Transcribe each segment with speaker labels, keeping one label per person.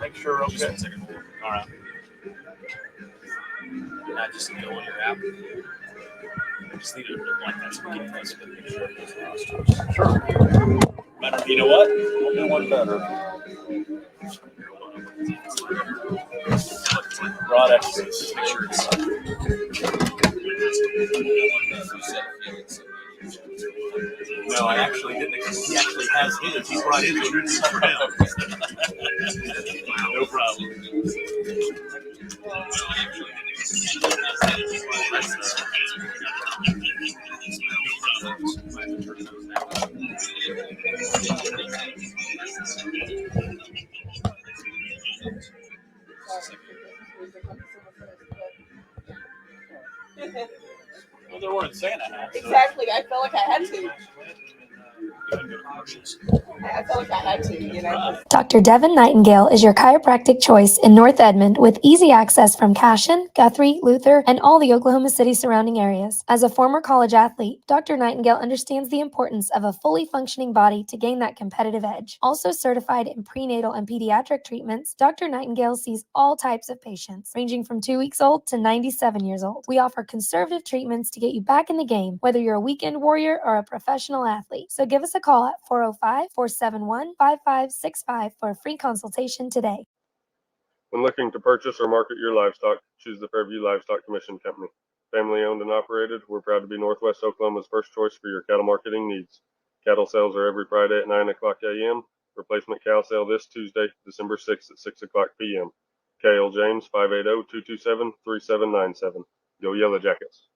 Speaker 1: Make sure, okay.
Speaker 2: Just 1 second. All right. Now just go on your app. I just need to like that so we can test it. Make sure it goes across.
Speaker 1: Sure.
Speaker 2: Better. You know what?
Speaker 1: We'll do one better.
Speaker 2: Broad axis. Make sure it's. No, I actually didn't. He actually has his. He's brought his over for him. No problem. Well, there weren't Santa hats.
Speaker 3: Exactly. I felt like I had to. I felt like I had to, you know.
Speaker 4: Dr. Devin Nightingale is your chiropractic choice in North Edmond with easy access from Cashion, Guthrie, Luther, and all the Oklahoma City surrounding areas. As a former college athlete, Dr. Nightingale understands the importance of a fully functioning body to gain that competitive edge. Also certified in prenatal and pediatric treatments, Dr. Nightingale sees all types of patients, ranging from 2 weeks old to 97 years old. We offer conservative treatments to get you back in the game, whether you're a weekend warrior or a professional athlete. So give us a call at 405-471-5565 for a free consultation today.
Speaker 5: When looking to purchase or market your livestock, choose the Fairview Livestock Commission Company. Family owned and operated, we're proud to be Northwest Oklahoma's first choice for your cattle marketing needs. Cattle sales are every Friday at 9 o'clock a.m. Replacement cow sale this Tuesday, December 6th at 6 o'clock p.m. K.L. James, 580-227-3797. Go Yellow Jackets.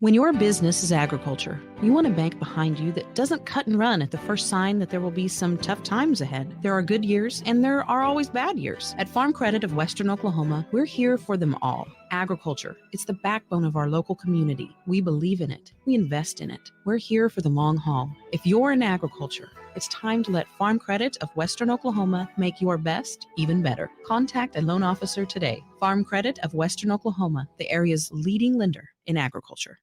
Speaker 6: When your business is agriculture, you want a bank behind you that doesn't cut and run at the first sign that there will be some tough times ahead. There are good years and there are always bad years. At Farm Credit of Western Oklahoma, we're here for them all. Agriculture, it's the backbone of our local community. We believe in it. We invest in it. We're here for the long haul. If you're in agriculture, it's time to let Farm Credit of Western Oklahoma make your best even better. Contact a loan officer today. Farm Credit of Western Oklahoma, the area's leading lender in agriculture.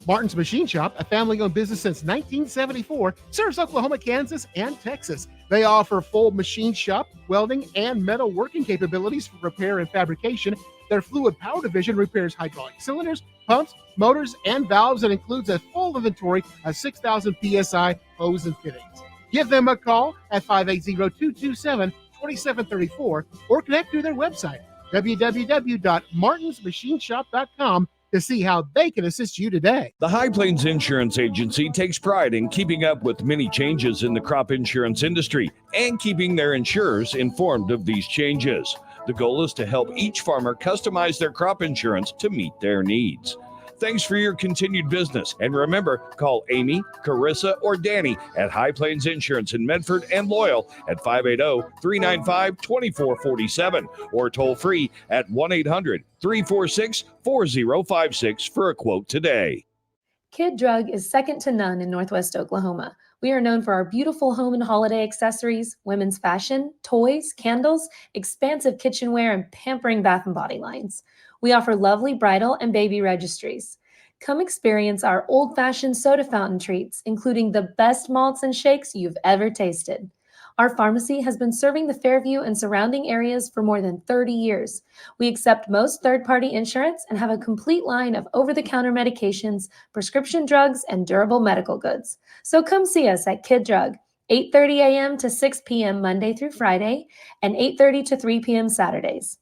Speaker 7: Martin's Machine Shop, a family-owned business since 1974, serves Oklahoma, Kansas, and Texas. They offer full machine shop, welding, and metal working capabilities for repair and fabrication. Their fluid power division repairs hydraulic cylinders, pumps, motors, and valves, and includes a full inventory of 6,000 PSI hose and fittings. Give them a call at 580-227-2734 or connect through their website, www.martinsmachineshop.com, to see how they can assist you today.
Speaker 8: The High Plains Insurance Agency takes pride in keeping up with many changes in the crop insurance industry and keeping their insurers informed of these changes. The goal is to help each farmer customize their crop insurance to meet their needs. Thanks for your continued business. And remember, call Amy, Carissa, or Danny at High Plains Insurance in Medford and Loyal at 580-395-2447 or toll free at 1-800-346-4056 for a quote today.
Speaker 4: Kid Drug is second to none in Northwest Oklahoma. We are known for our beautiful home and holiday accessories, women's fashion, toys, candles, expansive kitchenware, and pampering bath and body lines. We offer lovely bridal and baby registries. Come experience our old-fashioned soda fountain treats, including the best malts and shakes you've ever tasted. Our pharmacy has been serving the Fairview and surrounding areas for more than 30 years. We accept most third-party insurance and have a complete line of over-the-counter medications, prescription drugs, and durable medical goods. So come see us at Kid Drug, 8:30 a.m. to 6 p.m. Monday through Friday, and 8:30 to 3 p.m. Saturdays.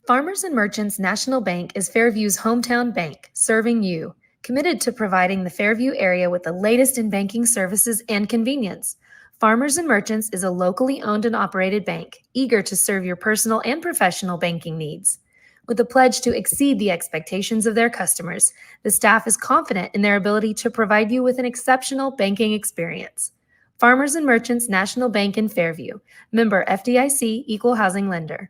Speaker 4: Farmers and Merchants National Bank is Fairview's hometown bank, serving you, committed to providing the Fairview area with the latest in banking services and convenience. Farmers and Merchants is a locally owned and operated bank, eager to serve your personal and professional banking needs. With a pledge to exceed the expectations of their customers, the staff is confident in their ability to provide you with an exceptional banking experience. Farmers and Merchants National Bank in Fairview, member FDIC, equal housing lender.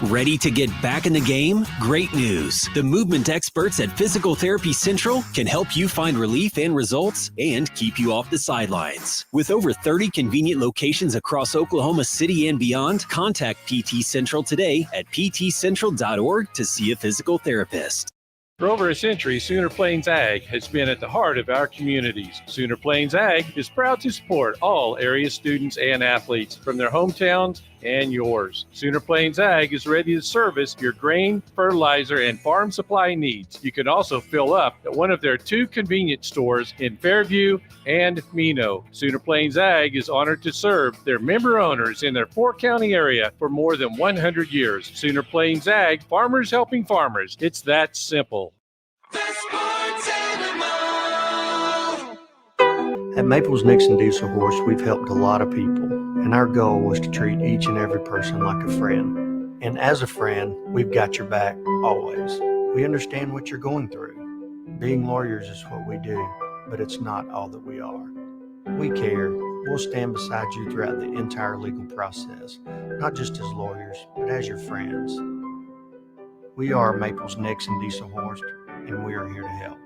Speaker 9: Ready to get back in the game? Great news! The movement experts at Physical Therapy Central can help you find relief and results and keep you off the sidelines. With over 30 convenient locations across Oklahoma City and beyond, contact PT Central today at ptcentral.org to see a physical therapist.
Speaker 1: For over a century, Sooner Plains Ag has been at the heart of our communities. Sooner Plains Ag is proud to support all area students and athletes from their hometowns and yours. Sooner Plains Ag is ready to service your grain, fertilizer, and farm supply needs. You can also fill up at one of their 2 convenience stores in Fairview and Mino. Sooner Plains Ag is honored to serve their member owners in their 4-county area for more than 100 years. Sooner Plains Ag, farmers helping farmers. It's that simple.
Speaker 10: At Maples Nixon Diesel Horse, we've helped a lot of people, and our goal was to treat each and every person like a friend. And as a friend, we've got your back always. We understand what you're going through. Being lawyers is what we do, but it's not all that we are. We care. We'll stand beside you throughout the entire legal process, not just as lawyers, but as your friends. We are Maples Nixon Diesel Horse, and we are here to help.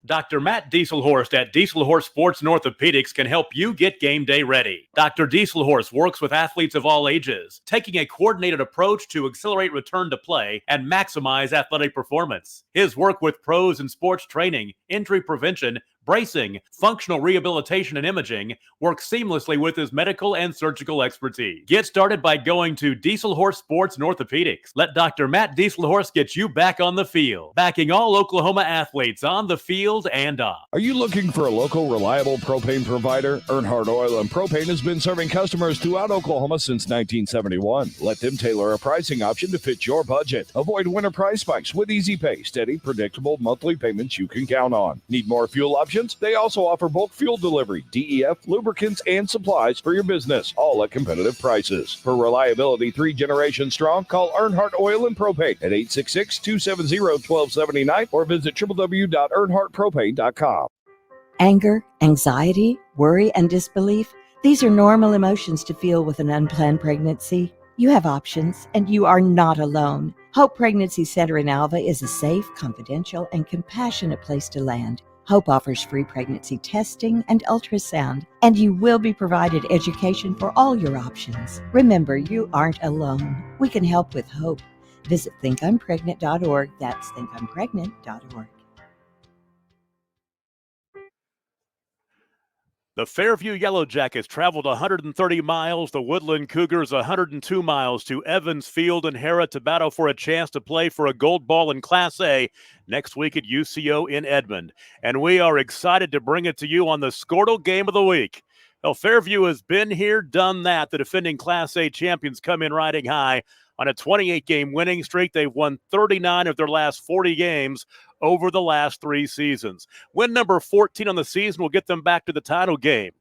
Speaker 2: Dr. Matt Dieselhorst at Dieselhorst Sports and Orthopedics can help you get game day ready. Dr. Dieselhorst works with athletes of all ages, taking a coordinated approach to accelerate return to play and maximize athletic performance. His work with pros in sports training, injury prevention, bracing, functional rehabilitation, and imaging works seamlessly with his medical and surgical expertise. Get started by going to Dieselhorst Sports and Orthopedics. Let Dr. Matt Dieselhorst get you back on the field, backing all Oklahoma athletes on the field and off.
Speaker 8: Are you looking for a local, reliable propane provider? Earnhardt Oil and Propane has been serving customers throughout Oklahoma since 1971. Let them tailor a pricing option to fit your budget. Avoid winter price spikes with easy pay, steady, predictable monthly payments you can count on. Need more fuel options? They also offer bulk fuel delivery, DEF, lubricants, and supplies for your business, all at competitive prices. For reliability 3 generations strong, call Earnhardt Oil and Propane at 866-270-1279 or visit www.earnhardtpropane.com.
Speaker 11: Anger, anxiety, worry, and disbelief, these are normal emotions to feel with an unplanned pregnancy. You have options, and you are not alone. Hope Pregnancy Center in Alva is a safe, confidential, and compassionate place to land. Hope offers free pregnancy testing and ultrasound, and you will be provided education for all your options. Remember, you aren't alone. We can help with hope. Visit thinkimpregnant.org. That's thinkimpregnant.org.
Speaker 2: The Fairview Yellow Jackets traveled 130 miles, the Woodland Cougars 102 miles to Evans Field in Hera to battle for a chance to play for a gold ball in Class A next week at UCO in Edmond. And we are excited to bring it to you on the Squirtle Game of the Week. Well, Fairview has been here, done that. The defending Class A champions come in riding high on a 28-game winning streak. They've won 39 of their last 40 games over the last 3 seasons. Win number 14 on the season will get them back to the title game.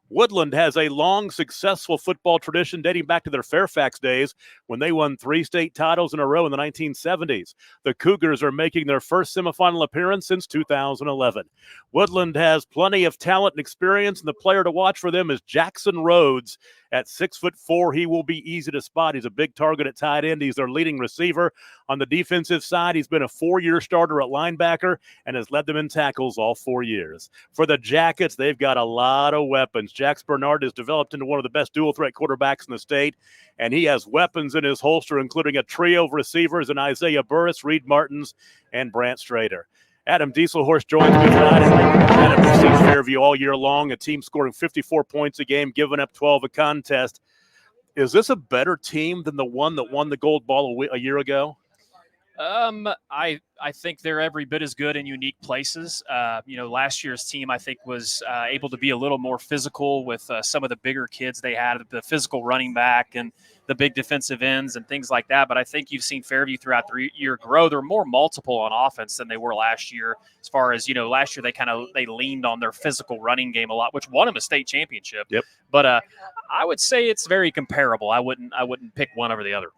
Speaker 2: Woodland has a long, successful football tradition dating back to their Fairfax days when they won 3 state titles in a row in the 1970s. The Cougars are making their first semifinal appearance since 2011. Woodland has plenty of talent and experience, and the player to watch for them is Jackson Rhodes. At 6'4", he will be easy to spot. He's a big target at tight end. He's their leading receiver. On the defensive side, he's been a 4-year starter at linebacker and has led them in tackles all 4 years. For the Jackets, they've got a lot of weapons. Jax Bernard has developed into one of the best dual-threat quarterbacks in the state, and he has weapons in his holster, including a trio of receivers in Isaiah Burris, Reed Martins, and Brant Strader. Adam Dieselhorst joins me tonight. Adam has seen Fairview all year long, a team scoring 54 points a game, giving up 12 a contest. Is this a better team than the one that won the gold ball a year ago?
Speaker 12: I think they're every bit as good in unique places. Last year's team, I think, was able to be a little more physical with some of the bigger kids they had, the physical running back and the big defensive ends and things like that. But I think you've seen Fairview throughout the year grow. They're more multiple on offense than they were last year. As far as, last year they leaned on their physical running game a lot, which won them a state championship.
Speaker 2: Yep.
Speaker 12: But I would say it's very comparable. I wouldn't pick one over the other.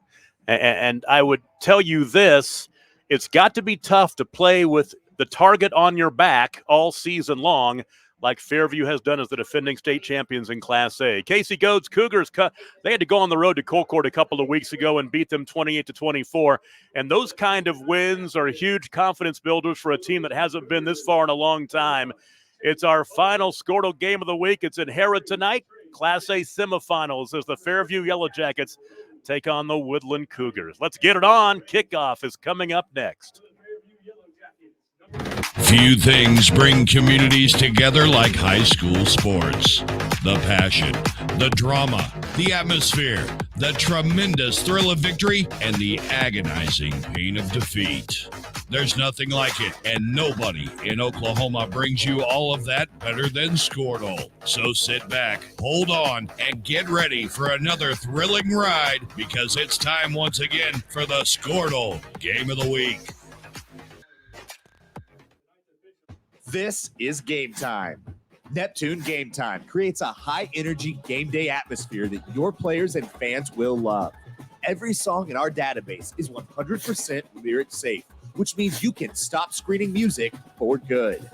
Speaker 2: And I would tell you this, it's got to be tough to play with the target on your back all season long, like Fairview has done as the defending state champions in Class A. Casey Goads Cougars, they had to go on the road to Colcord a couple of weeks ago and beat them 28-24. And those kind of wins are huge confidence builders for a team that hasn't been this far in a long time. It's our final Squirtle Game of the Week. It's in Hera tonight. Class A semifinals as the Fairview Yellow Jackets take on the Woodland Cougars. Let's get it on. Kickoff is coming up next.
Speaker 8: Few things bring communities together like high school sports. The passion, the drama, the atmosphere, the tremendous thrill of victory, and the agonizing pain of defeat. There's nothing like it, and nobody in Oklahoma brings you all of that better than Squirtle. So sit back, hold on, and get ready for another thrilling ride, because it's time once again for the Squirtle Game of the Week.
Speaker 13: This is Game Time. Neptune Game Time creates a high-energy game day atmosphere that your players and fans will love. Every song in our database is 100% lyric safe, which means you can stop screening music for good.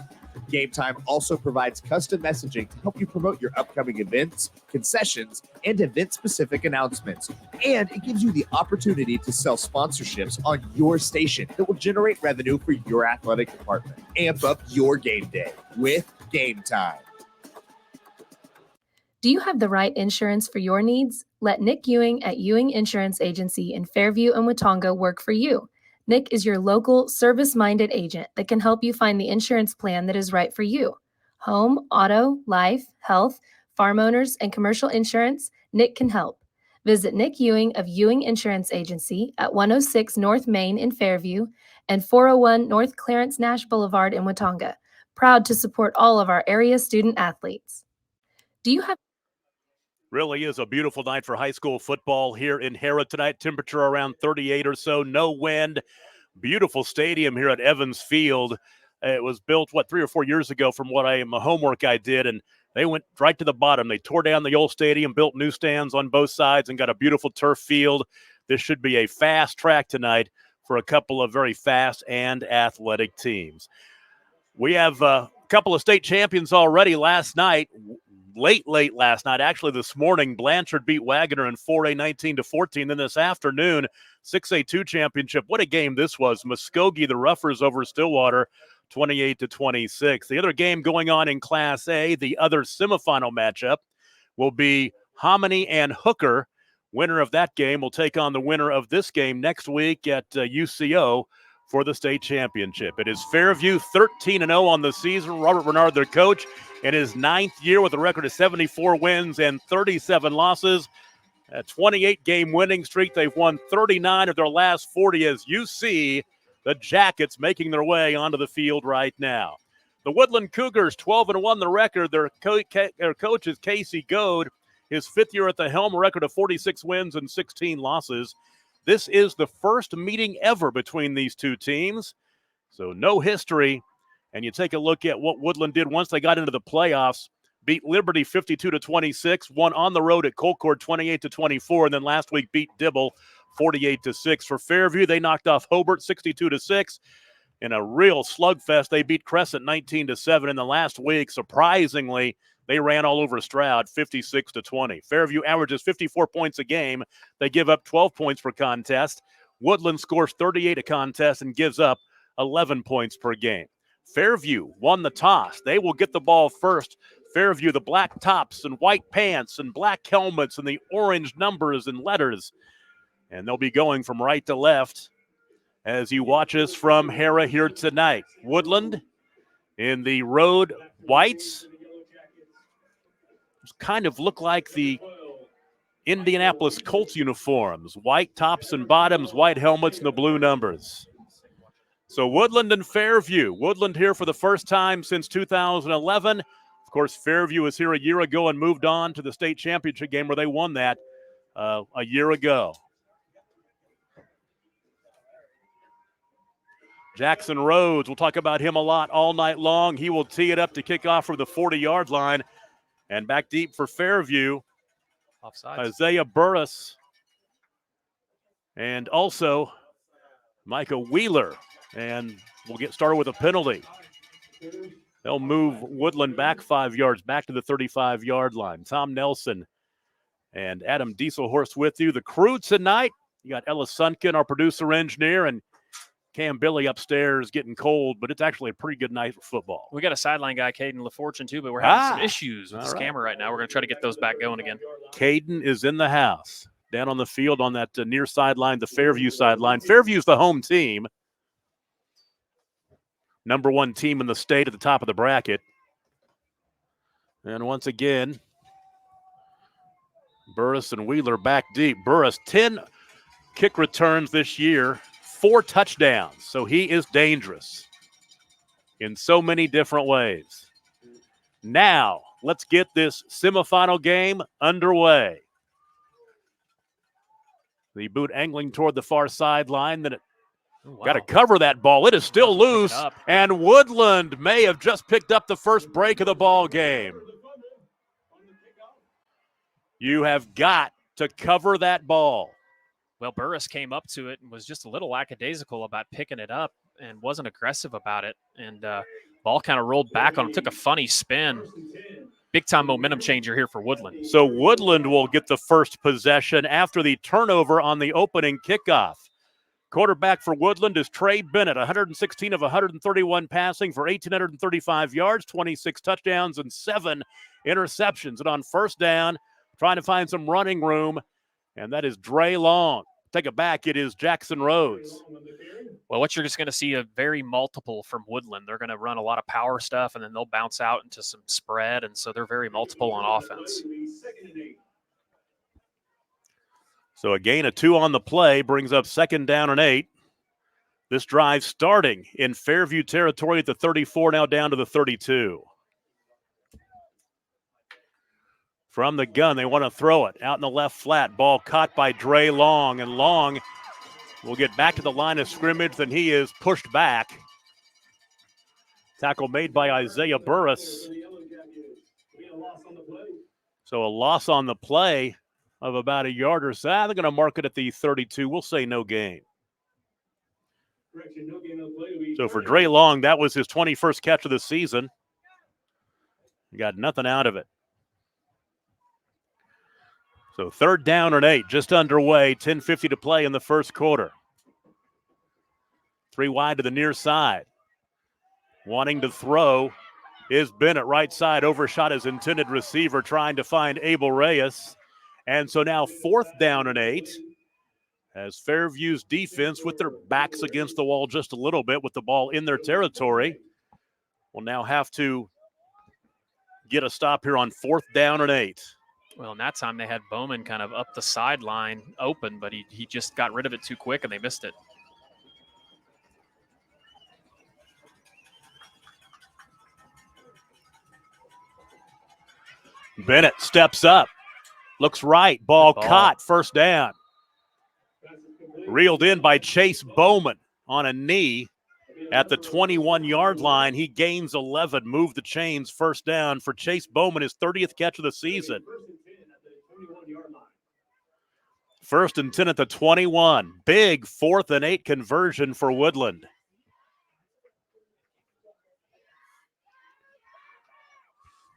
Speaker 13: Game Time also provides custom messaging to help you promote your upcoming events, concessions, and event-specific announcements. And it gives you the opportunity to sell sponsorships on your station that will generate revenue for your athletic department. Amp up your game day with Game Time.
Speaker 4: Do you have the right insurance for your needs? Let Nick Ewing at Ewing Insurance Agency in Fairview and Watonga work for you. Nick is your local, service-minded agent that can help you find the insurance plan that is right for you. Home, auto, life, health, farm owners, and commercial insurance, Nick can help. Visit Nick Ewing of Ewing Insurance Agency at 106 North Main in Fairview and 401 North Clarence Nash Boulevard in Watonga. Proud to support all of our area student athletes. Do you have
Speaker 2: Really is a beautiful night for high school football here in Hera tonight. Temperature around 38 or so, no wind. Beautiful stadium here at Evans Field. It was built, 3 or 4 years ago from my homework I did, and they went right to the bottom. They tore down the old stadium, built new stands on both sides, and got a beautiful turf field. This should be a fast track tonight for a couple of very fast and athletic teams. We have a couple of state champions already last night. Late last night. Actually, this morning, Blanchard beat Wagoner in 4A 19-14. Then this afternoon, 6A2 championship. What a game this was. Muskogee, the Roughers over Stillwater, 28-26. The other game going on in Class A, the other semifinal matchup, will be Hominy and Hooker. Winner of that game will take on the winner of this game next week at UCO for the state championship. It is Fairview 13-0 on the season. Robert Bernard, their coach, in his 9th year with a record of 74 wins and 37 losses. A 28-game winning streak. They've won 39 of their last 40 as you see the Jackets making their way onto the field right now. The Woodland Cougars, 12-1 the record. Their coach is Casey Goad. His 5th year at the helm, a record of 46 wins and 16 losses. This is the first meeting ever between these two teams, so no history. And you take a look at what Woodland did once they got into the playoffs, beat Liberty 52-26, won on the road at Colcord 28-24, and then last week beat Dibble 48-6. For Fairview, they knocked off Hobart 62-6. In a real slugfest, they beat Crescent 19-7. In the last week, surprisingly, they ran all over Stroud 56-20. Fairview averages 54 points a game. They give up 12 points per contest. Woodland scores 38 a contest and gives up 11 points per game. Fairview won the toss. They will get the ball first. Fairview, the black tops and white pants and black helmets and the orange numbers and letters. And they'll be going from right to left as you watch us from Hera here tonight. Woodland in the road whites. Kind of look like the Indianapolis Colts uniforms. White tops and bottoms, white helmets, and the blue numbers. So Woodland and Fairview. Woodland here for the first time since 2011. Of course, Fairview was here a year ago and moved on to the state championship game where they won that a year ago. Jackson Rhodes, we'll talk about him a lot all night long. He will tee it up to kick off from the 40-yard line. And back deep for Fairview,
Speaker 12: Offsides.
Speaker 2: Isaiah Burris and also Micah Wheeler. And we'll get started with a penalty. They'll move Woodland back 5 yards, back to the 35-yard line. Tom Nelson and Adam Dieselhorst with you. The crew tonight, you got Ella Sunken, our producer engineer, and Cam Billy upstairs getting cold, but it's actually a pretty good night for football.
Speaker 12: We got a sideline guy, Caden LaFortune, too, but we're having some issues with the
Speaker 2: all right.
Speaker 12: scammer right now. We're going to try to get those back going again.
Speaker 2: Caden is in the house. down on the field on that near sideline, the Fairview sideline. Fairview's the home team. Number 1 team in the state at the top of the bracket. And once again, Burris and Wheeler back deep. Burris, 10 kick returns this year, 4 touchdowns. So he is dangerous in so many different ways. Now, let's get this semifinal game underway. The boot angling toward the far sideline. Then it got to cover that ball. It is still loose, and Woodland may have just picked up the first break of the ball game. You have got to cover that ball.
Speaker 12: Well, Burris came up to it and was just a little lackadaisical about picking it up and wasn't aggressive about it. And ball kind of rolled back on him, took a funny spin. Big-time momentum changer here for Woodland.
Speaker 2: So Woodland will get the first possession after the turnover on the opening kickoff. Quarterback for Woodland is Trey Bennett, 116 of 131 passing for 1,835 yards, 26 touchdowns, and 7 interceptions. And on first down, trying to find some running room, and that is Dre Long. Take it back, it is Jackson Rhodes.
Speaker 12: Well, what you're just going to see a very multiple from Woodland. They're going to run a lot of power stuff, and then they'll bounce out into some spread, and so they're very multiple on offense.
Speaker 2: So a gain of 2 on the play brings up 2nd down and 8. This drive starting in Fairview territory at the 34, now down to the 32. From the gun, they want to throw it out in the left flat. Ball caught by Dre Long, and Long will get back to the line of scrimmage. Then he is pushed back. Tackle made by Isaiah Burris. So a loss on the play of about a yard or so. They're going to mark it at the 32. We'll say no gain. So for Dre Long, that was his 21st catch of the season. He got nothing out of it. So 3rd down and 8, just underway, 10:50 to play in the first quarter. 3 wide to the near side. Wanting to throw is Bennett, right side, overshot his intended receiver, trying to find Abel Reyes. And so now 4th down and 8, as Fairview's defense, with their backs against the wall just a little bit with the ball in their territory, will now have to get a stop here on 4th down and 8.
Speaker 12: Well, in that time, they had Bowman kind of up the sideline open, but he just got rid of it too quick, and they missed it.
Speaker 2: Bennett steps up, looks right, ball caught, 1st down. Reeled in by Chase Bowman on a knee at the 21-yard line. He gains 11, moved the chains, 1st down for Chase Bowman, his 30th catch of the season. 1st and 10 at the 21. Big 4th and 8 conversion for Woodland.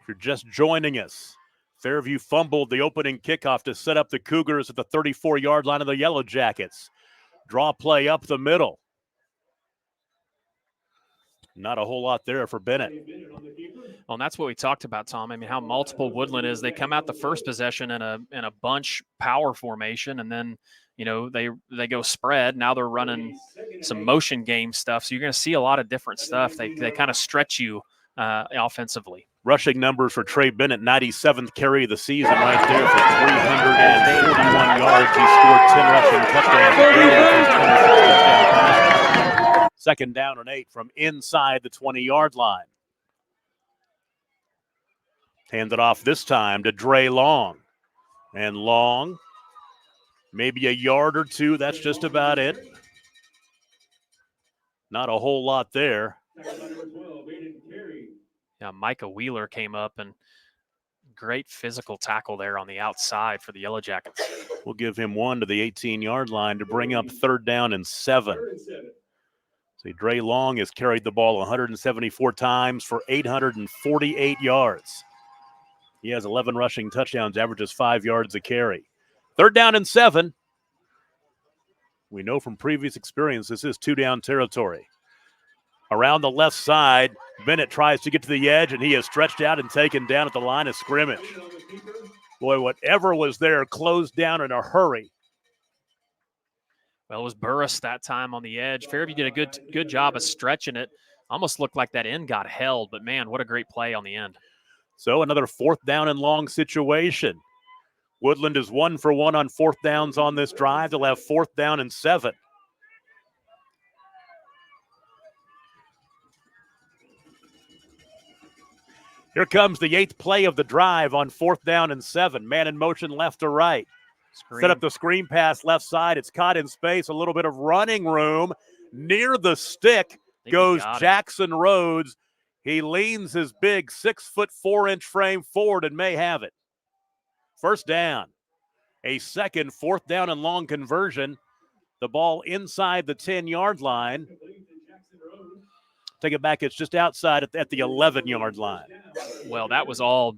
Speaker 2: If you're just joining us, Fairview fumbled the opening kickoff to set up the Cougars at the 34-yard line of the Yellow Jackets. Draw play up the middle. Not a whole lot there for Bennett.
Speaker 12: Well, and that's what we talked about, Tom. I mean, how multiple Woodland is. They come out the first possession in a bunch power formation, and then, you know, they go spread. Now they're running some motion game stuff. So you're going to see a lot of different stuff. They kind of stretch you offensively.
Speaker 2: Rushing numbers for Trey Bennett, 97th carry of the season right there for 341 yards. He scored 10 rushing touchdowns. 2nd down and 8 from inside the 20-yard line. Hand it off this time to Dre Long. And Long, maybe a yard or 2. That's just about it. Not a whole lot there.
Speaker 12: Yeah, Micah Wheeler came up, and great physical tackle there on the outside for the Yellow Jackets.
Speaker 2: We'll give him 1 to the 18-yard line to bring up 3rd down and 7. See, Dre Long has carried the ball 174 times for 848 yards. He has 11 rushing touchdowns, averages 5 yards a carry. 3rd down and 7. We know from previous experience this is 2-down territory. Around the left side, Bennett tries to get to the edge, and he is stretched out and taken down at the line of scrimmage. Boy, whatever was there closed down in a hurry.
Speaker 12: Well, it was Burris that time on the edge. Fairview did a good job of stretching it. Almost looked like that end got held, but man, what a great play on the end.
Speaker 2: So another 4th down and long situation. Woodland is 1 for 1 on 4th downs on this drive. They'll have 4th down and 7. Here comes the 8th play of the drive on 4th down and 7. Man in motion left to right. Set up the screen pass left side. It's caught in space. A little bit of running room. Near the stick goes Jackson Rhodes. He leans his big 6'4" frame forward and may have it. First down. A second 4th down and long conversion. The ball inside the 10-yard line. Take it back. It's just outside at the 11-yard line.
Speaker 12: Well, that was all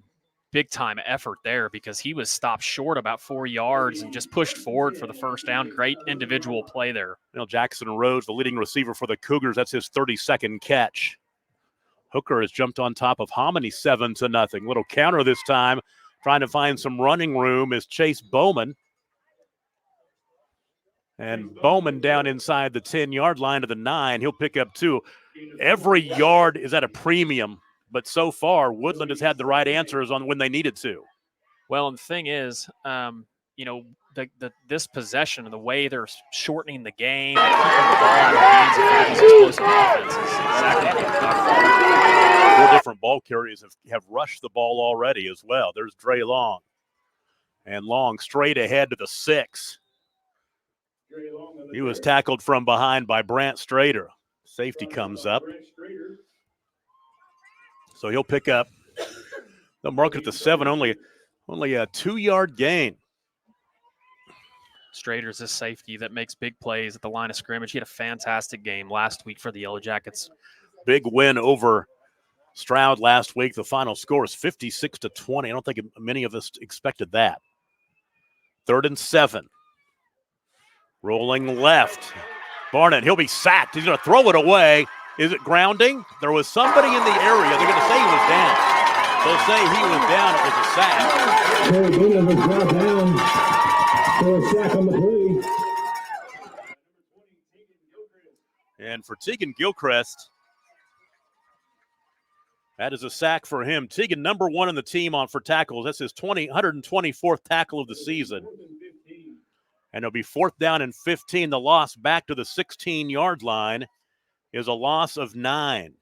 Speaker 12: big-time effort there because he was stopped short about 4 yards and just pushed forward for the first down. Great individual play there.
Speaker 2: Jackson Rhodes, the leading receiver for the Cougars, that's his 32nd catch. Hooker has jumped on top of Hominy 7-0. Little counter this time, trying to find some running room is Chase Bowman. And Bowman down inside the 10-yard line to the 9. He'll pick up 2. Every yard is at a premium, but so far Woodland has had the right answers on when they needed to.
Speaker 12: Well, and the thing is, this possession and the way they're shortening the game, and keeping the ball out of the hands of these explosive offenses, exactly what they're
Speaker 2: 4 different ball carriers have rushed the ball already as well. There's Dre Long. And Long straight ahead to the 6. He was tackled from behind by Brant Strader. Safety comes up. So he'll pick up. They'll mark it at the 7, only a 2-yard gain.
Speaker 12: Strader's this safety that makes big plays at the line of scrimmage. He had a fantastic game last week for the Yellow Jackets.
Speaker 2: Big win over Stroud last week. The final score is 56-20. I don't think many of us expected that. 3rd and 7. Rolling left. Barnett, he'll be sacked. He's going to throw it away. Is it grounding? There was somebody in the area. They're going to say he was down. They'll say he was down. It was a sack.
Speaker 14: Williams was brought down for a sack on the play.
Speaker 2: And for Tegan Gilchrist, that is a sack for him. Tegan, number 1 in the team for tackles. That's his 124th tackle of the season. And it'll be 4th down and 15. The loss back to the 16-yard line is a loss of 9.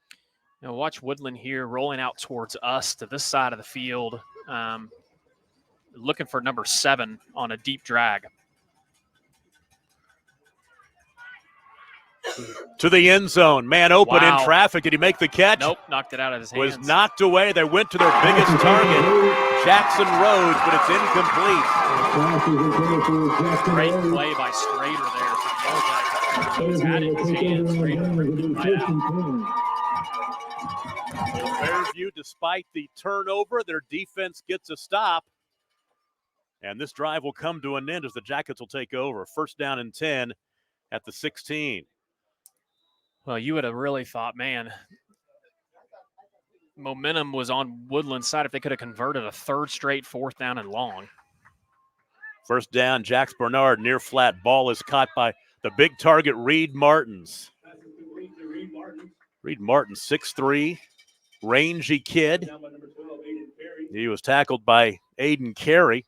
Speaker 12: Now watch Woodland here rolling out towards us to this side of the field, looking for number 7 on a deep drag.
Speaker 2: To the end zone. Man open in traffic. Did he make the catch?
Speaker 12: Nope, knocked it out of his hands.
Speaker 2: Was knocked away. They went to their biggest target, Jackson Rhodes, but it's incomplete.
Speaker 12: Great play by Strader there. He's had it in his hands.
Speaker 2: Fairview, despite the turnover, their defense gets a stop. And this drive will come to an end as the Jackets will take over. 1st down and 10 at the 16.
Speaker 12: Well, you would have really thought, man, momentum was on Woodland's side if they could have converted a 3rd straight 4th down and long.
Speaker 2: 1st down, Jax Bernard, near flat. Ball is caught by the big target, Reed Martins. Reed Martins, 6'3", rangy kid. He was tackled by Aiden Carey.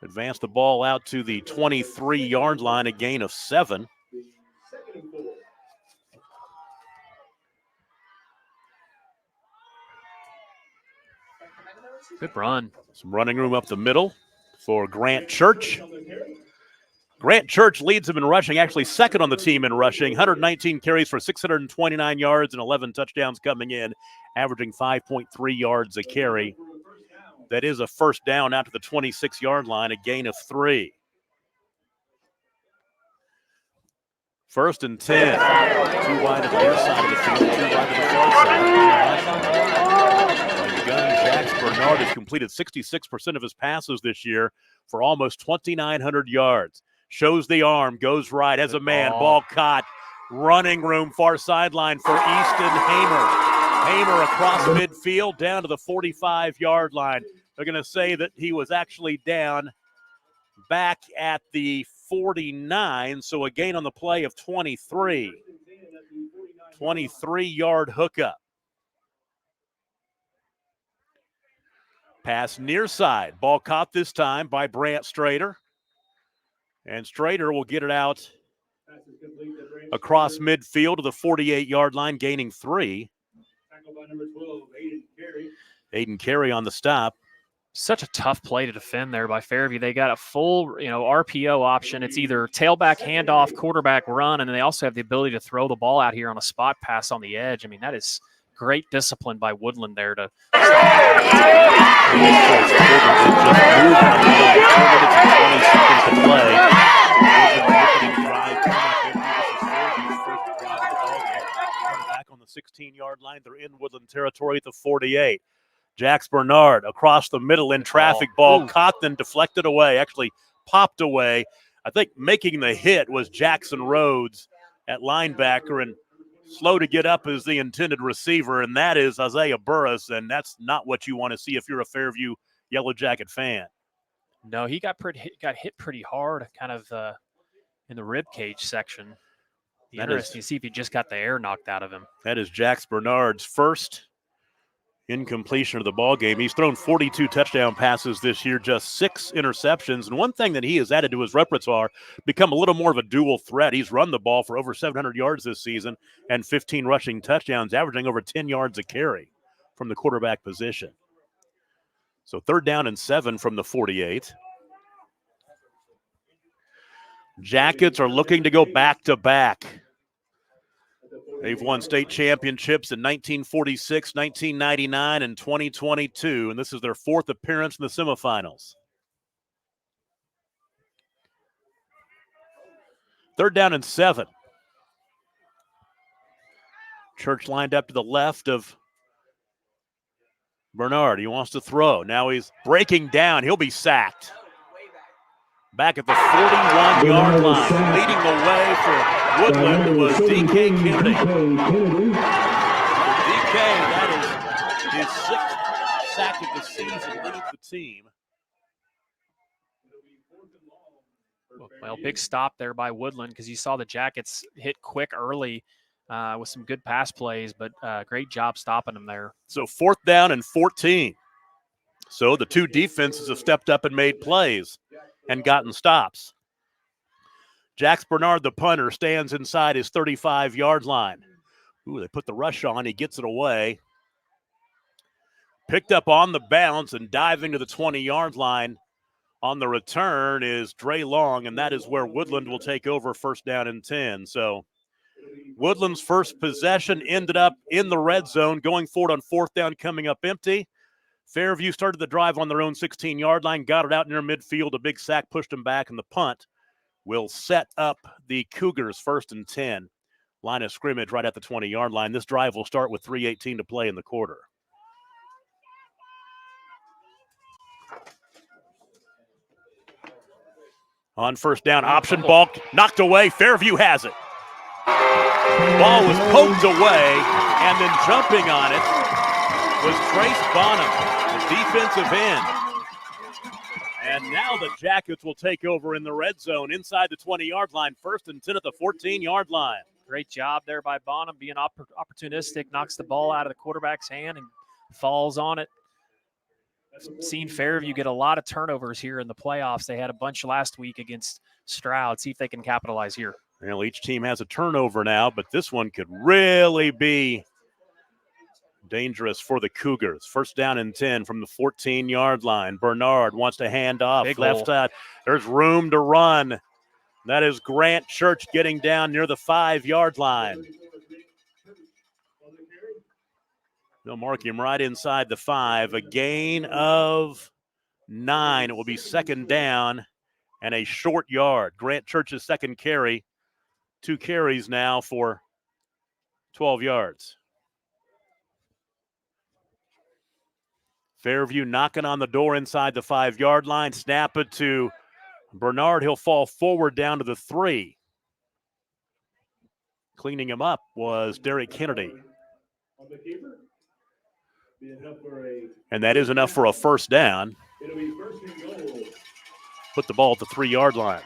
Speaker 2: Advanced the ball out to the 23-yard line, a gain of 7.
Speaker 12: Good run.
Speaker 2: Some running room up the middle for Grant Church. Grant Church leads him in rushing, actually 2nd on the team in rushing. 119 carries for 629 yards and 11 touchdowns coming in, averaging 5.3 yards a carry. That is a 1st down out to the 26-yard line, a gain of 3. 1st and 10. 2 wide at the near side of the field, 2 wide to the far side. Jax Bernard has completed 66% of his passes this year for almost 2,900 yards. Shows the arm, goes right, has a man, ball caught. Running room, far sideline for Easton Hamer. Hamer across midfield down to the 45-yard line. They're going to say that he was actually down back at the 49, so a gain on the play of 23. 23-yard hookup. Pass near side. Ball caught this time by Brant Strader. And Strader will get it out across midfield to the 48-yard line, gaining 3. Aiden Carey on the stop.
Speaker 12: Such a tough play to defend there by Fairview. They got a full, RPO option. It's either tailback handoff, quarterback run, and then they also have the ability to throw the ball out here on a spot pass on the edge. I mean, that is great discipline by Woodland there to
Speaker 2: back on the 16-yard line. They're in Woodland territory at the 48. Jax Bernard across the middle in traffic. Ball caught, then deflected away, actually popped away. I think making the hit was Jackson Rhodes at linebacker, and slow to get up is the intended receiver, and that is Isaiah Burris, and that's not what you want to see if you're a Fairview Yellow Jacket fan.
Speaker 12: No, he got hit pretty hard, kind of in the rib cage section. Interesting to see if he just got the air knocked out of him.
Speaker 2: That is Jax Bernard's first incompletion of the ball game. He's thrown 42 touchdown passes this year, just 6 interceptions. And one thing that he has added to his repertoire, become a little more of a dual threat. He's run the ball for over 700 yards this season and 15 rushing touchdowns, averaging over 10 yards a carry from the quarterback position. So 3rd down and 7 from the 48. Jackets are looking to go back-to-back. They've won state championships in 1946, 1999, and 2022, and this is their 4th appearance in the semifinals. 3rd down and 7. Church lined up to the left of Bernard. He wants to throw. Now he's breaking down. He'll be sacked. Back at the 41-yard line, leading the way for Woodland was D.K. Kennedy. D.K., that is his 6th sack of the season, leads the team.
Speaker 12: Well, big stop there by Woodland because you saw the Jackets hit quick early with some good pass plays, but great job stopping them there.
Speaker 2: So 4th down and 14. So the 2 defenses have stepped up and made plays and gotten stops. Jax Bernard, the punter, stands inside his 35-yard line. Ooh, they put the rush on. He gets it away. Picked up on the bounce and diving to the 20-yard line. On the return is Dre Long, and that is where Woodland will take over 1st down and 10. So Woodland's first possession ended up in the red zone, going forward on 4th down, coming up empty. Fairview started the drive on their own 16-yard line, got it out near midfield. A big sack pushed them back, and the punt will set up the Cougars 1st and 10. Line of scrimmage right at the 20-yard line. This drive will start with 3:18 to play in the quarter. On 1st down, option ball knocked away. Fairview has it. Ball was poked away, and then jumping on it was Trace Bonham, the defensive end. And now the Jackets will take over in the red zone inside the 20-yard line, 1st and 10 at the 14-yard line.
Speaker 12: Great job there by Bonham, being opportunistic, knocks the ball out of the quarterback's hand and falls on it. Seen Fairview get a lot of turnovers here in the playoffs. They had a bunch last week against Stroud. See if they can capitalize here.
Speaker 2: Well, each team has a turnover now, but this one could really be dangerous for the Cougars. 1st down and 10 from the 14-yard line. Bernard wants to hand off.
Speaker 12: Big
Speaker 2: left
Speaker 12: hole.
Speaker 2: side. There's room to run. That is Grant Church getting down near the 5-yard line. They'll mark him right inside the 5. A gain of 9. It will be 2nd down and a short yard. Grant Church's 2nd carry. 2 carries now for 12 yards. Fairview knocking on the door inside the 5-yard line. Snap it to Bernard. He'll fall forward down to the 3. Cleaning him up was Derek Kennedy. And that is enough for a first down. Put the ball at the 3-yard line.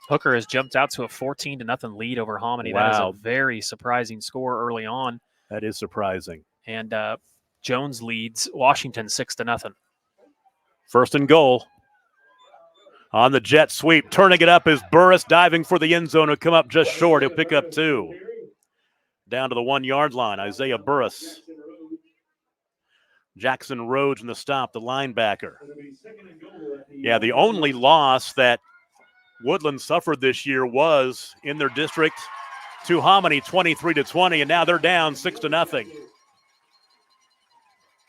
Speaker 12: Hooker has jumped out to a 14-0 lead over Hominy.
Speaker 2: Wow.
Speaker 12: That is a very surprising score early on.
Speaker 2: That is surprising.
Speaker 12: And Jones leads Washington 6-0.
Speaker 2: First and goal. On the jet sweep, turning it up is Burris, diving for the end zone. He'll come up just short. He'll pick up 2. Down to the 1-yard line, Isaiah Burris. Jackson Rhodes in the stop, the linebacker. Yeah, the only loss that Woodland suffered this year was in their district to Hominy, 23-20, and now they're down 6-0.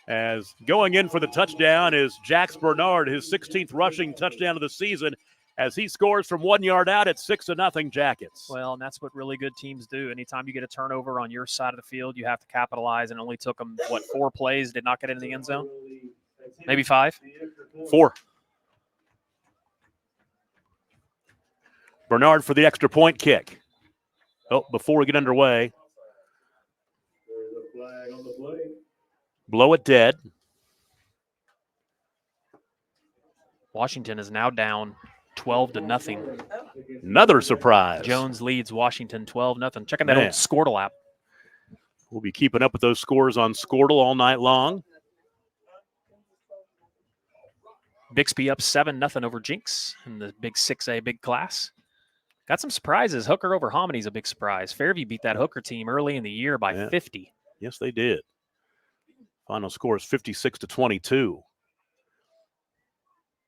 Speaker 2: As going in for the touchdown is Jax Bernard, his 16th rushing touchdown of the season, as he scores from 1 yard out at 6-0 Jackets.
Speaker 12: Well, and that's what really good teams do. Anytime you get a turnover on your side of the field, you have to capitalize, and it only took them, 4 plays, did not get into the end zone? Maybe 5?
Speaker 2: 4. Bernard for the extra point kick. Oh, before we get underway. Blow it dead.
Speaker 12: Washington is now down 12-0.
Speaker 2: Another surprise.
Speaker 12: Jones leads Washington 12-0. Check out that old Squirtle app.
Speaker 2: We'll be keeping up with those scores on Squirtle all night long.
Speaker 12: Bixby up 7-0 over Jinx in the big 6A big class. Got some surprises. Hooker over Hominy is a big surprise. Fairview beat that Hooker team early in the year by 50.
Speaker 2: Yes, they did. Final score is 56-22.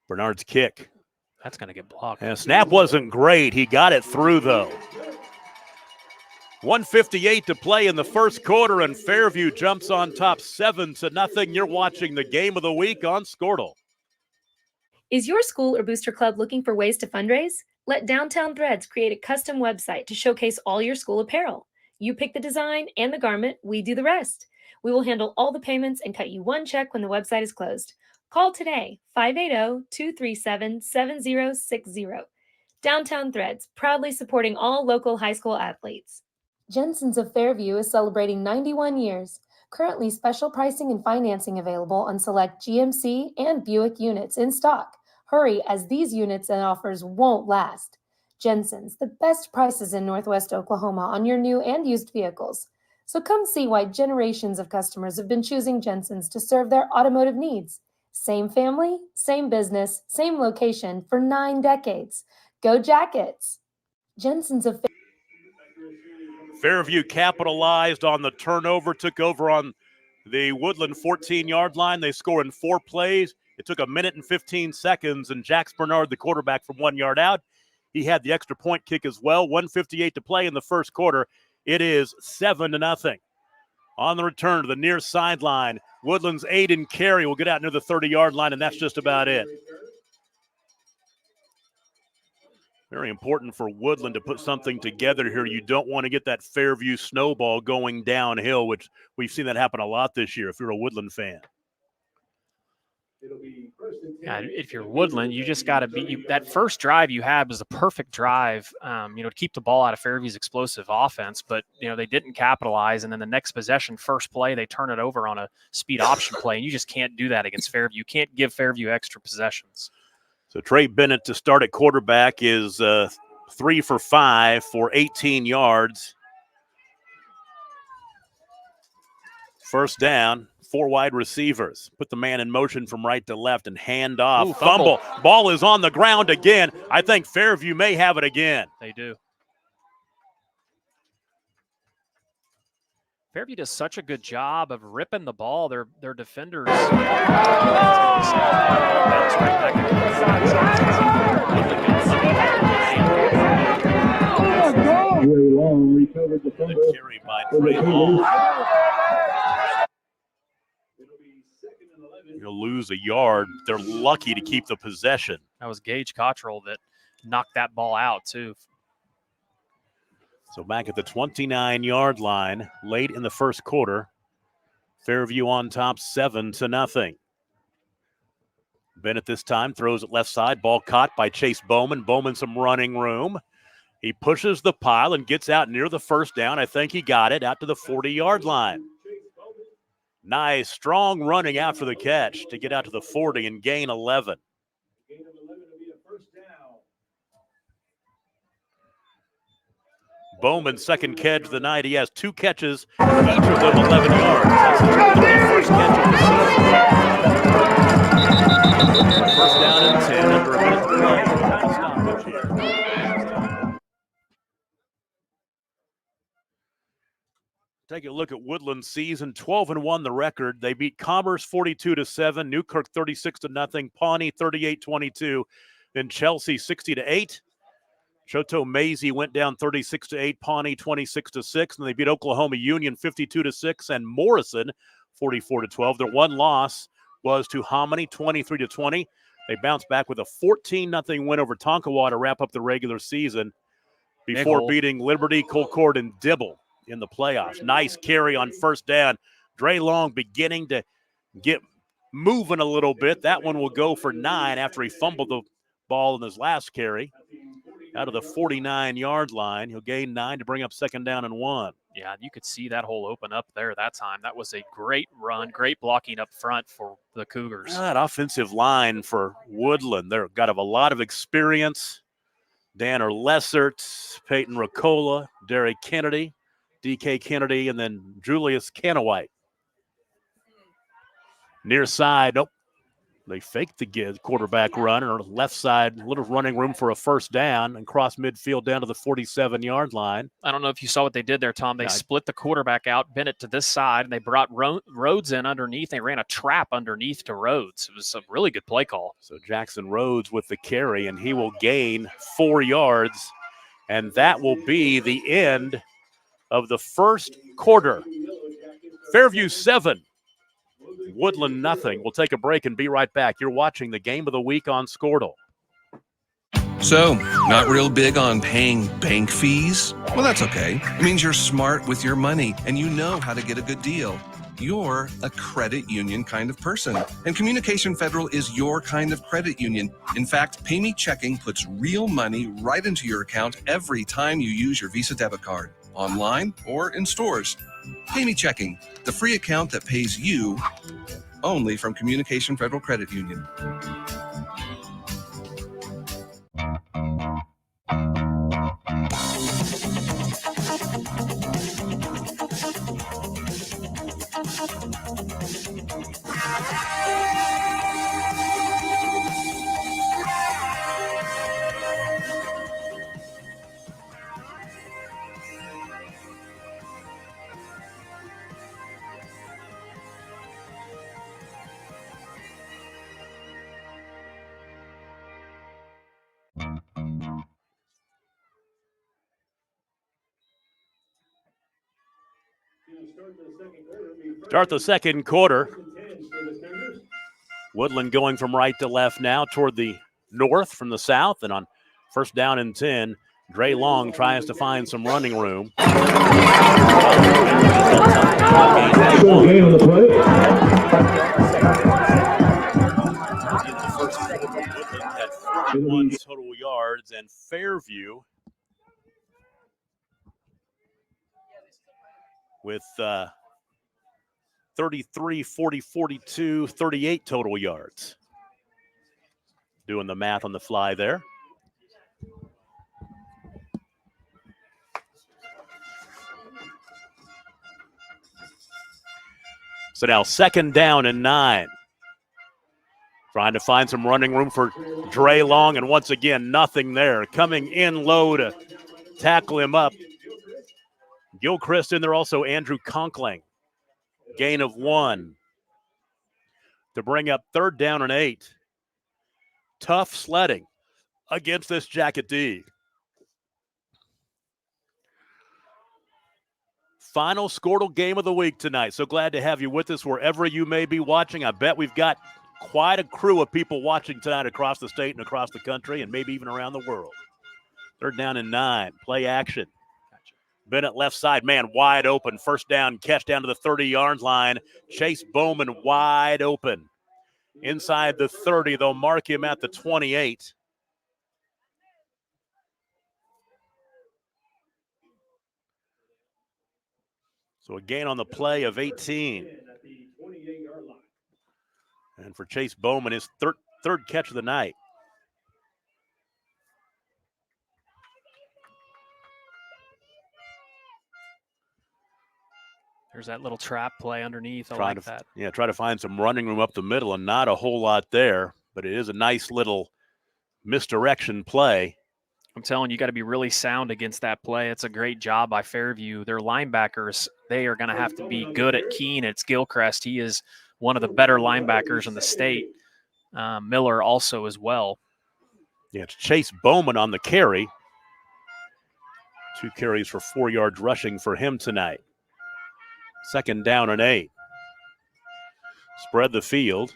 Speaker 2: Bernard's kick.
Speaker 12: That's going to get blocked.
Speaker 2: Yeah, snap wasn't great. He got it through, though. 1:58 to play in the first quarter, and Fairview jumps on top 7-0. You're watching the game of the week on Squirtle.
Speaker 4: Is your school or booster club looking for ways to fundraise? Let Downtown Threads create a custom website to showcase all your school apparel. You pick the design and the garment, we do the rest. We will handle all the payments and cut you one check when the website is closed. Call today, 580-237-7060. Downtown Threads, proudly supporting all local high school athletes. Jensen's of Fairview is celebrating 91 years. Currently, special pricing and financing available on select GMC and Buick units in stock. Hurry, as these units and offers won't last. Jensen's, the best prices in Northwest Oklahoma on your new and used vehicles. So come see why generations of customers have been choosing Jensen's to serve their automotive needs. Same family, same business, same location for 9 decades. Go Jackets! Jensen's of
Speaker 2: Fairview capitalized on the turnover, took over on the Woodland 14-yard line. They score in 4 plays. It took 1 minute and 15 seconds, and Jax Bernard, the quarterback, from 1 yard out. He had the extra point kick as well. 1:58 to play in the first quarter. It is 7-0. On the return to the near sideline, Woodland's Aiden Carey will get out near the 30-yard line, and that's just about it. Very important for Woodland to put something together here. You don't want to get that Fairview snowball going downhill, which we've seen that happen a lot this year if you're a Woodland fan.
Speaker 12: If you're Woodland, you just got to be that first drive you had was the perfect drive, to keep the ball out of Fairview's explosive offense. But they didn't capitalize, and then the next possession, first play, they turn it over on a speed option play, and you just can't do that against Fairview. You can't give Fairview extra possessions.
Speaker 2: So Trey Bennett to start at quarterback is 3 for 5 for 18 yards. First down. 4 wide receivers. Put the man in motion from right to left and hand off.
Speaker 12: Ooh,
Speaker 2: fumble. Ball is on the ground again. I think Fairview may have it again.
Speaker 12: They do. Fairview does such a good job of ripping the ball. Their defenders.
Speaker 14: Very long, recovered the fumble.
Speaker 2: Carry by Trey Long. You'll lose a yard. They're lucky to keep the possession.
Speaker 12: That was Gage Cottrell that knocked that ball out, too.
Speaker 2: So back at the 29-yard line, late in the first quarter, Fairview on top 7-0. Bennett this time throws it left side. Ball caught by Chase Bowman. Bowman some running room. He pushes the pile and gets out near the first down. I think he got it out to the 40-yard line. Nice, strong running after the catch to get out to the 40 and gain 11. Bowman's second catch of the night. He has 2 catches, each of them 11 yards. That's his 31st catch of the season. First down and 10 under a minute to play. Trying to stop this here. Take a look at Woodland's season. 12-1 the record. They beat Commerce 42-7, Newkirk 36-0, Pawnee 38-22, then Chelsea 60-8. Choteau Maisie went down 36-8, Pawnee 26-6, and they beat Oklahoma Union 52-6 and Morrison 44-12. Their one loss was to Hominy 23-20. They bounced back with a 14-0 win over Tonkawa to wrap up the regular season before beating Liberty, Colcord, and Dibble in the playoffs. Nice carry on first down. Dre Long beginning to get moving a little bit. That one will go for 9 after he fumbled the ball in his last carry. Out of the 49-yard line, he'll gain 9 to bring up second down and 1.
Speaker 12: Yeah, you could see that hole open up there that time. That was a great run, great blocking up front for the Cougars.
Speaker 2: That offensive line for Woodland, they've got a lot of experience. Danner Lessert, Peyton Ricola, Derek Kennedy, DK Kennedy, and then Julius Canawhite. Near side, nope. They faked the quarterback run, or left side, little running room for a first down, and cross midfield down to the 47-yard line.
Speaker 12: I don't know if you saw what they did there, Tom. They split the quarterback out, bent it to this side, and they brought Rhodes in underneath. They ran a trap underneath to Rhodes. It was a really good play call.
Speaker 2: So Jackson Rhodes with the carry, and he will gain 4 yards, and that will be the end of the first quarter. Fairview 7. Woodland nothing. We'll take a break and be right back. You're watching the Game of the Week on Squirtle.
Speaker 15: So, not real big on paying bank fees? Well, that's okay. It means you're smart with your money and you know how to get a good deal. You're a credit union kind of person, and Communication Federal is your kind of credit union. In fact, PayMe Checking puts real money right into your account every time you use your Visa debit card, online or in stores. PayMe Checking, the free account that pays you, only from Communication Federal Credit Union.
Speaker 2: Start the second quarter. Woodland going from right to left now toward the north from the south. And on first down and 10, Dre Long tries to find some running room. One total yards, and Fairview with 33, 40, 42, 38 total yards. Doing the math on the fly there. So now second down and 9. Trying to find some running room for Dre Long, and once again, nothing there. Coming in low to tackle him up. Gilchrist in there, also Andrew Conkling. Gain of 1 to bring up third down and 8. Tough sledding against this Jacket D. Final Squirtle game of the week tonight. So glad to have you with us wherever you may be watching. I bet we've got quite a crew of people watching tonight across the state and across the country and maybe even around the world. Third down and 9. Play action. Bennett left side, man, wide open. First down, catch down to the 30-yard line. Chase Bowman wide open. Inside the 30, they'll mark him at the 28. So a gain on the play of 18. And for Chase Bowman, his third catch of the night.
Speaker 12: There's that little trap play underneath. I like that.
Speaker 2: Yeah, try to find some running room up the middle, and not a whole lot there, but it is a nice little misdirection play.
Speaker 12: I'm telling you, you got to be really sound against that play. It's a great job by Fairview. Their linebackers, they are going to have to be good at Keene at Gilchrist. He is one of the better linebackers in the state. Miller also as well.
Speaker 2: Yeah, it's Chase Bowman on the carry. 2 carries for 4 yards rushing for him tonight. 2nd down and 8. Spread the field.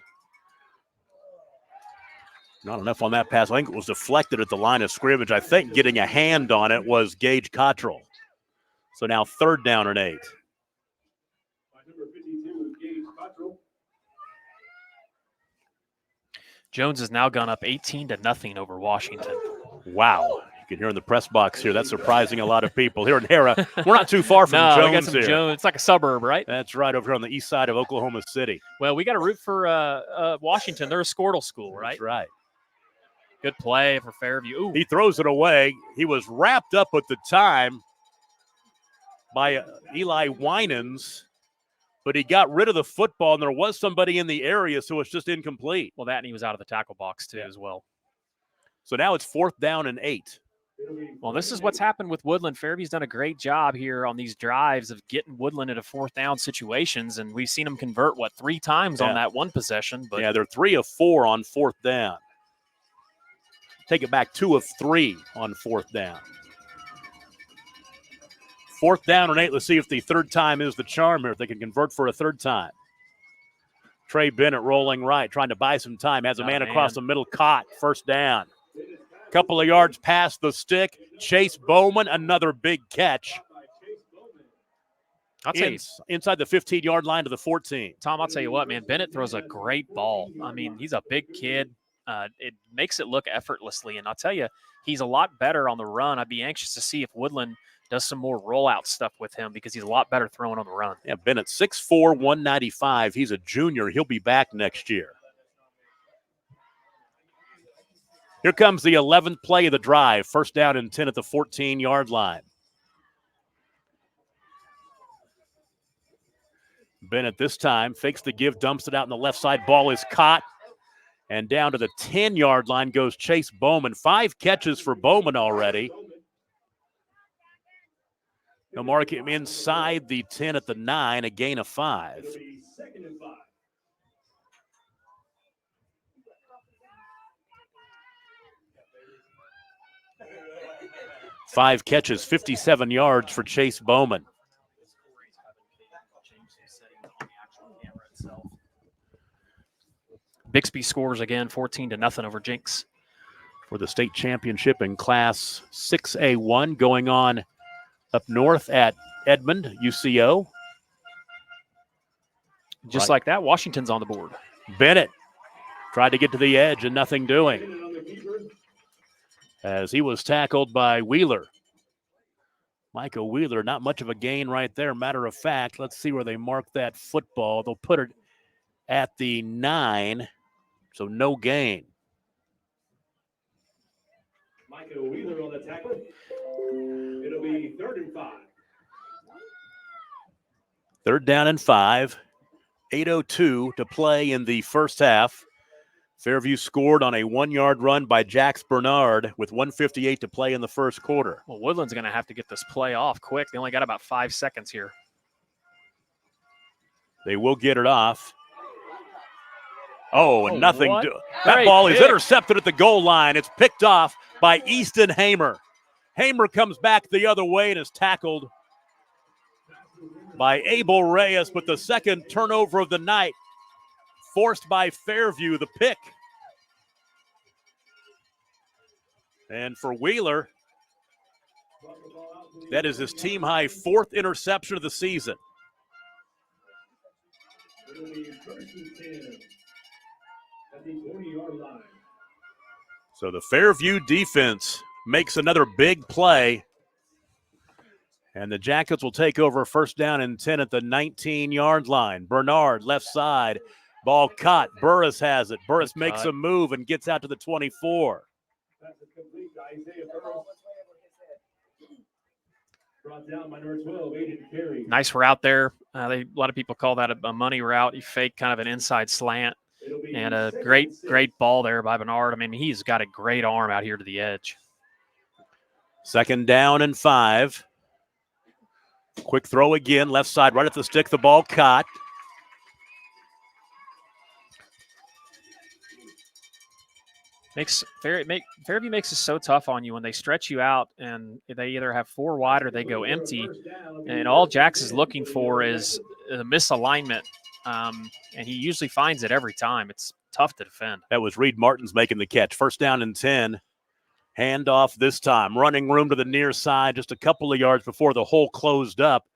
Speaker 2: Not enough on that pass. I think it was deflected at the line of scrimmage. I think getting a hand on it was Gage Cottrell. So now 3rd down and 8.
Speaker 12: Jones has now gone up 18-0 over Washington.
Speaker 2: Wow. You can hear in the press box here. That's surprising a lot of people. Here in Hera, we're not too far from
Speaker 12: No,
Speaker 2: Jones
Speaker 12: we got some
Speaker 2: here.
Speaker 12: Jones. It's like a suburb, right?
Speaker 2: That's right, over here on the east side of Oklahoma City.
Speaker 12: Well, we got to root for Washington. They're a Squirtle school, right?
Speaker 2: That's right.
Speaker 12: Good play for Fairview. Ooh.
Speaker 2: He throws it away. He was wrapped up at the time by Eli Winans, but he got rid of the football, and there was somebody in the area, so it's just incomplete.
Speaker 12: Well, that, and he was out of the tackle box, too, as well.
Speaker 2: So now it's 4th down and 8.
Speaker 12: Well, this is what's happened with Woodland. Fairview's done a great job here on these drives of getting Woodland into 4th down situations, and we've seen them convert, 3 times on that one possession. But
Speaker 2: yeah, they're 3 of 4 on 4th down. Take it back, 2 of 3 on 4th down. 4th down and 8. Let's see if the 3rd time is the charm here, if they can convert for a 3rd time. Trey Bennett rolling right, trying to buy some time. Has a man across the middle, caught. 1st down. Couple of yards past the stick. Chase Bowman, another big catch.
Speaker 12: I'll tell you,
Speaker 2: inside the 15-yard line to the 14.
Speaker 12: Tom, I'll tell you what, man. Bennett throws a great ball. I mean, he's a big kid. It makes it look effortlessly. And I'll tell you, he's a lot better on the run. I'd be anxious to see if Woodland does some more rollout stuff with him because he's a lot better throwing on the run.
Speaker 2: Yeah, Bennett, 6'4", 195. He's a junior. He'll be back next year. Here comes the 11th play of the drive. 1st down and 10 at the 14-yard line. Bennett this time fakes the give, dumps it out on the left side. Ball is caught. And down to the 10-yard line goes Chase Bowman. 5 catches for Bowman already. They'll mark him inside the 10 at the 9, a gain of 5. 5 catches, 57 yards for Chase Bowman.
Speaker 12: Bixby scores again, 14-0 over Jinx.
Speaker 2: For the state championship in Class 6A1 going on up north at Edmond, UCO.
Speaker 12: Just like that, Washington's on the board.
Speaker 2: Bennett tried to get to the edge and nothing doing, as he was tackled by Wheeler. Micah Wheeler, not much of a gain right there. Matter of fact, let's see where they mark that football. They'll put it at the 9, so no gain.
Speaker 14: Micah Wheeler on the tackle. It'll be 3rd and 5.
Speaker 2: 3rd down and 5. 8:02 to play in the first half. Fairview scored on a 1-yard run by Jax Bernard with 1:58 to play in the first quarter.
Speaker 12: Well, Woodland's going to have to get this play off quick. They only got about 5 seconds here.
Speaker 2: They will get it off. Oh, and nothing. That
Speaker 12: Great
Speaker 2: ball is
Speaker 12: pick.
Speaker 2: intercepted at the goal line. It's picked off by Easton Hamer. Hamer comes back the other way and is tackled by Abel Reyes, but the second turnover of the night forced by Fairview, the pick. And for Wheeler, that is his team-high 4th interception of the season.
Speaker 14: It'll be 1st and 10 at the 20-yard line.
Speaker 2: So the Fairview defense makes another big play, and the Jackets will take over 1st down and 10 at the 19-yard line. Bernard, left side, Ball caught. Burris has it. Burris makes a move and gets out to the 24.
Speaker 14: Pass is complete to Isaiah Burrows. Brought down by number 12, Aiden Carey.
Speaker 12: Nice route there. A lot of people call that a money route. He faked kind of an inside slant. And a great ball there by Bernard. I mean, he's got a great arm out here to the edge.
Speaker 2: 2nd down and 5. Quick throw again. Left side, right at the stick. The ball caught.
Speaker 12: Fairview makes it so tough on you when they stretch you out and they either have 4 wide or they go empty. And all Jax is looking for is a misalignment. And he usually finds it every time. It's tough to defend.
Speaker 2: That was Reed Martins making the catch. 1st down and 10. Handoff this time. Running room to the near side, just a couple of yards before the hole closed up.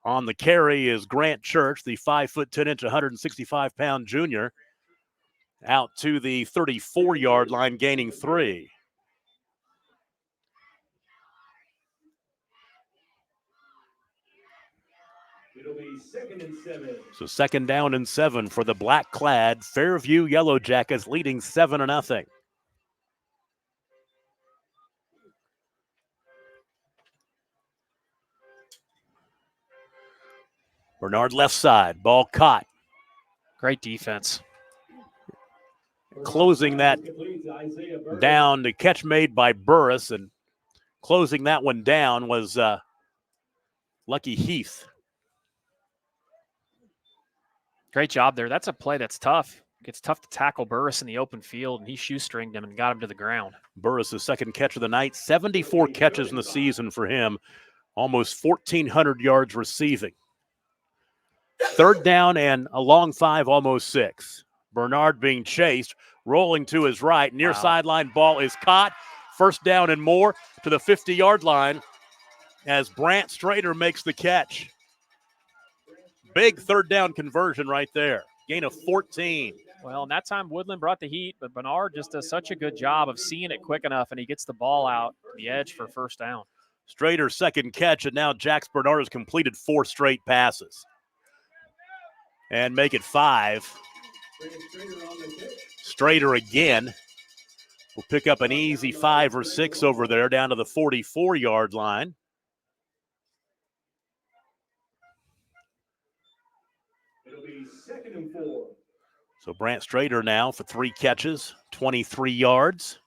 Speaker 2: On the carry is Grant Church, the 5'10", 165-pound junior. Out to the 34-yard line, gaining 3.
Speaker 14: It'll be 2nd and 7.
Speaker 2: So 2nd down and 7 for the black-clad Fairview Yellow Jackets, leading 7-0. Bernard left side, ball caught.
Speaker 12: Great defense.
Speaker 2: Closing that down, the catch made by Burris, and closing that one down was Lucky Heath.
Speaker 12: Great job there. That's a play that's tough. It's tough to tackle Burris in the open field, and he shoestringed him and got him to the ground.
Speaker 2: Burris' 2nd catch of the night, 74 catches in the season for him, almost 1,400 yards receiving. 3rd down and a long 5, almost 6. Bernard being chased, rolling to his right. Near sideline ball is caught. 1st down and more to the 50-yard line as Brant Strader makes the catch. Big 3rd down conversion right there. Gain of 14.
Speaker 12: Well, and that time Woodland brought the heat, but Bernard just does such a good job of seeing it quick enough, and he gets the ball out to the edge for 1st down.
Speaker 2: Strader's 2nd catch, and now Jax Bernard has completed 4 straight passes. And make it 5. Strader again will pick up an easy 5 or 6 over there down to the 44-yard line.
Speaker 14: It'll be 2nd and 4.
Speaker 2: So Brant Strader now for 3 catches, 23 yards.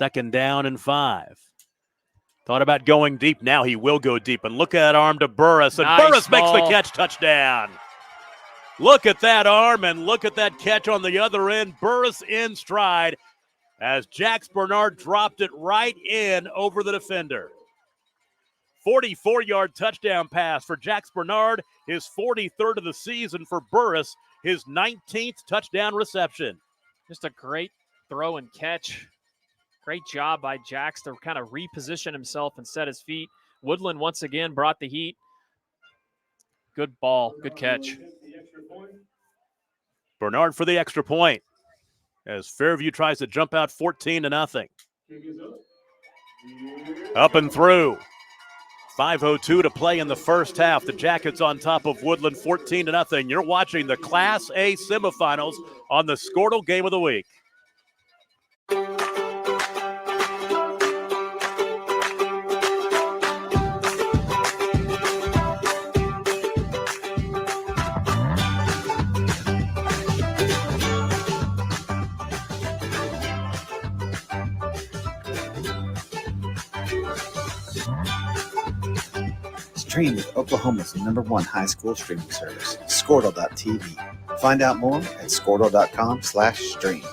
Speaker 2: 2nd down and 5. Thought about going deep. Now he will go deep. And look at that arm to Burris. And
Speaker 12: Nice
Speaker 2: Burris makes the
Speaker 12: ball.
Speaker 2: catch, touchdown. Look at that arm and look at that catch on the other end. Burris in stride as Jax Bernard dropped it right in over the defender. 44-yard touchdown pass for Jax Bernard, his 43rd of the season for Burris, his 19th touchdown reception.
Speaker 12: Just a great throw and catch. Great job by Jax to kind of reposition himself and set his feet. Woodland once again brought the heat. Good ball, good catch.
Speaker 2: Bernard for the extra point as Fairview tries to jump out 14-0. Up and through. 5:02 to play in the 1st half. The Jackets on top of Woodland 14-0. You're watching the Class A semifinals on the Squirtle Game of the Week.
Speaker 16: Stream with Oklahoma's #1 high school streaming service, Squirtle.tv. Find out more at Squirtle.com/stream.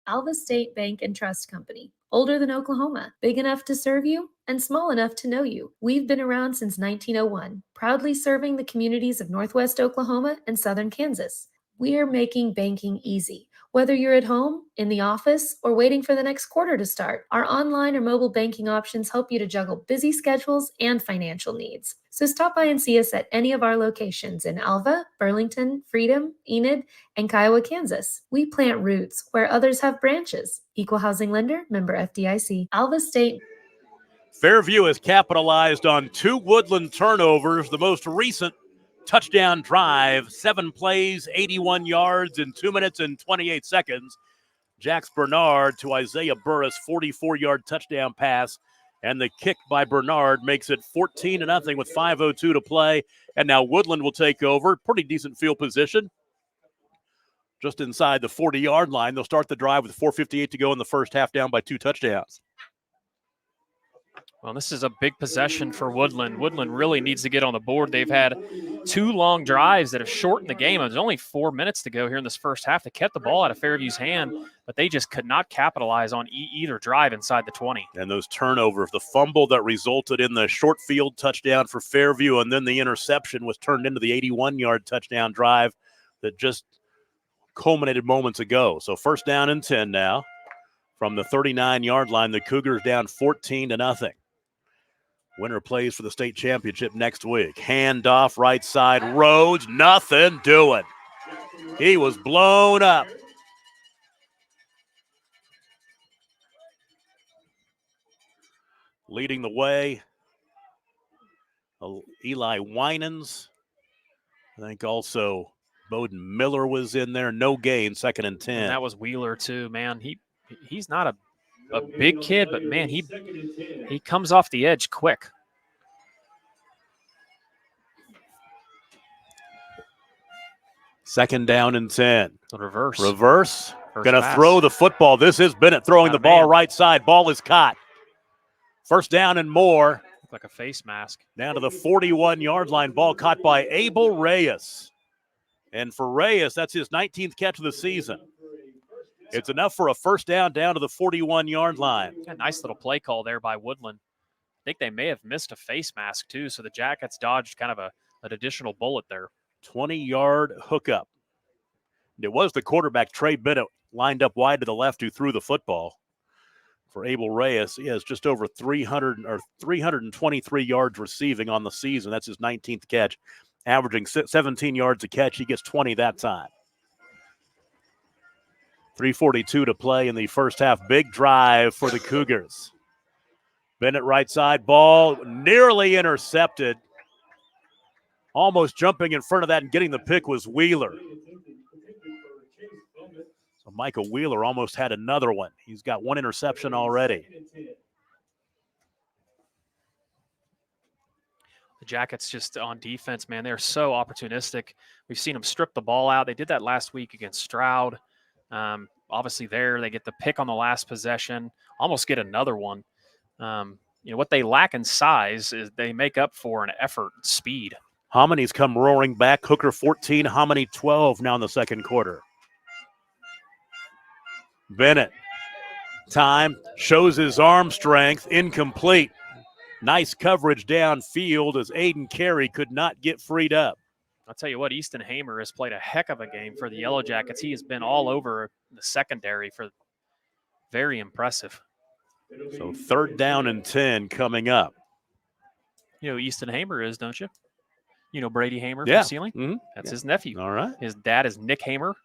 Speaker 4: Alva State Bank and Trust Company. Older than Oklahoma, big enough to serve you, and small enough to know you. We've been around since 1901, proudly serving the communities of Northwest Oklahoma and Southern Kansas. We are making banking easy. Whether you're at home, in the office, or waiting for the next quarter to start, our online or mobile banking options help you to juggle busy schedules and financial needs. So stop by and see us at any of our locations in Alva, Burlington, Freedom, Enid, and Kiowa, Kansas. We plant roots where others have branches. Equal housing lender, member FDIC. Alva State.
Speaker 2: Fairview has capitalized on 2 Woodland turnovers, the most recent touchdown drive, 7 plays, 81 yards in 2 minutes and 28 seconds. Jax Bernard to Isaiah Burris, 44-yard touchdown pass. And the kick by Bernard makes it 14-0 with 5:02 to play. And now Woodland will take over. Pretty decent field position. Just inside the 40-yard line. They'll start the drive with 4:58 to go in the first half, down by 2 touchdowns.
Speaker 12: Well, this is a big possession for Woodland. Woodland really needs to get on the board. They've had 2 long drives that have shortened the game. There's only 4 minutes to go here in this first half. They kept the ball out of Fairview's hand, but they just could not capitalize on either drive inside the 20.
Speaker 2: And those turnovers, the fumble that resulted in the short field touchdown for Fairview, and then the interception was turned into the 81-yard touchdown drive that just culminated moments ago. So first down and 10 now from the 39-yard line. The Cougars down 14-0. Winner plays for the state championship next week. Handoff right side, Rhodes, nothing doing. He was blown up. Leading the way, Eli Winans. I think also Bowden Miller was in there. No gain, 2nd and 10.
Speaker 12: And that was Wheeler too, man. He's not a big kid, but man, he comes off the edge quick.
Speaker 2: Second down and 10.
Speaker 12: Reverse.
Speaker 2: Going to throw the football. This is Bennett throwing the ball right side. Ball is caught. First down and more.
Speaker 12: Look like a face mask.
Speaker 2: Down to the 41-yard line. Ball caught by Abel Reyes. And for Reyes, that's his 19th catch of the season. It's enough for a first down to the 41-yard line.
Speaker 12: A nice little play call there by Woodland. I think they may have missed a face mask too, so the Jackets dodged kind of an additional bullet there.
Speaker 2: 20-yard hookup. It was the quarterback, Trey Bennett, lined up wide to the left who threw the football. For Abel Reyes, he has just over 323 yards receiving on the season. That's his 19th catch, averaging 17 yards a catch. He gets 20 that time. 3:42 to play in the first half. Big drive for the Cougars. Bennett right side, ball nearly intercepted. Almost jumping in front of that and getting the pick was Wheeler. So Michael Wheeler almost had another one. He's got 1 interception already.
Speaker 12: The Jackets just on defense, man, they're so opportunistic. We've seen them strip the ball out. They did that last week against Stroud. Obviously there, they get the pick on the last possession, almost get another one. What they lack in size is they make up for in effort and speed.
Speaker 2: Homany's come roaring back. Hooker 14, Hominy 12 now in the second quarter. Bennett, time, shows his arm strength, incomplete. Nice coverage downfield as Aiden Carey could not get freed up.
Speaker 12: I'll tell you what, Easton Hamer has played a heck of a game for the Yellow Jackets. He has been all over the secondary for very impressive.
Speaker 2: So third down and 10 coming up.
Speaker 12: You know who Easton Hamer is, don't you? You know Brady Hamer
Speaker 2: Yeah.
Speaker 12: from Sealing?
Speaker 2: Mm-hmm.
Speaker 12: That's his nephew.
Speaker 2: All right.
Speaker 12: His dad is Nick Hamer.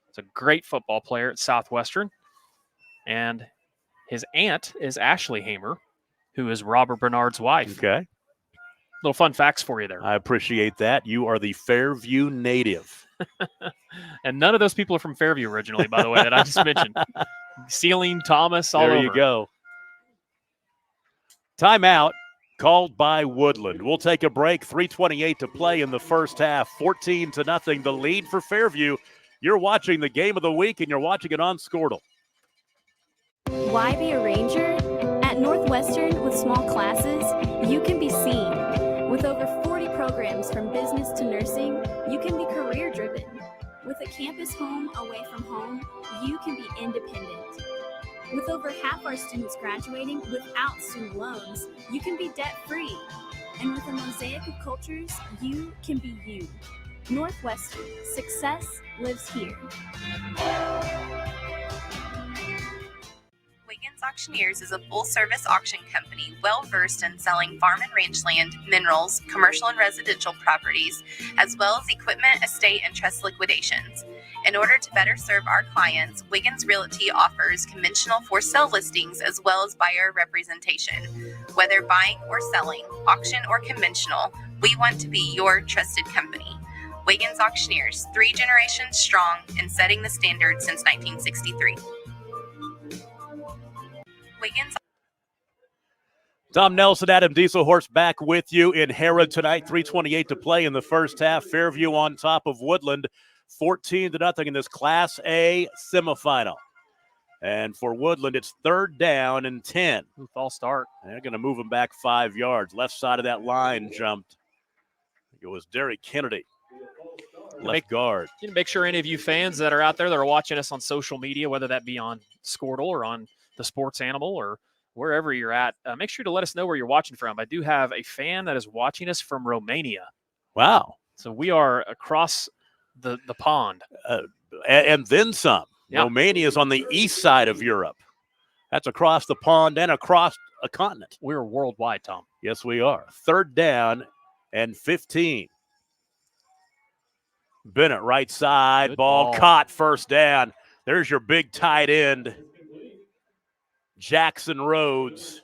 Speaker 12: He's a great football player at Southwestern. And his aunt is Ashley Hamer, who is Robert Bernard's wife.
Speaker 2: Okay.
Speaker 12: Little fun facts for you there.
Speaker 2: I appreciate that. You are the Fairview native.
Speaker 12: And none of those people are from Fairview originally, by the way, that I just mentioned. Sealing, Thomas, all over.
Speaker 2: There you go. Timeout called by Woodland. We'll take a break. 3:28 to play in the first half. 14-0, the lead for Fairview. You're watching the game of the week, and you're watching it on Squirtle.
Speaker 17: Why be a ranger? At Northwestern, with small classes, you can be seen. With over 40 programs from business to nursing, you can be career-driven. With a campus home away from home, you can be independent. With over half our students graduating without student loans, you can be debt-free. And with a mosaic of cultures, you can be you. Northwestern, success lives here.
Speaker 18: Wiggins Auctioneers is a full-service auction company well-versed in selling farm and ranch land, minerals, commercial and residential properties, as well as equipment, estate, and trust liquidations. In order to better serve our clients, Wiggins Realty offers conventional for-sale listings as well as buyer representation. Whether buying or selling, auction or conventional, we want to be your trusted company. Wiggins Auctioneers, 3 generations strong and setting the standard since 1963. Wiggins.
Speaker 2: Tom Nelson, Adam Dieselhorst back with you in Herod tonight. 3:28 to play in the first half. Fairview on top of Woodland, 14-0 in this Class A semifinal. And for Woodland, it's 3rd down and 10.
Speaker 12: False start.
Speaker 2: They're going to move them back 5 yards. Left side of that line jumped. It was Derek Kennedy, left guard.
Speaker 12: You know, make sure any of you fans that are out there that are watching us on social media, whether that be on Squirtle or on the Sports Animal or wherever you're at, make sure to let us know where you're watching from. I do have a fan that is watching us from Romania.
Speaker 2: Wow.
Speaker 12: So we are across the pond.
Speaker 2: And then some.
Speaker 12: Yeah.
Speaker 2: Romania is on the east side of Europe. That's across the pond and across a continent.
Speaker 12: We're worldwide, Tom.
Speaker 2: Yes, we are. 3rd down and 15. Bennett right side.
Speaker 12: Good
Speaker 2: ball
Speaker 12: ball.
Speaker 2: caught, 1st down. There's your big tight end, Jackson Rhodes.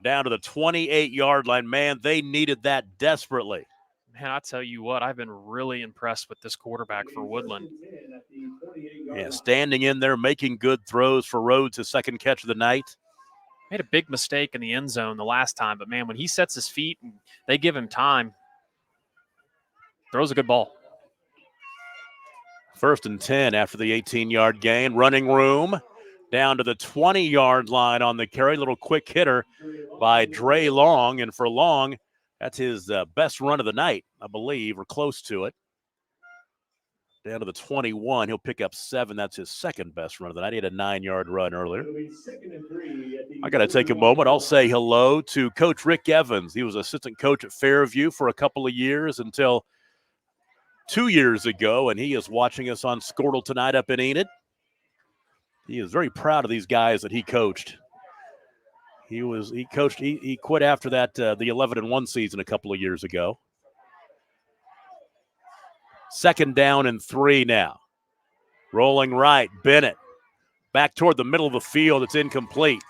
Speaker 2: Down to the 28-yard line. Man, they needed that desperately.
Speaker 12: Man, I tell you what, I've been really impressed with this quarterback for Woodland.
Speaker 2: Yeah, standing in there, making good throws for Rhodes, his 2nd catch of the night.
Speaker 12: Made a big mistake in the end zone the last time, but man, when he sets his feet and they give him time, throws a good ball.
Speaker 2: 1st and 10 after the 18-yard gain. Running room down to the 20-yard line on the carry. Little quick hitter by Dre Long. And for Long, that's his best run of the night, I believe, or close to it. Down to the 21. He'll pick up 7. That's his 2nd best run of the night. He had a 9-yard run earlier. I got to take a moment. I'll say hello to Coach Rick Evans. He was assistant coach at Fairview for a couple of years until 2 years ago, and he is watching us on Squirtle tonight up in Enid. He is very proud of these guys that he coached. He quit after that, the 11-1 season a couple of years ago. 2nd down and 3 now. Rolling right, Bennett. Back toward the middle of the field, it's incomplete.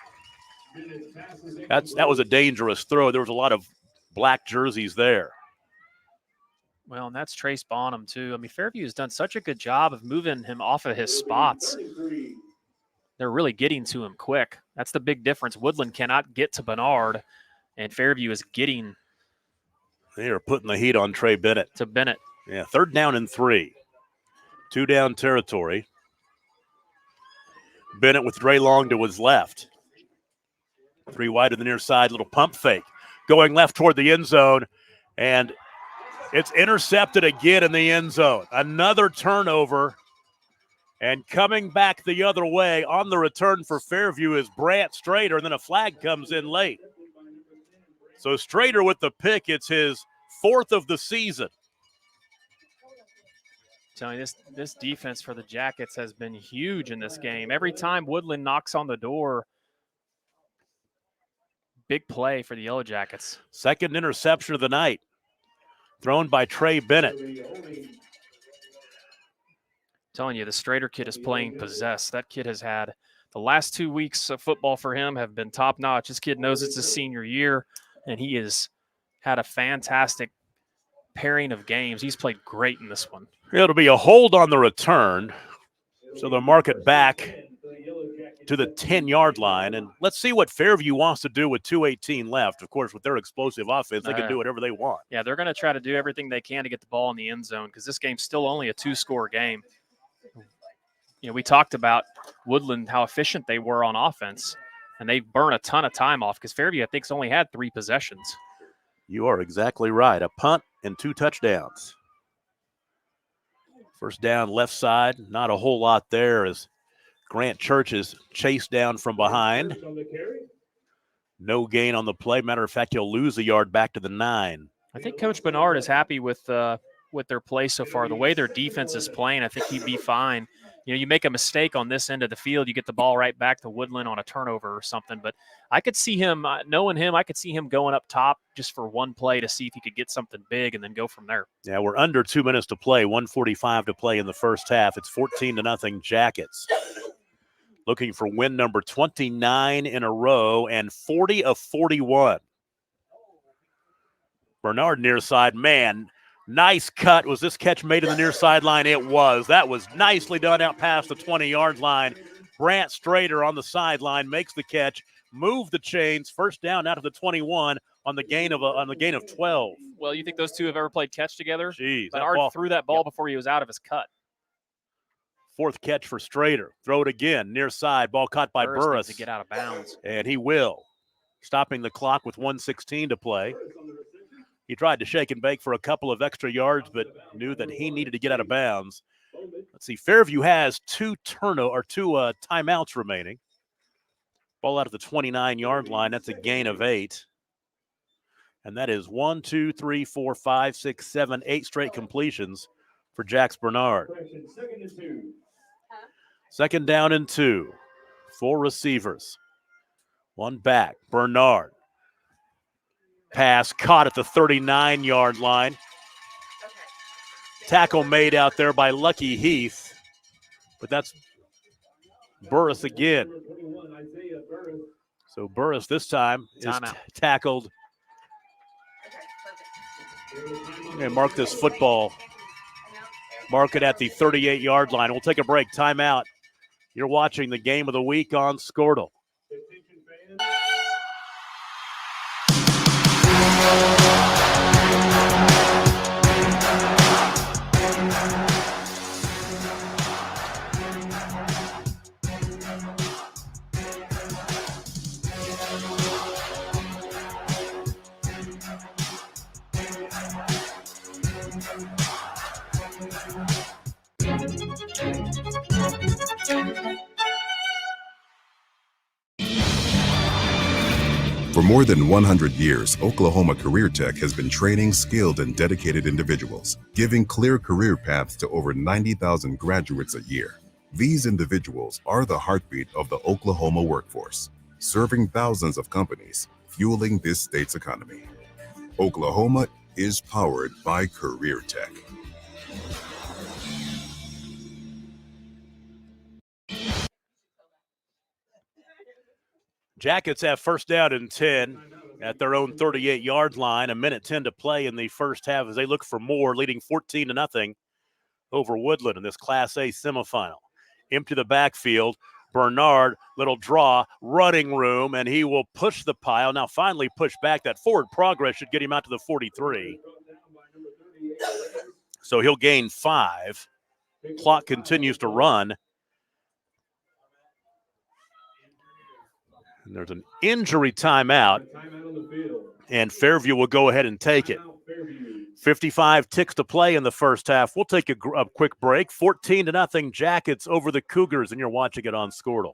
Speaker 2: That was a dangerous throw. There was a lot of black jerseys there.
Speaker 12: Well, and that's Trace Bonham, too. I mean, Fairview has done such a good job of moving him off of his spots. They're really getting to him quick. That's the big difference. Woodland cannot get to Bernard, and Fairview is getting.
Speaker 2: They are putting the heat on Trey Bennett.
Speaker 12: To Bennett.
Speaker 2: Yeah, 3rd down and 3. 2-down territory. Bennett with Dre Long to his left. 3 wide to the near side, little pump fake. Going left toward the end zone, and it's intercepted again in the end zone. Another turnover, and coming back the other way on the return for Fairview is Brant Strader, and then a flag comes in late. So Strader with the pick. It's his 4th of the season.
Speaker 12: Telling you, this defense for the Jackets has been huge in this game. Every time Woodland knocks on the door, big play for the Yellow Jackets.
Speaker 2: 2nd interception of the night, thrown by Trey Bennett.
Speaker 12: Telling you, the Strader kid is playing possess. That kid has had the last 2 weeks of football for him have been top notch. This kid knows it's his senior year, and he has had a fantastic pairing of games. He's played great in this one.
Speaker 2: It'll be a hold on the return, so they'll mark it back to the 10-yard line. And let's see what Fairview wants to do with 2:18 left. Of course, with their explosive offense, they can do whatever they want.
Speaker 12: Yeah, they're going to try to do everything they can to get the ball in the end zone because this game's still only a 2-score game. You know, we talked about Woodland, how efficient they were on offense, and they burn a ton of time off because Fairview, I think, has only had 3 possessions.
Speaker 2: You are exactly right. A punt and 2 touchdowns. 1st down left side. Not a whole lot there as Grant Church is chased down from behind. No gain on the play. Matter of fact, he'll lose a yard back to the 9.
Speaker 12: I think Coach Bernard is happy with their play so far. The way their defense is playing, I think he'd be fine. You know, you make a mistake on this end of the field, you get the ball right back to Woodland on a turnover or something. But I could see him, knowing him, I could see him going up top just for one play to see if he could get something big and then go from there.
Speaker 2: Yeah, we're under 2 minutes to play, 1:45 to play in the first half. It's 14-0 Jackets. Looking for win number 29 in a row and 40 of 41. Bernard near side. Man, nice cut. Was this catch made in the near sideline? It was. That was nicely done out past the 20-yard line. Brant Strader on the sideline makes the catch, move the chains, first down out of the 21 on the gain of 12.
Speaker 12: Well, you think those two have ever played catch together?
Speaker 2: Jeez,
Speaker 12: Bernard threw that ball before he was out of his cut.
Speaker 2: Fourth catch for Strader. Throw it again, near side. Ball caught by Burris.
Speaker 12: Needs to get out of bounds.
Speaker 2: And he will. Stopping the clock with 1:16 to play. He tried to shake and bake for a couple of extra yards, but knew that he needed to get out of bounds. Let's see. Fairview has two timeouts remaining. Ball out of the 29-yard line. That's a gain of 8. And that is 1, 2, 3, 4, 5, 6, 7, 8 straight completions for Jax Bernard. Second down and 2. 4 receivers. One back. Bernard. Pass caught at the 39-yard line. Tackle made out there by Lucky Heath. But that's Burris again. So Burris this time is tackled. I'm going to mark this football. Mark it at the 38-yard line. We'll take a break. Timeout. You're watching the game of the week on Squirtle.
Speaker 19: For more than 100 years, Oklahoma Career Tech has been training skilled and dedicated individuals, giving clear career paths to over 90,000 graduates a year. These individuals are the heartbeat of the Oklahoma workforce, serving thousands of companies, fueling this state's economy. Oklahoma is powered by Career Tech.
Speaker 2: Jackets have first down and 10 at their own 38-yard line. 1:10 to play in the first half as they look for more, leading 14-0 over Woodland in this Class A semifinal. Empty the backfield. Bernard, little draw, running room, and he will push the pile. Now finally push back. That forward progress should get him out to the 43. So he'll gain 5. Clock continues to run. And there's an injury timeout, and Fairview will go ahead and take it. 55 ticks to play in the first half. We'll take a quick break. 14-0 Jackets over the Cougars, and you're watching it on Squirtle.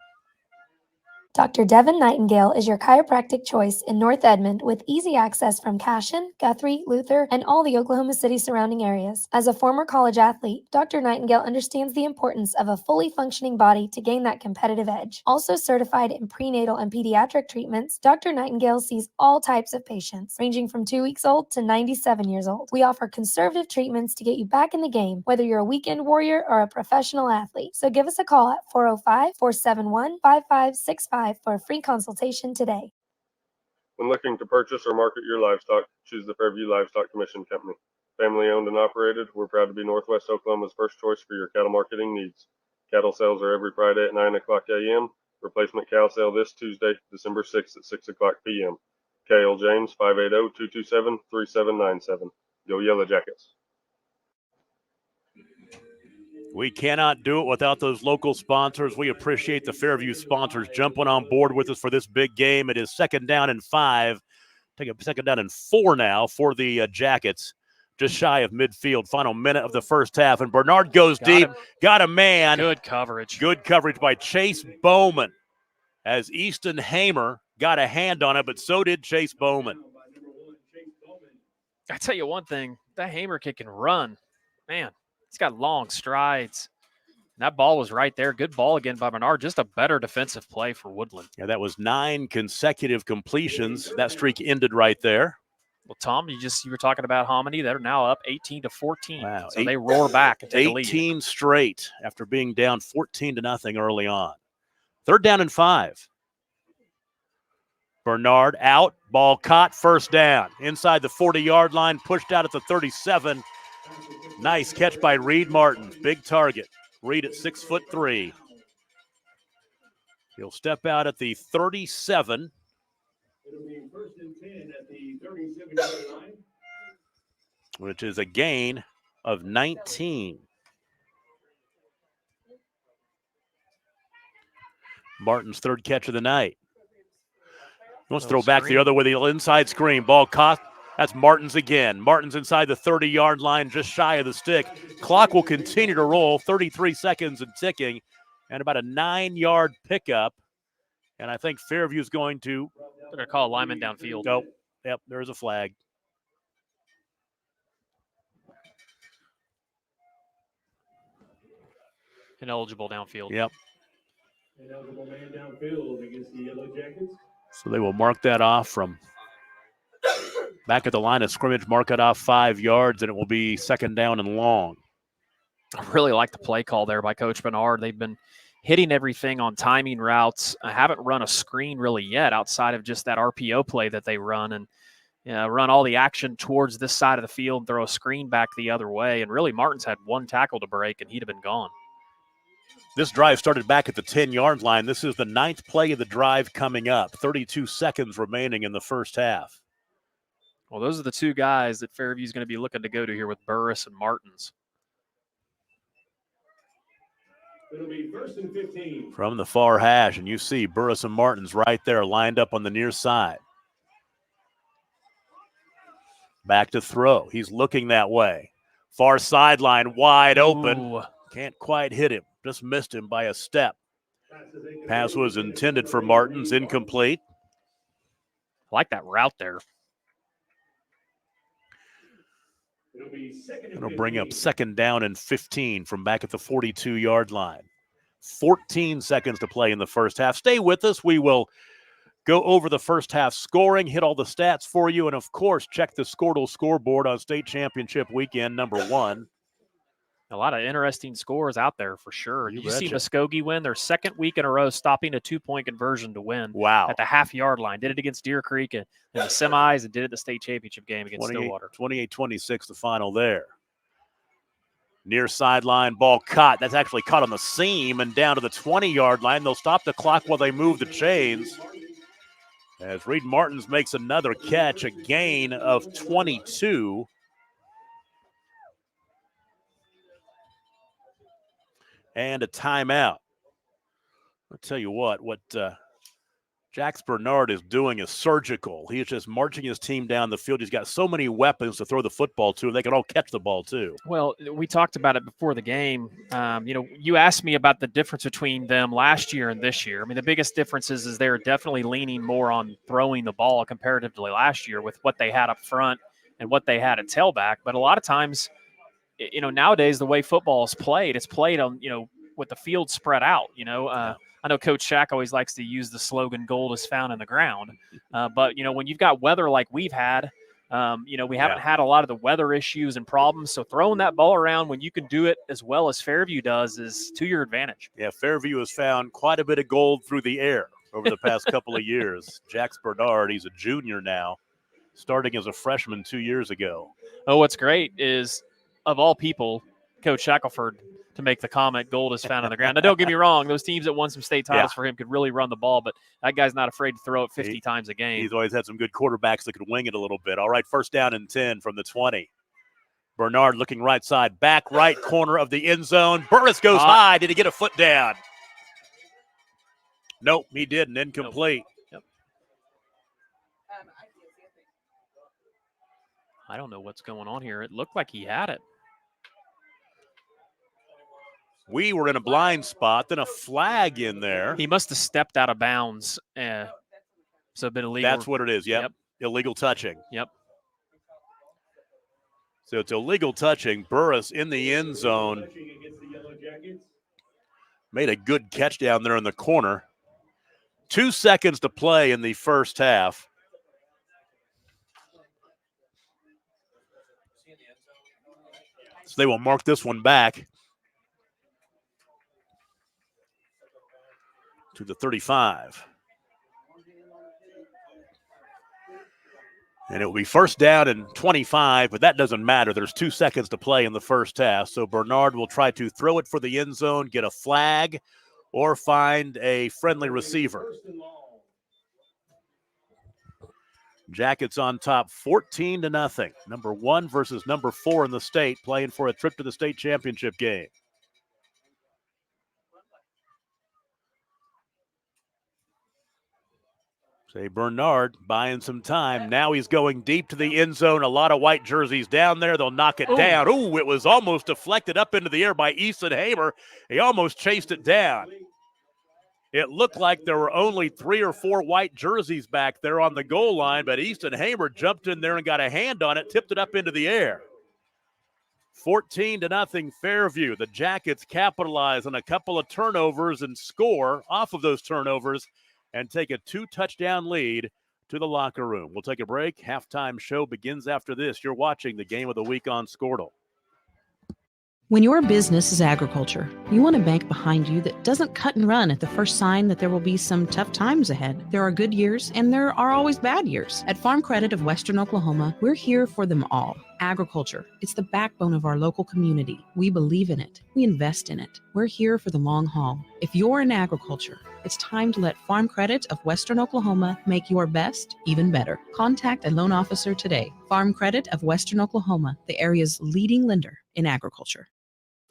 Speaker 4: Dr. Devin Nightingale is your chiropractic choice in North Edmond with easy access from Cashion, Guthrie, Luther, and all the Oklahoma City surrounding areas. As a former college athlete, Dr. Nightingale understands the importance of a fully functioning body to gain that competitive edge. Also certified in prenatal and pediatric treatments, Dr. Nightingale sees all types of patients, ranging from 2 weeks old to 97 years old. We offer conservative treatments to get you back in the game, whether you're a weekend warrior or a professional athlete. So give us a call at 405-471-5565 for a free consultation today.
Speaker 5: When looking to purchase or market your livestock, choose the Fairview Livestock Commission Company. Family owned and operated, we're proud to be Northwest Oklahoma's first choice for your cattle marketing needs. Cattle sales are every Friday at 9 o'clock a.m. Replacement cow sale this Tuesday, December 6th at 6 o'clock p.m. K.L. James, 580-227-3797. Go Yellow Jackets.
Speaker 2: We cannot do it without those local sponsors. We appreciate the Fairview sponsors jumping on board with us for this big game. It is second down and 5. Take a second down and 4 now for the Jackets. Just shy of midfield. Final minute of the first half. And Bernard goes deep. Got a man.
Speaker 12: Good coverage.
Speaker 2: Good coverage by Chase Bowman. As Easton Hamer got a hand on it, but so did Chase Bowman.
Speaker 12: I tell you one thing. That Hamer kid can run. Man. He's got long strides. That ball was right there. Good ball again by Bernard. Just a better defensive play for Woodland.
Speaker 2: Yeah, that was 9 consecutive completions. That streak ended right there.
Speaker 12: Well, Tom, you were talking about Hominy. They're now up 18-14.
Speaker 2: Wow.
Speaker 12: So they roar back and take a lead.
Speaker 2: 18 straight after being down 14-0 early on. Third down and 5. Bernard out, ball caught, first down. Inside the 40-yard line, pushed out at the 37. Nice catch by Reed Martins, big target. Reed at 6'3". He'll step out at the 37.
Speaker 14: It'll be 1st and 10 at the 37-yard line.
Speaker 2: Which is a gain of 19. Martin's third catch of the night. He wants to throw back the other way, the inside screen. Ball caught. That's Martins again. Martins inside the 30-yard line, just shy of the stick. Clock will continue to roll, 33 seconds and ticking, and about a 9-yard pickup. And I think Fairview's going to...
Speaker 12: They're going to call a lineman downfield.
Speaker 2: Nope. Yep, there's a flag.
Speaker 12: Ineligible downfield.
Speaker 2: Yep.
Speaker 14: Ineligible man downfield against the Yellow Jackets.
Speaker 2: So they will mark that off from back at the line of scrimmage, mark it off 5 yards, and it will be 2nd down and long.
Speaker 12: I really like the play call there by Coach Bernard. They've been hitting everything on timing routes. I haven't run a screen really yet outside of just that RPO play that they run, and run all the action towards this side of the field and throw a screen back the other way. And really, Martins had 1 tackle to break, and he'd have been gone.
Speaker 2: This drive started back at the 10-yard line. This is the 9th play of the drive coming up. 32 seconds remaining in the first half.
Speaker 12: Well, those are the 2 guys that Fairview's going to be looking to go to here with Burris and Martins.
Speaker 14: It'll be 1st and 15.
Speaker 2: From the far hash, and you see Burris and Martins right there lined up on the near side. Back to throw. He's looking that way. Far sideline, wide open.
Speaker 12: Ooh.
Speaker 2: Can't quite hit him. Just missed him by a step. Pass was intended for Martins, incomplete.
Speaker 12: I like that route there.
Speaker 2: It'll bring up 2nd down and 15 from back at the 42-yard line. 14 seconds to play in the first half. Stay with us. We will go over the first half scoring, hit all the stats for you, and, of course, check the Squirtle scoreboard on state championship weekend #1.
Speaker 12: A lot of interesting scores out there for sure.
Speaker 2: You
Speaker 12: Did you see
Speaker 2: betcha.
Speaker 12: Muskogee win their 2nd week in a row, stopping a 2-point conversion to win?
Speaker 2: Wow.
Speaker 12: At the half-yard line. Did it against Deer Creek in the semis and did it the state championship game against Stillwater.
Speaker 2: 28-26 the final there. Near sideline, ball caught. That's actually caught on the seam and down to the 20-yard line. They'll stop the clock while they move the chains. As Reed Martins makes another catch, a gain of 22. And a timeout. I'll tell you what Jax Bernard is doing is surgical. He is just marching his team down the field. He's got so many weapons to throw the football to, and they can all catch the ball too.
Speaker 12: Well, we talked about it before the game. You asked me about the difference between them last year and this year. I mean, the biggest difference is they're definitely leaning more on throwing the ball comparatively last year with what they had up front and what they had at tailback. But a lot of times, nowadays the way football is played, it's played on, with the field spread out. I know Coach Shack always likes to use the slogan "Gold is found in the ground," but when you've got weather like we've had, we haven't had a lot of the weather issues and problems. So throwing that ball around when you can do it as well as Fairview does is to your advantage.
Speaker 2: Yeah, Fairview has found quite a bit of gold through the air over the past couple of years. Jax Bernard, he's a junior now, starting as a freshman 2 years ago.
Speaker 12: Oh, what's great is, of all people, Coach Shackelford to make the comment, gold is found on the ground. Now, don't get me wrong. Those teams that won some state titles for him could really run the ball, but that guy's not afraid to throw it 50 times a game.
Speaker 2: He's always had some good quarterbacks that could wing it a little bit. All right, 1st down and 10 from the 20. Bernard looking right side, back right corner of the end zone. Burris goes high. Did he get a foot down? Nope, he didn't. Incomplete.
Speaker 12: Nope. I don't know what's going on here. It looked like he had it.
Speaker 2: We were in a blind spot, then a flag in there.
Speaker 12: He must have stepped out of bounds. So a bit illegal.
Speaker 2: That's what it is, yep. Illegal touching.
Speaker 12: Yep.
Speaker 2: So it's illegal touching. Burris in the end zone. Made a good catch down there in the corner. 2 seconds to play in the first half. So they will mark this one back to the 35. And it will be first down and 25, but that doesn't matter. There's 2 seconds to play in the first half. So Bernard will try to throw it for the end zone, get a flag, or find a friendly receiver. Jackets on top 14-0. Number 1 versus number 4 in the state, playing for a trip to the state championship game. Say Bernard buying some time. Now he's going deep to the end zone. A lot of white jerseys down there. They'll knock it down. Ooh, it was almost deflected up into the air by Easton Hamer. He almost chased it down. It looked like there were only 3 or 4 white jerseys back there on the goal line, but Easton Hamer jumped in there and got a hand on it, tipped it up into the air. 14-0 Fairview. The Jackets capitalize on a couple of turnovers and score off of those turnovers and take a 2-touchdown lead to the locker room. We'll take a break. Halftime show begins after this. You're watching the Game of the Week on Squirtle.
Speaker 6: When your business is agriculture, you want a bank behind you that doesn't cut and run at the first sign that there will be some tough times ahead. There are good years and there are always bad years. At Farm Credit of Western Oklahoma, we're here for them all. Agriculture, it's the backbone of our local community. We believe in it. We invest in it. We're here for the long haul. If you're in agriculture, it's time to let Farm Credit of Western Oklahoma make your best even better. Contact a loan officer today. Farm Credit of Western Oklahoma, the area's leading lender in agriculture.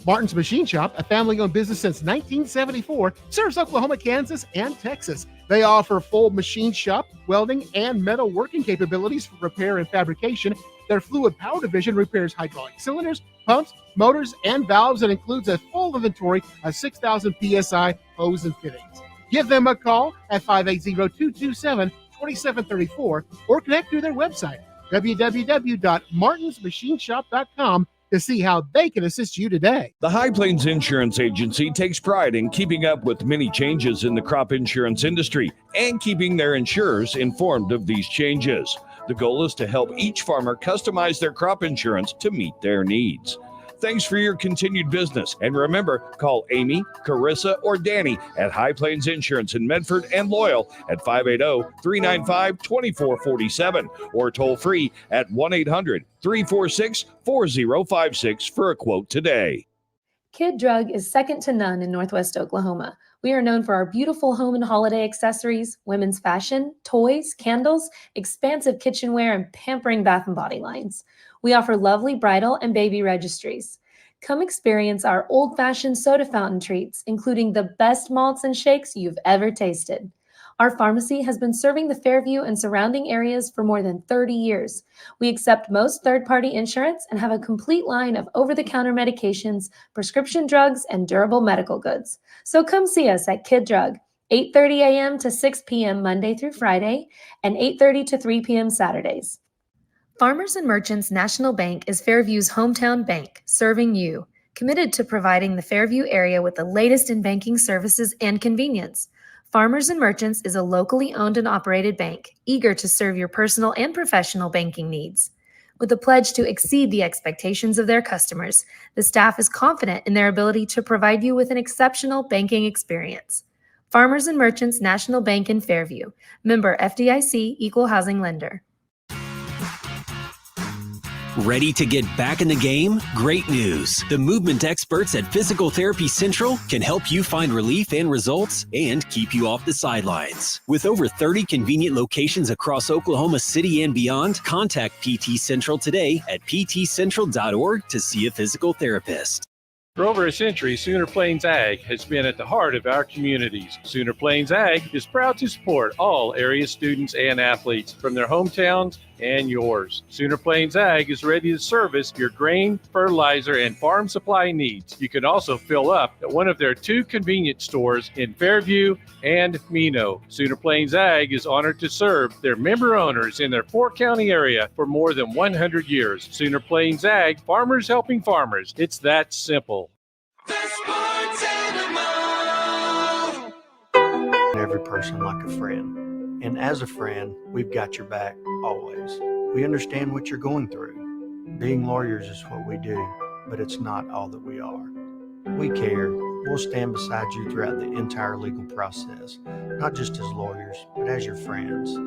Speaker 7: Martin's Machine Shop, a family-owned business since 1974, serves Oklahoma, Kansas, and Texas. They offer full machine shop, welding, and metal working capabilities for repair and fabrication. Their fluid power division repairs hydraulic cylinders, pumps, motors, and valves, and includes a full inventory of 6,000 PSI hose and fittings. Give them a call at 580-227-2734 or connect through their website, www.martinsmachineshop.com, to see how they can assist you today.
Speaker 8: The High Plains Insurance Agency takes pride in keeping up with many changes in the crop insurance industry and keeping their insurers informed of these changes. The goal is to help each farmer customize their crop insurance to meet their needs. Thanks for your continued business. And remember, call Amy, Carissa, or Danny at High Plains Insurance in Medford and Loyal at 580-395-2447 or toll free at 1-800-346-4056 for a quote today.
Speaker 4: Kid Drug is second to none in Northwest Oklahoma. We are known for our beautiful home and holiday accessories, women's fashion, toys, candles, expansive kitchenware, and pampering bath and body lines. We offer lovely bridal and baby registries. Come experience our old-fashioned soda fountain treats, including the best malts and shakes you've ever tasted. Our pharmacy has been serving the Fairview and surrounding areas for more than 30 years. We accept most third-party insurance and have a complete line of over-the-counter medications, prescription drugs, and durable medical goods. So come see us at Kid Drug, 8:30 a.m. to 6 p.m. Monday through Friday, and 8:30 to 3 p.m. Saturdays. Farmers and Merchants National Bank is Fairview's hometown bank, serving you, committed to providing the Fairview area with the latest in banking services and convenience. Farmers and Merchants is a locally owned and operated bank, eager to serve your personal and professional banking needs. With a pledge to exceed the expectations of their customers, the staff is confident in their ability to provide you with an exceptional banking experience. Farmers and Merchants National Bank in Fairview, member FDIC, equal housing lender.
Speaker 9: Ready to get back in the game? Great news. The movement experts at Physical Therapy Central can help you find relief and results and keep you off the sidelines. With over 30 convenient locations across Oklahoma City and beyond, contact PT Central today at ptcentral.org to see a physical therapist.
Speaker 1: For over a century, Sooner Plains Ag has been at the heart of our communities. Sooner Plains Ag is proud to support all area students and athletes from their hometowns and yours. Sooner Plains Ag is ready to service your grain, fertilizer, and farm supply needs. You can also fill up at one of their 2 convenience stores in Fairview and Mino. Sooner Plains Ag is honored to serve their member owners in their 4-county area for more than 100 years. Sooner Plains Ag, farmers helping farmers. It's that simple.
Speaker 10: Every person like a friend. And as a friend, we've got your back always. We understand what you're going through. Being lawyers is what we do, but it's not all that we are. We care. We'll stand beside you throughout the entire legal process, not just as lawyers, but as your friends.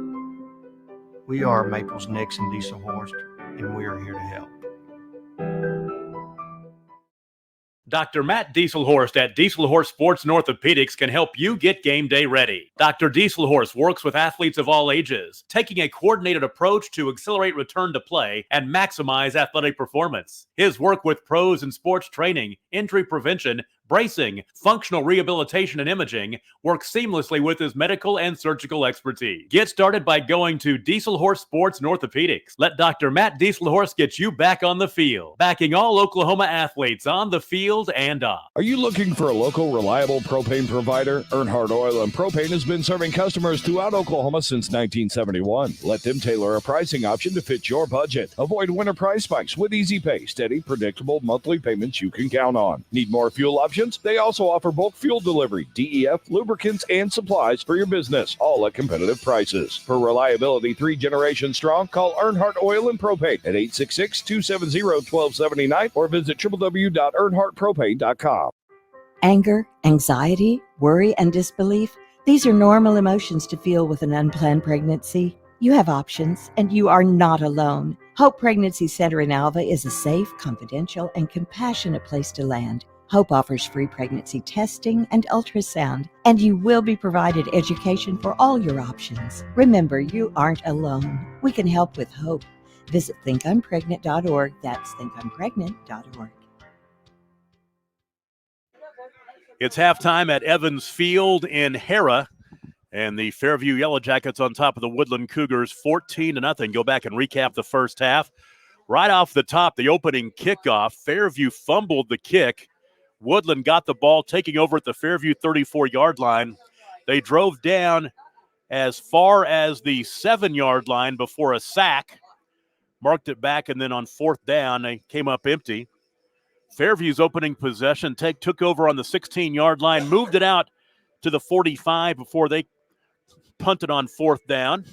Speaker 10: We are Maples, Nix, and Dieselhorst, and we are here to help.
Speaker 2: Dr. Matt Dieselhorst at Dieselhorst Sports and Orthopedics can help you get game day ready. Dr. Dieselhorst works with athletes of all ages, taking a coordinated approach to accelerate return to play and maximize athletic performance. His work with pros in sports training, injury prevention, bracing, functional rehabilitation, and imaging works seamlessly with his medical and surgical expertise. Get started by going to Dieselhorst Sports and Orthopedics. Let Dr. Matt Dieselhorst get you back on the field, backing all Oklahoma athletes on the field and off.
Speaker 8: Are you looking for a local, reliable propane provider? Earnhardt Oil and Propane has been serving customers throughout Oklahoma since 1971. Let them tailor a pricing option to fit your budget. Avoid winter price spikes with easy pay, steady, predictable monthly payments you can count on. Need more fuel options? They also offer bulk fuel delivery, DEF, lubricants, and supplies for your business, all at competitive prices. For reliability 3 generations strong, call Earnhardt Oil and Propane at 866-270-1279 or visit www.earnhardtpropane.com.
Speaker 11: Anger, anxiety, worry, and disbelief, these are normal emotions to feel with an unplanned pregnancy. You have options, and you are not alone. Hope Pregnancy Center in Alva is a safe, confidential, and compassionate place to land. Hope offers free pregnancy testing and ultrasound, and you will be provided education for all your options. Remember, you aren't alone. We can help with hope. Visit thinkimpregnant.org. That's thinkimpregnant.org.
Speaker 2: It's halftime at Evans Field in Hera, and the Fairview Yellow Jackets on top of the Woodland Cougars 14-0. Go back and recap the first half. Right off the top, the opening kickoff, Fairview fumbled the kick. Woodland got the ball, taking over at the Fairview 34-yard line. They drove down as far as the 7-yard line before a sack, marked it back, and then on fourth down, they came up empty. Fairview's opening possession took over on the 16-yard line, moved it out to the 45 before they punted on fourth down.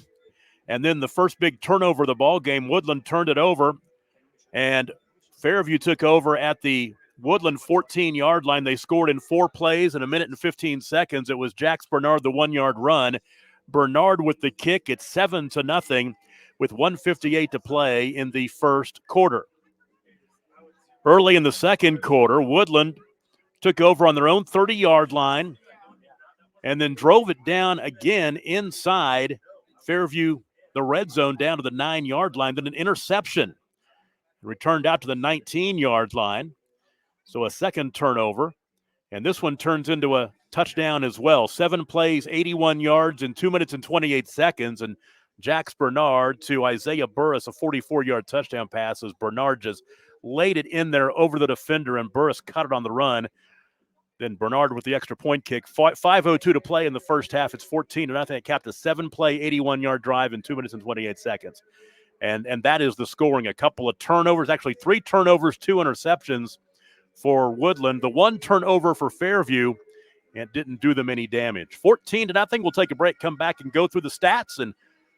Speaker 2: And then the first big turnover of the ball game, Woodland turned it over, and Fairview took over at the Woodland 14-yard line. They scored in 4 plays in a minute and 15 seconds. It was Jax Bernard, the 1-yard run. Bernard with the kick. It's 7-0 with 1:58 to play in the first quarter. Early in the second quarter, Woodland took over on their own 30-yard line and then drove it down again inside Fairview, the red zone, down to the 9-yard line. Then an interception returned out to the 19-yard line. So a second turnover, and this one turns into a touchdown as well. 7 plays, 81 yards in 2 minutes and 28 seconds, and Jax Bernard to Isaiah Burris, a 44-yard touchdown pass as Bernard just laid it in there over the defender, and Burris cut it on the run. Then Bernard with the extra point kick. 5:02 to play in the first half. It's 14-0. It capped a 7-play, 81-yard drive in 2 minutes and 28 seconds. And that is the scoring. A couple of turnovers, actually 3 turnovers, 2 interceptions for Woodland. The 1 turnover for Fairview, and didn't do them any damage. 14-0. We'll take a break, come back, and go through the stats and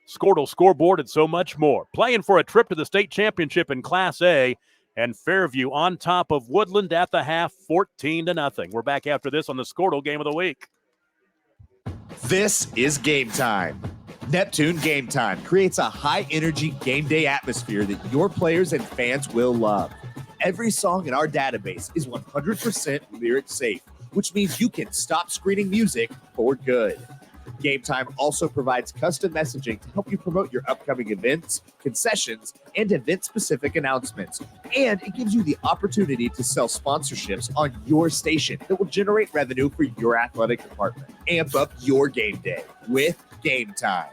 Speaker 2: Squirtle scoreboard and so much more. Playing for a trip to the state championship in Class A, and Fairview on top of Woodland at the half, 14-0. We're back after this on the Squirtle Game of the Week.
Speaker 13: This is Game Time. Neptune Game Time creates a high-energy game day atmosphere that your players and fans will love. Every song in our database is 100% lyric safe, which means you can stop screening music for good. Game Time also provides custom messaging to help you promote your upcoming events, concessions, and event-specific announcements. And it gives you the opportunity to sell sponsorships on your station that will generate revenue for your athletic department. Amp up your game day with Game Time.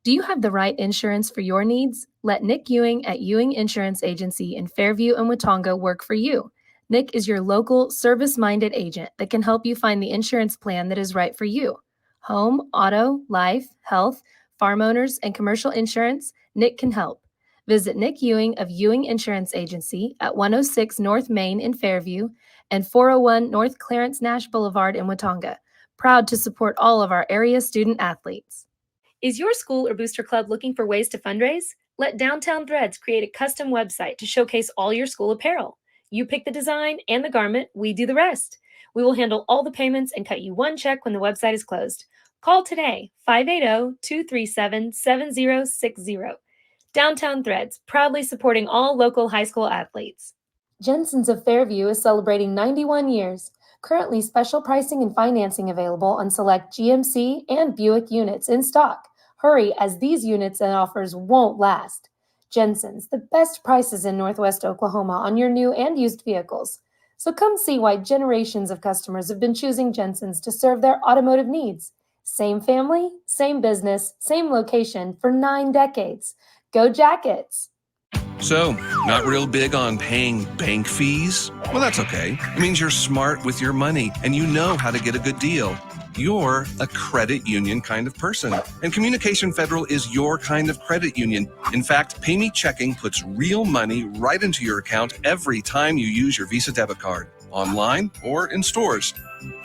Speaker 4: Do you have the right insurance for your needs? Let Nick Ewing at Ewing Insurance Agency in Fairview and Watonga work for you. Nick is your local, service-minded agent that can help you find the insurance plan that is right for you. Home, auto, life, health, farm owners, and commercial insurance, Nick can help. Visit Nick Ewing of Ewing Insurance Agency at 106 North Main in Fairview and 401 North Clarence Nash Boulevard in Watonga. Proud to support all of our area student athletes. Is your school or booster club looking for ways to fundraise? Let Downtown Threads create a custom website to showcase all your school apparel. You pick the design and the garment, we do the rest. We will handle all the payments and cut you one check when the website is closed. Call today, 580-237-7060. Downtown Threads, proudly supporting all local high school athletes. Jensen's of Fairview is celebrating 91 years. Currently, special pricing and financing available on select GMC and Buick units in stock. Hurry, as these units and offers won't last. Jensen's, the best prices in Northwest Oklahoma on your new and used vehicles. So come see why generations of customers have been choosing Jensen's to serve their automotive needs. Same family, same business, same location for 9 decades. Go Jackets!
Speaker 15: So, not real big on paying bank fees? Well, that's okay. It means you're smart with your money and you know how to get a good deal. You're a credit union kind of person, and Communication Federal is your kind of credit union. In fact, Pay Me Checking puts real money right into your account every time you use your Visa debit card, online or in stores.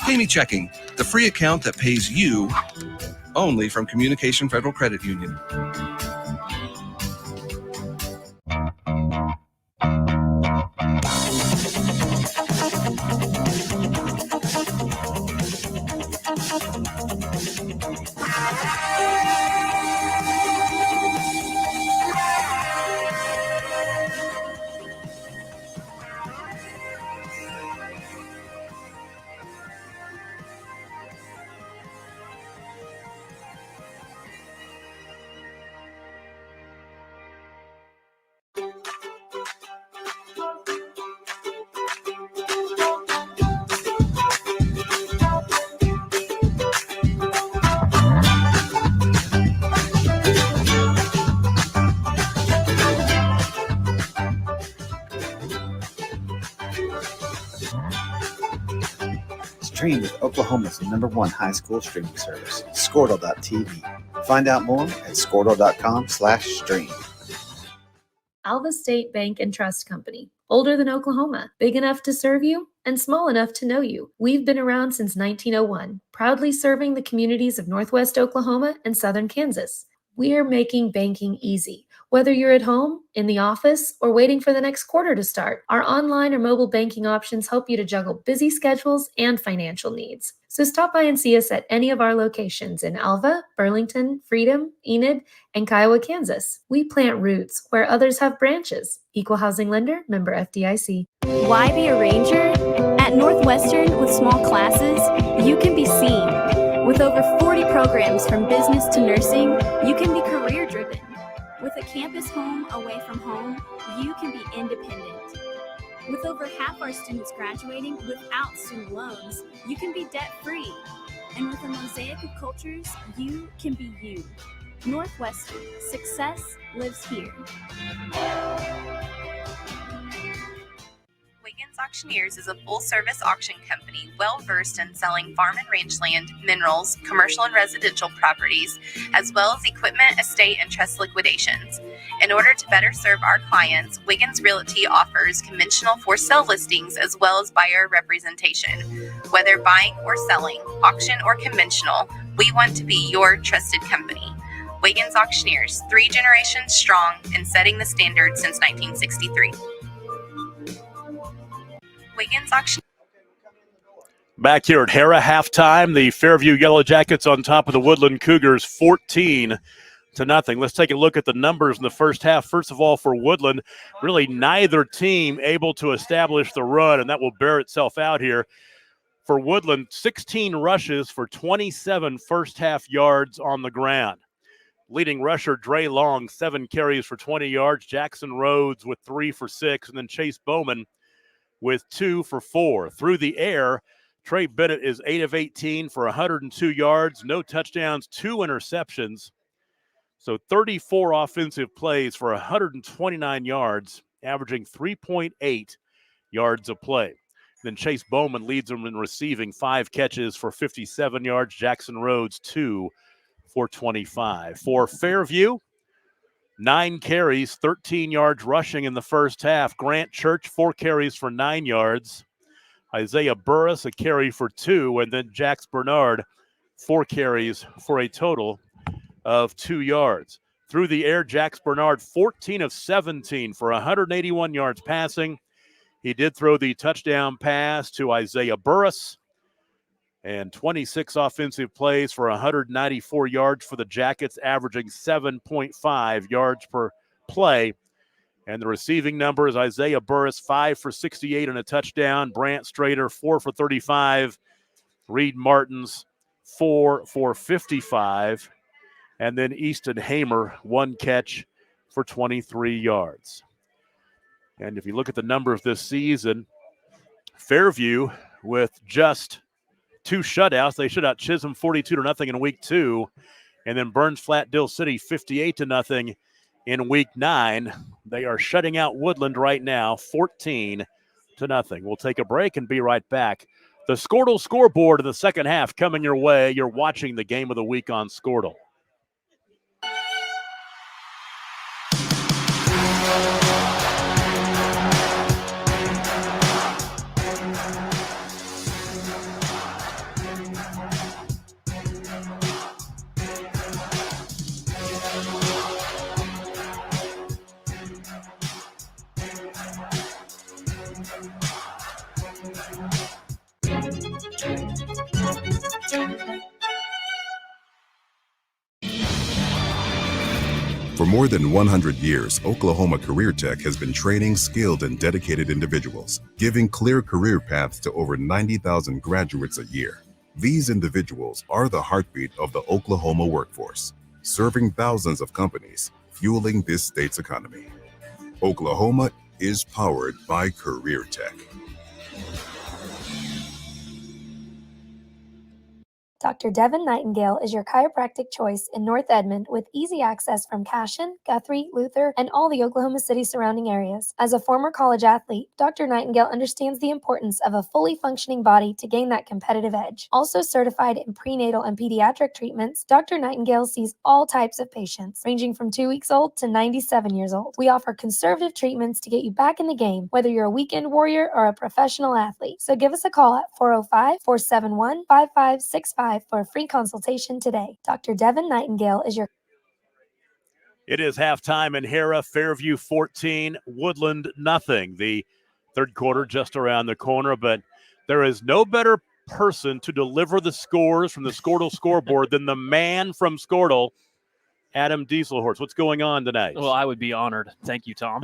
Speaker 15: Pay Me Checking, the free account that pays you, only from Communication Federal Credit Union.
Speaker 16: Stream with Oklahoma's #1 high school streaming service, Squirtle.tv. Find out more at Squirtle.com/stream.
Speaker 4: Alva State Bank and Trust Company. Older than Oklahoma, big enough to serve you and small enough to know you. We've been around since 1901, proudly serving the communities of Northwest Oklahoma and Southern Kansas. We're making banking easy. Whether you're at home, in the office, or waiting for the next quarter to start, our online or mobile banking options help you to juggle busy schedules and financial needs. So stop by and see us at any of our locations in Alva, Burlington, Freedom, Enid, and Kiowa, Kansas. We plant roots where others have branches. Equal Housing Lender, member FDIC.
Speaker 17: Why be a ranger? At Northwestern, with small classes, you can be seen. With over 40 programs from business to nursing, you can be career driven. With a campus home away from home, you can be independent. With over half our students graduating without student loans, you can be debt-free. And with a mosaic of cultures, you can be you. Northwestern, success lives here.
Speaker 18: Wiggins Auctioneers is a full-service auction company well-versed in selling farm and rangeland, minerals, commercial and residential properties, as well as equipment, estate, and trust liquidations. In order to better serve our clients, Wiggins Realty offers conventional for-sale listings as well as buyer representation. Whether buying or selling, auction or conventional, we want to be your trusted company. Wiggins Auctioneers, 3 generations strong and setting the standard since 1963. Wiggins Auction.
Speaker 2: Back here at Hara, halftime, the Fairview Yellow Jackets on top of the Woodland Cougars, 14-0. Let's take a look at the numbers in the first half. First of all, for Woodland, really neither team able to establish the run, and that will bear itself out here. For Woodland, 16 rushes for 27 first-half yards on the ground. Leading rusher Dre Long, 7 carries for 20 yards. Jackson Rhodes with 3 for 6, and then Chase Bowman with 2 for 4. Through the air, Trey Bennett is 8 of 18 for 102 yards, no touchdowns, 2 interceptions. So 34 offensive plays for 129 yards, averaging 3.8 yards a play. Then Chase Bowman leads them in receiving, 5 catches for 57 yards. Jackson Rhodes, 2 for 25. For Fairview, 9 carries, 13 yards rushing in the first half. Grant Church, 4 carries for 9 yards. Isaiah Burris, a carry for 2. And then Jax Bernard, 4 carries for a total of 2 yards. Through the air, Jax Bernard, 14 of 17 for 181 yards passing. He did throw the touchdown pass to Isaiah Burris. and 26 offensive plays for 194 yards for the Jackets, averaging 7.5 yards per play. And the receiving numbers, Isaiah Burris, 5 for 68 and a touchdown. Brant Strader, 4 for 35. Reed Martins, 4 for 55. And then Easton Hamer, 1 catch for 23 yards. And if you look at the numbers this season, Fairview with just 2 shutouts. They shut out Chisholm 42-0 in week 2. And then Burns Flat Dill City 58-0 in week 9. They are shutting out Woodland right now, 14-0. We'll take a break and be right back. The Squirtle scoreboard in the second half coming your way. You're watching the game of the week on Squirtle.
Speaker 19: For more than 100 years, Oklahoma Career Tech has been training skilled and dedicated individuals, giving clear career paths to over 90,000 graduates a year. These individuals are the heartbeat of the Oklahoma workforce, serving thousands of companies, fueling this state's economy. Oklahoma is powered by Career Tech.
Speaker 4: Dr. Devin Nightingale is your chiropractic choice in North Edmond with easy access from Cashion, Guthrie, Luther, and all the Oklahoma City surrounding areas. As a former college athlete, Dr. Nightingale understands the importance of a fully functioning body to gain that competitive edge. Also certified in prenatal and pediatric treatments, Dr. Nightingale sees all types of patients, ranging from 2 weeks old to 97 years old. We offer conservative treatments to get you back in the game, whether you're a weekend warrior or a professional athlete. So give us a call at 405-471-5565 for a free consultation today. Dr. Devin Nightingale is your...
Speaker 2: It is halftime in Hera, Fairview 14, Woodland nothing. The third quarter just around the corner, but there is no better person to deliver the scores from the Squirtle scoreboard than the man from Squirtle, Adam Dieselhorst. What's going on tonight?
Speaker 12: Well, I would be honored. Thank you, Tom.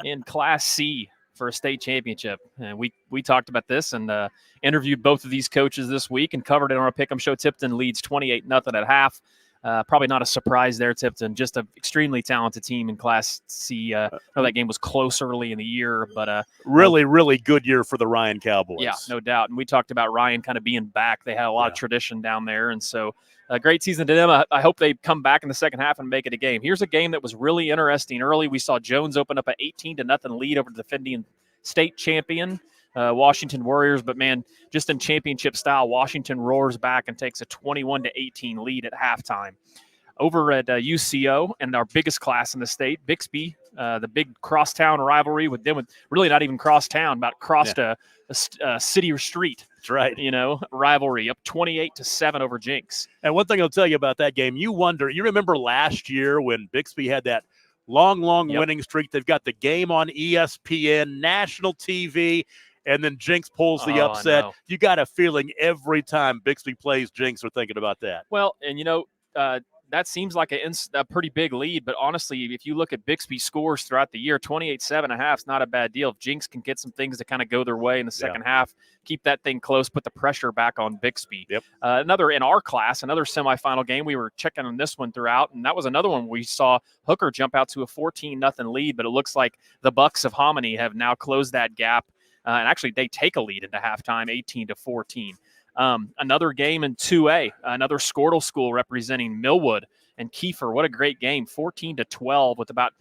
Speaker 12: In Class C for a state championship. And we talked about this and interviewed both of these coaches this week and covered it on our Pick'em show. Tipton leads 28-0 at half. Probably not a surprise there, Tipton. Just an extremely talented team in Class C. I know that game was close early in the year, but
Speaker 2: really good year for the Ryan Cowboys.
Speaker 12: Yeah, no doubt. And we talked about Ryan kind of being back. They had a lot of tradition down there, and so a great season to them. I hope they come back in the second half and make it a game. Here's a game that was really interesting early. We saw Jones open up an 18-0 lead over the defending state champion, Washington Warriors. But, man, just in championship style, Washington roars back and takes a 21-18 lead at halftime. Over at UCO and our biggest class in the state, Bixby, the big crosstown rivalry with them, with really not even crosstown, about crossed a city or street.
Speaker 2: That's right.
Speaker 12: Rivalry up 28-7 over Jinx.
Speaker 2: And one thing I'll tell you about that game, you remember last year when Bixby had that long winning streak. They've got the game on ESPN, national TV, and then Jinx pulls the upset. You got a feeling every time Bixby plays Jinx, they're thinking about that.
Speaker 12: Well, and that seems like a pretty big lead, but honestly, if you look at Bixby scores throughout the year, 28-7.5 is not a bad deal. If Jinx can get some things to kind of go their way in the second half, keep that thing close, put the pressure back on Bixby.
Speaker 2: Yep.
Speaker 12: Another in our class, another semifinal game. We were checking on this one throughout, and that was another one we saw Hooker jump out to a 14-0 lead, but it looks like the Bucks of Hominy have now closed that gap, and actually they take a lead into halftime, 18-14. Another game in 2A, another Squirtle school representing Millwood and Kiefer. What a great game, 14-12 with about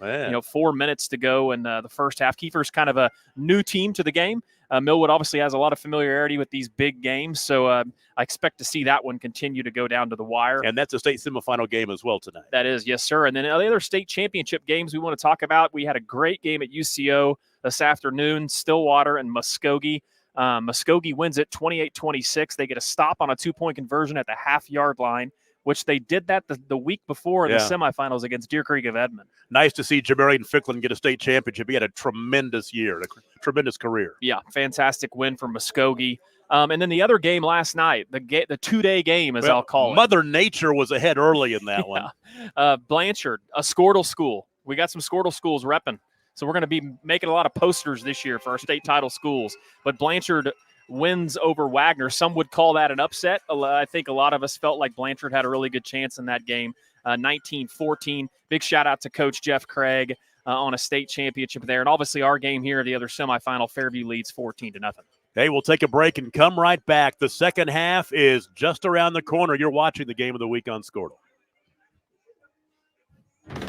Speaker 12: 4 minutes to go in the first half. Kiefer's kind of a new team to the game. Millwood obviously has a lot of familiarity with these big games, so I expect to see that one continue to go down to the wire.
Speaker 2: And that's a state semifinal game as well tonight.
Speaker 12: That is, yes, sir. And then the other state championship games we want to talk about, we had a great game at UCO this afternoon, Stillwater and Muskogee. Muskogee wins it 28-26. They get a stop on a 2-point conversion at the half-yard line which they did that the week before in the semifinals against Deer Creek of Edmond.
Speaker 2: Nice to see Jamarian Ficklin get a state championship. He had a tremendous year, a tremendous career.
Speaker 12: Yeah, fantastic win for Muskogee. And then the other game last night, the two-day game, as I'll call it.
Speaker 2: Mother Nature was ahead early in that one.
Speaker 12: Blanchard, a Squirtle school. We got some Squirtle schools repping. So we're going to be making a lot of posters this year for our state title schools. But Blanchard wins over Wagner. Some would call that an upset. I think a lot of us felt like Blanchard had a really good chance in that game. 19-14. Big shout out to Coach Jeff Craig on a state championship there. And obviously our game here, the other semifinal, Fairview leads 14-0.
Speaker 2: Hey, we'll take a break and come right back. The second half is just around the corner. You're watching the Game of the Week on Squirtle.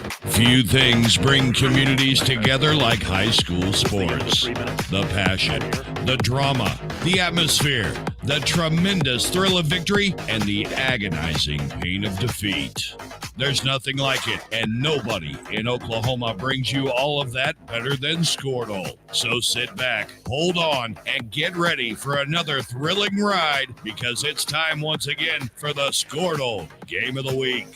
Speaker 8: Few things bring communities together like high school sports. The passion, the drama, the atmosphere, the tremendous thrill of victory, and the agonizing pain of defeat. There's nothing like it, and nobody in Oklahoma brings you all of that better than Squirtle. So sit back, hold on, and get ready for another thrilling ride, because it's time once again for the Squirtle Game of the Week.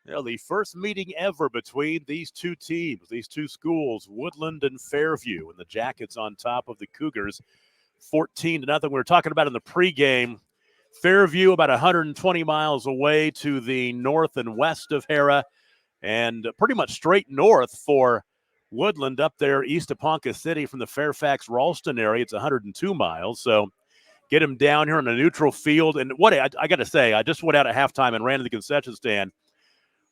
Speaker 2: The first meeting ever between these two teams, these two schools, Woodland and Fairview, and the Jackets on top of the Cougars, 14-0. We were talking about in the pregame, Fairview about 120 miles away to the north and west of Hera, and pretty much straight north for Woodland up there east of Ponca City from the Fairfax-Ralston area. It's 102 miles, so get them down here in a neutral field. And what I got to say, I just went out at halftime and ran to the concession stand.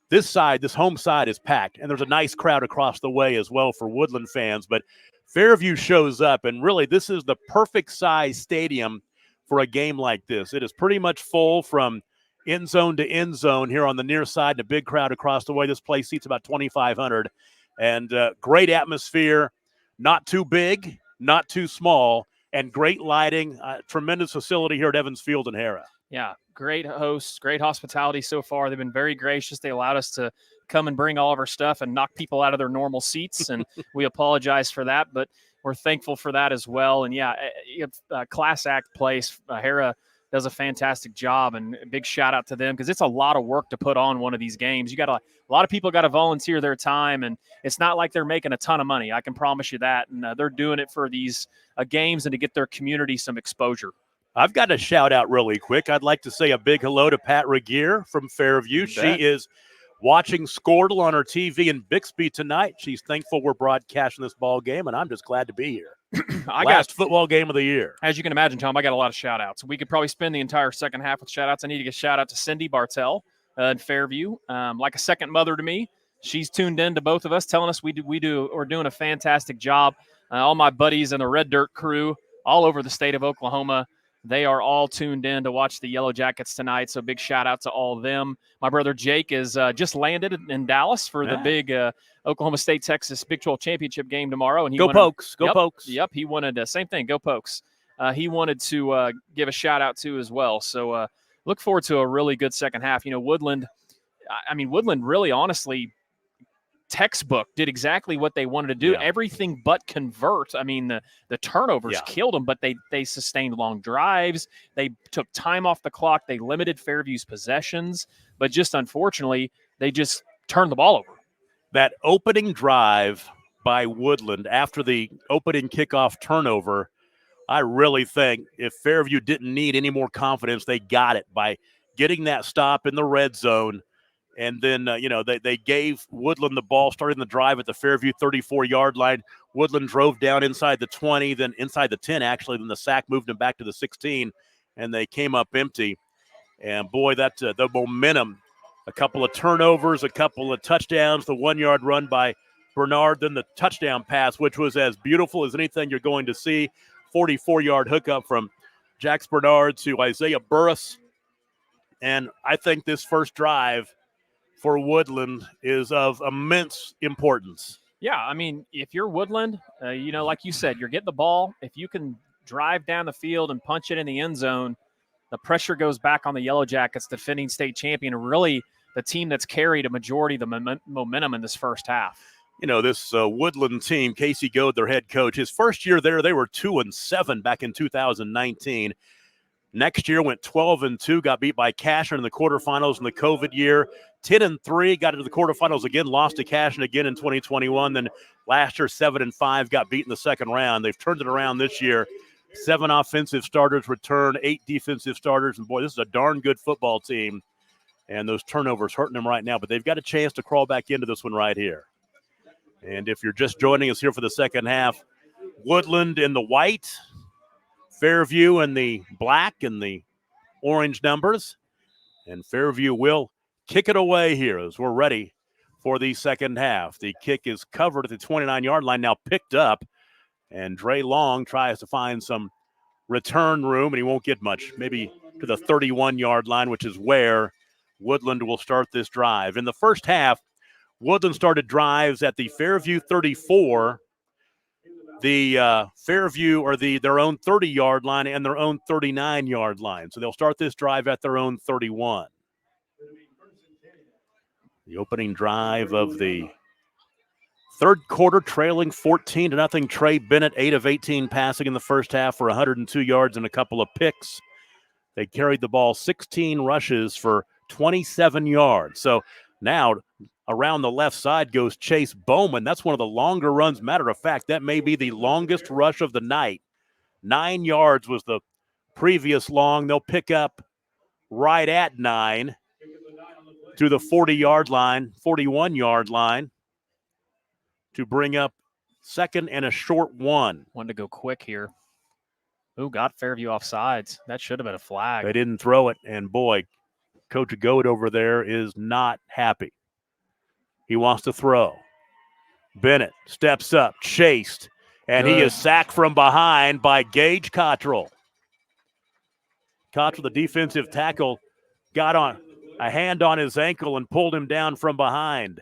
Speaker 2: This side, this home side is packed, and there's a nice crowd across the way as well for Woodland fans. But Fairview shows up, and really this is the perfect size stadium for a game like this. It is pretty much full from end zone to end zone here on the near side, and a big crowd across the way. This place seats about 2,500, and great atmosphere, not too big, not too small, and great lighting, tremendous facility here at Evans Field in Hera.
Speaker 12: Yeah, great hosts, great hospitality so far. They've been very gracious. They allowed us to come and bring all of our stuff and knock people out of their normal seats, and we apologize for that, but we're thankful for that as well. And, yeah, class act place. Hera does a fantastic job, and a big shout-out to them because it's a lot of work to put on one of these games. You got a lot of people got to volunteer their time, and it's not like they're making a ton of money. I can promise you that, and they're doing it for these games and to get their community some exposure.
Speaker 2: I've got a shout out really quick. I'd like to say a big hello to Pat Regier from Fairview. She is watching Squirtle on her TV in Bixby tonight. She's thankful we're broadcasting this ball game, and I'm just glad to be here. Last football game of the year.
Speaker 12: As you can imagine, Tom, I got a lot of shout outs. We could probably spend the entire second half with shout outs. I need to get a shout out to Cindy Bartell in Fairview, like a second mother to me. She's tuned in to both of us, telling us we're doing a fantastic job. All my buddies and the Red Dirt crew all over the state of Oklahoma, they are all tuned in to watch the Yellow Jackets tonight, so big shout-out to all of them. My brother Jake is just landed in Dallas for the big Oklahoma State-Texas Big 12 Championship game tomorrow. And
Speaker 2: Go Pokes. Go Pokes.
Speaker 12: Yep, he wanted same thing, go Pokes. He wanted to give a shout-out to as well. So look forward to a really good second half. You know, Woodland really honestly – textbook did exactly what they wanted to do. Everything but convert. I mean, the turnovers killed them, but they sustained long drives. They took time off the clock. They limited Fairview's possessions, but just unfortunately, they just turned the ball over.
Speaker 2: That opening drive by Woodland after the opening kickoff turnover, I really think if Fairview didn't need any more confidence, they got it by getting that stop in the red zone. And then, they gave Woodland the ball, starting the drive at the Fairview 34-yard line. Woodland drove down inside the 20, then inside the 10, actually. Then the sack moved them back to the 16, and they came up empty. And, boy, that's the momentum. A couple of turnovers, a couple of touchdowns, the 1-yard run by Bernard, then the touchdown pass, which was as beautiful as anything you're going to see. 44-yard hookup from Jax Bernard to Isaiah Burris. And I think this first drive for Woodland is of immense importance.
Speaker 12: Yeah, I mean, if you're Woodland, like you said, you're getting the ball. If you can drive down the field and punch it in the end zone, the pressure goes back on the Yellow Jackets, defending state champion, and really the team that's carried a majority of the momentum in this first half.
Speaker 2: This Woodland team, Casey Goad, their head coach, his first year there, they were 2-7 back in 2019. Next year went 12-2, got beat by Cashman in the quarterfinals in the COVID year. 10-3, got into the quarterfinals again, lost to Cashman again in 2021. Then last year 7-5, got beat in the second round. They've turned it around this year. 7 offensive starters return, 8 defensive starters, and boy, this is a darn good football team. And those turnovers hurting them right now, but they've got a chance to crawl back into this one right here. And if you're just joining us here for the second half, Woodland in the white, Fairview in the black and the orange numbers. And Fairview will kick it away here as we're ready for the second half. The kick is covered at the 29-yard line, now picked up. And Dre Long tries to find some return room, and he won't get much, maybe to the 31-yard line, which is where Woodland will start this drive. In the first half, Woodland started drives at the Fairview 34, the Fairview or their own 30-yard line and their own 39-yard line. So they'll start this drive at their own 31. The opening drive of the third quarter, trailing 14-0. Trey Bennett, 8 of 18 passing in the first half for 102 yards and a couple of picks. They carried the ball 16 rushes for 27 yards. So now around the left side goes Chase Bowman. That's one of the longer runs. Matter of fact, that may be the longest rush of the night. 9 yards was the previous long. They'll pick up right at 9 to the 40-yard line, 41-yard line to bring up second and a short one.
Speaker 12: Wanted to go quick here. Ooh, got Fairview off sides. That should have been a flag.
Speaker 2: They didn't throw it, and boy, Coach Goat over there is not happy. He wants to throw. Bennett steps up, chased, and he is sacked from behind by Gage Cottrell. Cottrell, the defensive tackle, got on a hand on his ankle and pulled him down from behind.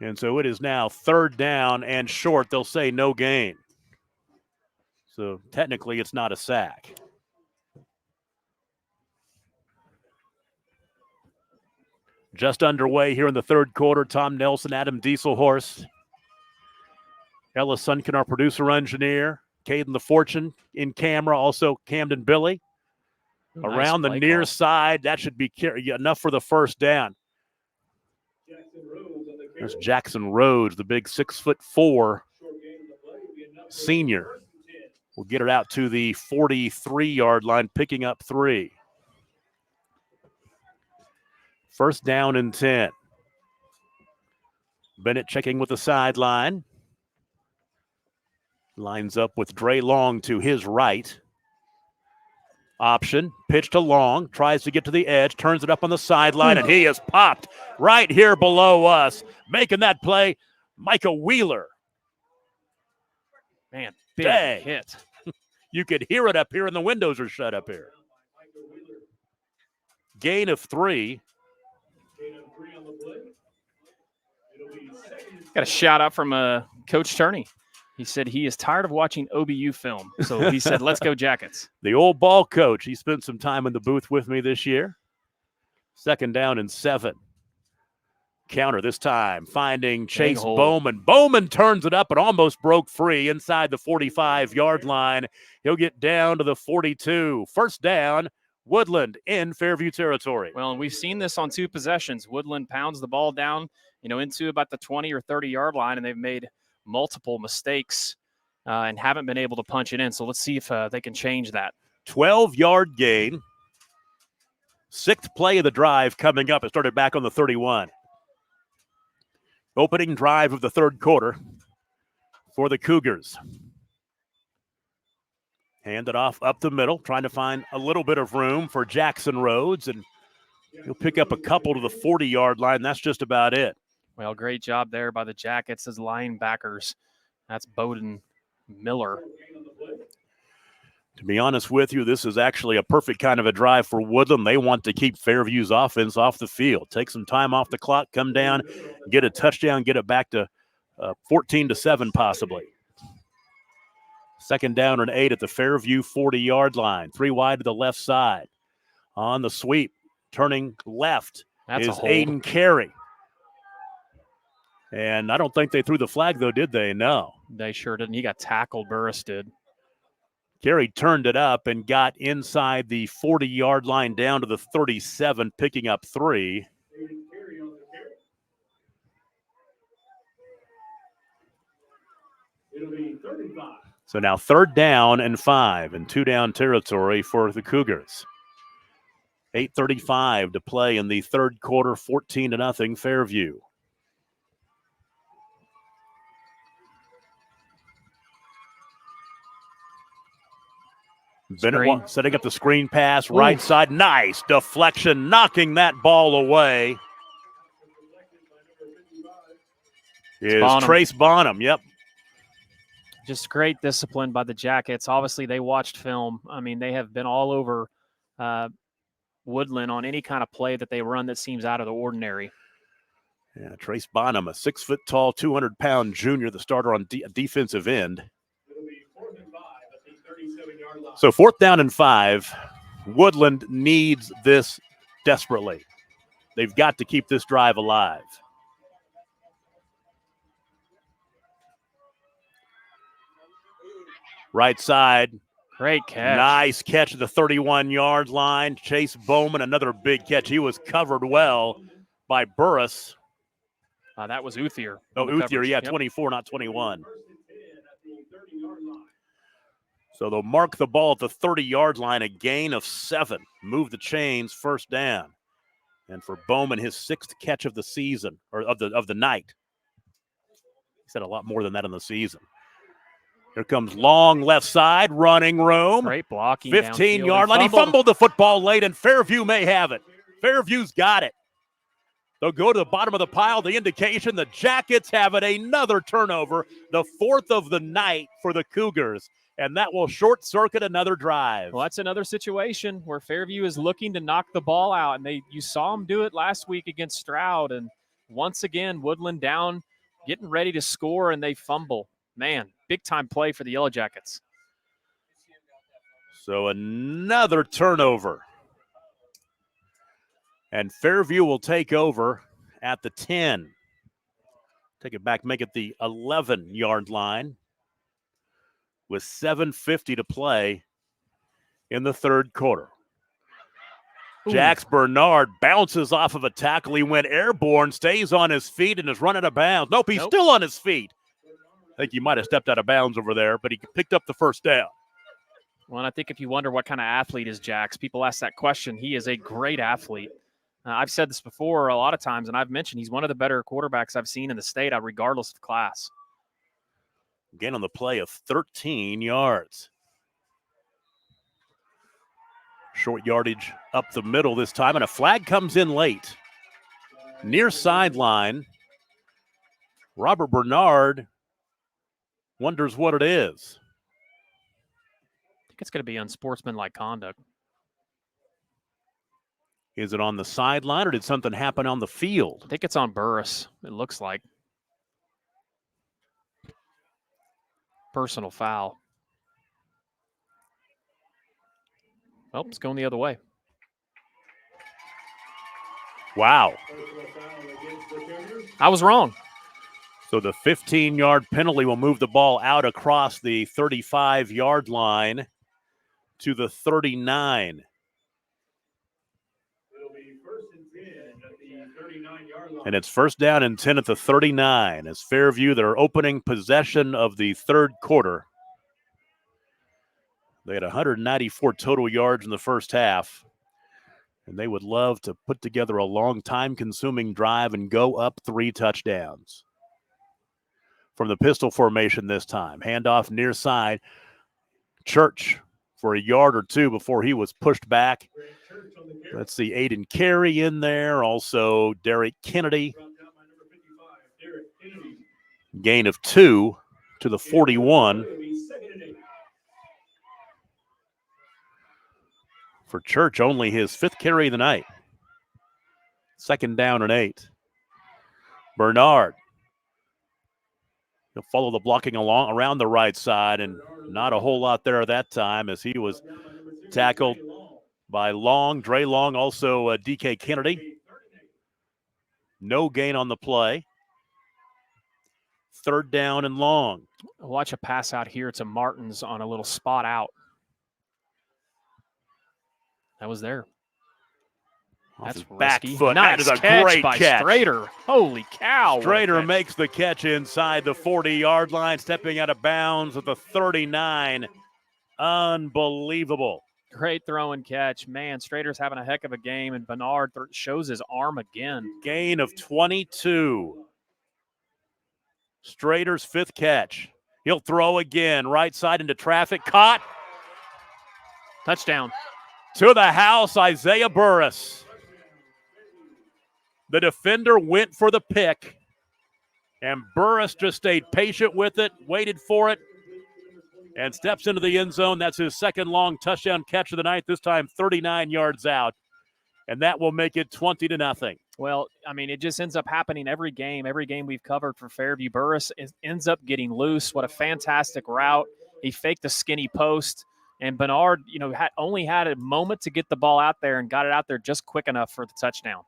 Speaker 2: And so it is now third down and short. They'll say no gain. So technically it's not a sack. Just underway here in the third quarter. Tom Nelson, Adam Dieselhorst, Ella Sunken, our producer-engineer, Caden the Fortune in camera, also Camden Billy. Around the near side, that should be enough for the first down. There's Jackson Rhodes, the big 6'4" senior. We'll get it out to the 43-yard line, picking up 3. First down and 10. Bennett checking with the sideline. Lines up with Dre Long to his right. Option, pitch to Long, tries to get to the edge, turns it up on the sideline, and he is popped right here below us. Making that play, Micah Wheeler.
Speaker 12: Man, big hit.
Speaker 2: You could hear it up here, and the windows are shut up here. Gain of 3.
Speaker 12: Got a shout out from Coach Turney. He said he is tired of watching OBU film. So he said, let's go Jackets.
Speaker 2: The old ball coach. He spent some time in the booth with me this year. Second down and 7. Counter this time, finding Chase Bowman. Bowman turns it up and almost broke free inside the 45-yard line. He'll get down to the 42. First down, Woodland in Fairview territory.
Speaker 12: Well, and we've seen this on 2 possessions. Woodland pounds the ball down, into about the 20 or 30-yard line, and they've made multiple mistakes and haven't been able to punch it in. So let's see if they can change that.
Speaker 2: 12-yard gain. 6th play of the drive coming up. It started back on the 31. Opening drive of the third quarter for the Cougars. Hand it off up the middle, trying to find a little bit of room for Jackson Rhodes, and he'll pick up a couple to the 40-yard line. That's just about it.
Speaker 12: Well, great job there by the Jackets as linebackers. That's Bowden Miller.
Speaker 2: To be honest with you, this is actually a perfect kind of a drive for Woodland. They want to keep Fairview's offense off the field. Take some time off the clock, come down, get a touchdown, get it back to 14-7 possibly. Second down and 8 at the Fairview 40-yard line. 3 wide to the left side. On the sweep, turning left is Aiden Carey. And I don't think they threw the flag, though, did they? No.
Speaker 12: They sure didn't. He got tackled. Burris did.
Speaker 2: Carey turned it up and got inside the 40-yard line down to the 37, picking up 3.
Speaker 14: It'll be 35.
Speaker 2: So now 3rd down and 5 in 2-down territory for the Cougars. 8:35 to play in the 3rd quarter, 14-0 Fairview. Bennett setting up the screen pass, right side. Nice deflection, knocking that ball away. Is
Speaker 12: Bonham.
Speaker 2: Trace Bonham, yep.
Speaker 12: Just great discipline by the Jackets. Obviously, they watched film. I mean, they have been all over Woodland on any kind of play that they run that seems out of the ordinary.
Speaker 2: Yeah, Trace Bonham, a 6-foot-tall, 200-pound junior, the starter on defensive end. So 4th down and 5. Woodland needs this desperately. They've got to keep this drive alive. Right side.
Speaker 12: Great catch.
Speaker 2: Nice catch at the 31-yard line. Chase Bowman, another big catch. He was covered well by Burris.
Speaker 12: That was Uthier.
Speaker 2: Oh, Uthier, yeah,
Speaker 12: Yep.
Speaker 2: 24, not 21. So they'll mark the ball at the 30-yard line, a gain of 7. Move the chains, 1st down. And for Bowman, his 6th catch of the season, or of the night. He said a lot more than that in the season. Here comes long left side, running room.
Speaker 12: Great blocking.
Speaker 2: 15-yard line. He fumbled the football late, and Fairview may have it. Fairview's got it. They'll go to the bottom of the pile. The indication the Jackets have it. Another turnover, the 4th of the night for the Cougars, and that will short-circuit another drive.
Speaker 12: Well, that's another situation where Fairview is looking to knock the ball out, and you saw them do it last week against Stroud, and once again, Woodland down, getting ready to score, and they fumble. Man, big-time play for the Yellow Jackets.
Speaker 2: So another turnover. And Fairview will take over at the 10. Take it back, make it the 11-yard line with 7:50 to play in the 3rd quarter. Jax Bernard bounces off of a tackle. He went airborne, stays on his feet, and is run out of bounds. Nope, he's still on his feet. I think he might have stepped out of bounds over there, but he picked up the 1st down.
Speaker 12: Well, and I think if you wonder what kind of athlete is Jax, people ask that question. He is a great athlete. I've said this before a lot of times, and I've mentioned he's one of the better quarterbacks I've seen in the state, regardless of class.
Speaker 2: Again on the play of 13 yards. Short yardage up the middle this time, and a flag comes in late. Near sideline, Robert Bernard wonders what it is.
Speaker 12: I think it's going to be unsportsmanlike conduct.
Speaker 2: Is it on the sideline, or did something happen on the field?
Speaker 12: I think it's on Burris, it looks like. Personal foul. Oh, it's going the other way.
Speaker 2: Wow.
Speaker 12: I was wrong.
Speaker 2: So the 15-yard penalty will move the ball out across the 35-yard line to the 39. And it's 1st down and 10 at the 39 as Fairview, their opening possession of the 3rd quarter. They had 194 total yards in the 1st half, and they would love to put together a long time-consuming drive and go up 3 touchdowns. From the pistol formation this time, handoff near side. Church for a yard or 2 before he was pushed back. Let's see, Aiden Carey in there, also Derek Kennedy. Gain of 2 to the 41. For Church, only his 5th carry of the night. 2nd down and 8. Bernard. He'll follow the blocking along around the right side, and not a whole lot there that time as he was tackled by Long, Dre Long, also DK Kennedy. No gain on the play. 3rd down and long.
Speaker 12: Watch a pass out here to Martins on a little spot out. That was there. That's
Speaker 2: back
Speaker 12: risky.
Speaker 2: foot.
Speaker 12: Nice
Speaker 2: That is a
Speaker 12: catch
Speaker 2: great
Speaker 12: by
Speaker 2: catch.
Speaker 12: Strader. Holy cow. what a
Speaker 2: Strader
Speaker 12: catch.
Speaker 2: makes the catch inside the 40-yard line, stepping out of bounds at the 39. Unbelievable.
Speaker 12: Great throw and catch. Man, Strader's having a heck of a game, and Bernard shows his arm again.
Speaker 2: Gain of 22. Strader's 5th catch. He'll throw again. Right side into traffic. Caught.
Speaker 12: Touchdown.
Speaker 2: To the house, Isaiah Burris. The defender went for the pick, and Burris just stayed patient with it, waited for it, and steps into the end zone. That's his second long touchdown catch of the night, this time 39 yards out, and that will make it 20-0.
Speaker 12: Well, I mean, it just ends up happening every game. Every game we've covered for Fairview, Burris ends up getting loose. What a fantastic route. He faked the skinny post, and Bernard, only had a moment to get the ball out there and got it out there just quick enough for the touchdown.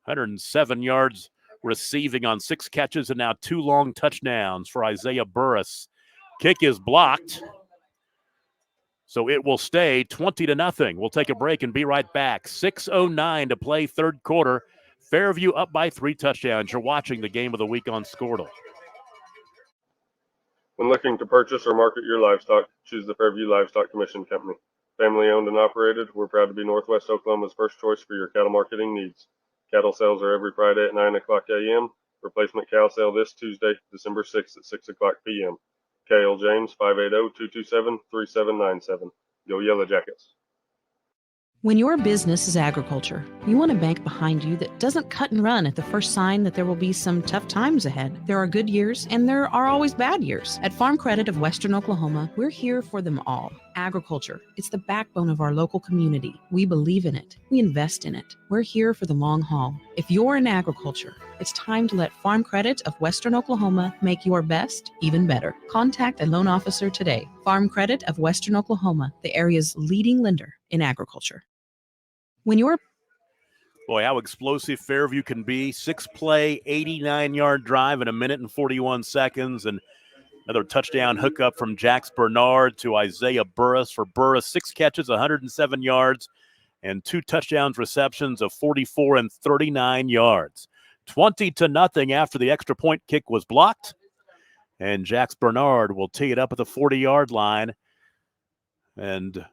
Speaker 2: 107 yards receiving on 6 catches, and now 2 long touchdowns for Isaiah Burris. Kick is blocked, so it will stay 20-0. We'll take a break and be right back. 6:09 to play third quarter. Fairview up by 3 touchdowns. You're watching the game of the week on Squirtle.
Speaker 5: When looking to purchase or market your livestock, choose the Fairview Livestock Commission Company. Family owned and operated, we're proud to be Northwest Oklahoma's first choice for your cattle marketing needs. Cattle sales are every Friday at 9 o'clock a.m. Replacement cow sale this Tuesday, December 6th at 6 o'clock p.m. K.L. James, 580-227-3797. Go Yellow Jackets.
Speaker 6: When your business is agriculture, you want a bank behind you that doesn't cut and run at the first sign that there will be some tough times ahead. There are good years and there are always bad years. At Farm Credit of Western Oklahoma, we're here for them all. Agriculture, it's the backbone of our local community. We believe in it. We invest in it. We're here for the long haul. If you're in agriculture, it's time to let Farm Credit of Western Oklahoma make your best even better. Contact a loan officer today. Farm Credit of Western Oklahoma, the area's leading lender in agriculture.
Speaker 2: Boy, how explosive Fairview can be. 6-play, 89-yard drive in 1 minute and 41 seconds. And another touchdown hookup from Jax Bernard to Isaiah Burris. For Burris, 6 catches, 107 yards, and 2 touchdowns receptions of 44 and 39 yards. 20-0 after the extra point kick was blocked. And Jax Bernard will tee it up at the 40-yard line. And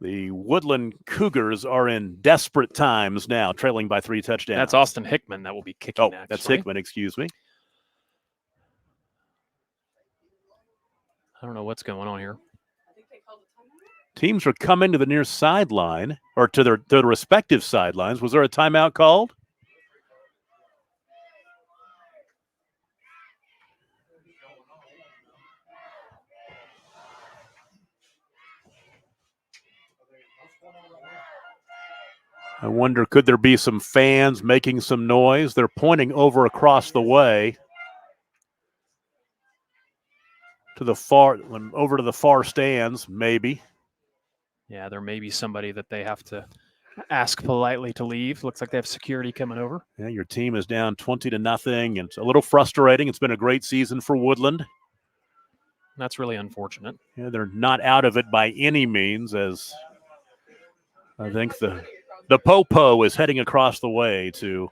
Speaker 2: the Woodland Cougars are in desperate times now, trailing by 3 touchdowns.
Speaker 12: That's Austin Hickman that will be kicking.
Speaker 2: Oh, that's Hickman, excuse me.
Speaker 12: I don't know what's going on here.
Speaker 2: Teams are coming to the near sideline, or to their respective sidelines. Was there a timeout called? I wonder, could there be some fans making some noise? They're pointing over across the way to the far, over to the far stands, maybe.
Speaker 12: Yeah, there may be somebody that they have to ask politely to leave. Looks like they have security coming over.
Speaker 2: Yeah, your team is down 20-0, and it's a little frustrating. It's been a great season for Woodland.
Speaker 12: That's really unfortunate.
Speaker 2: Yeah, they're not out of it by any means, as I think the Popo is heading across the way to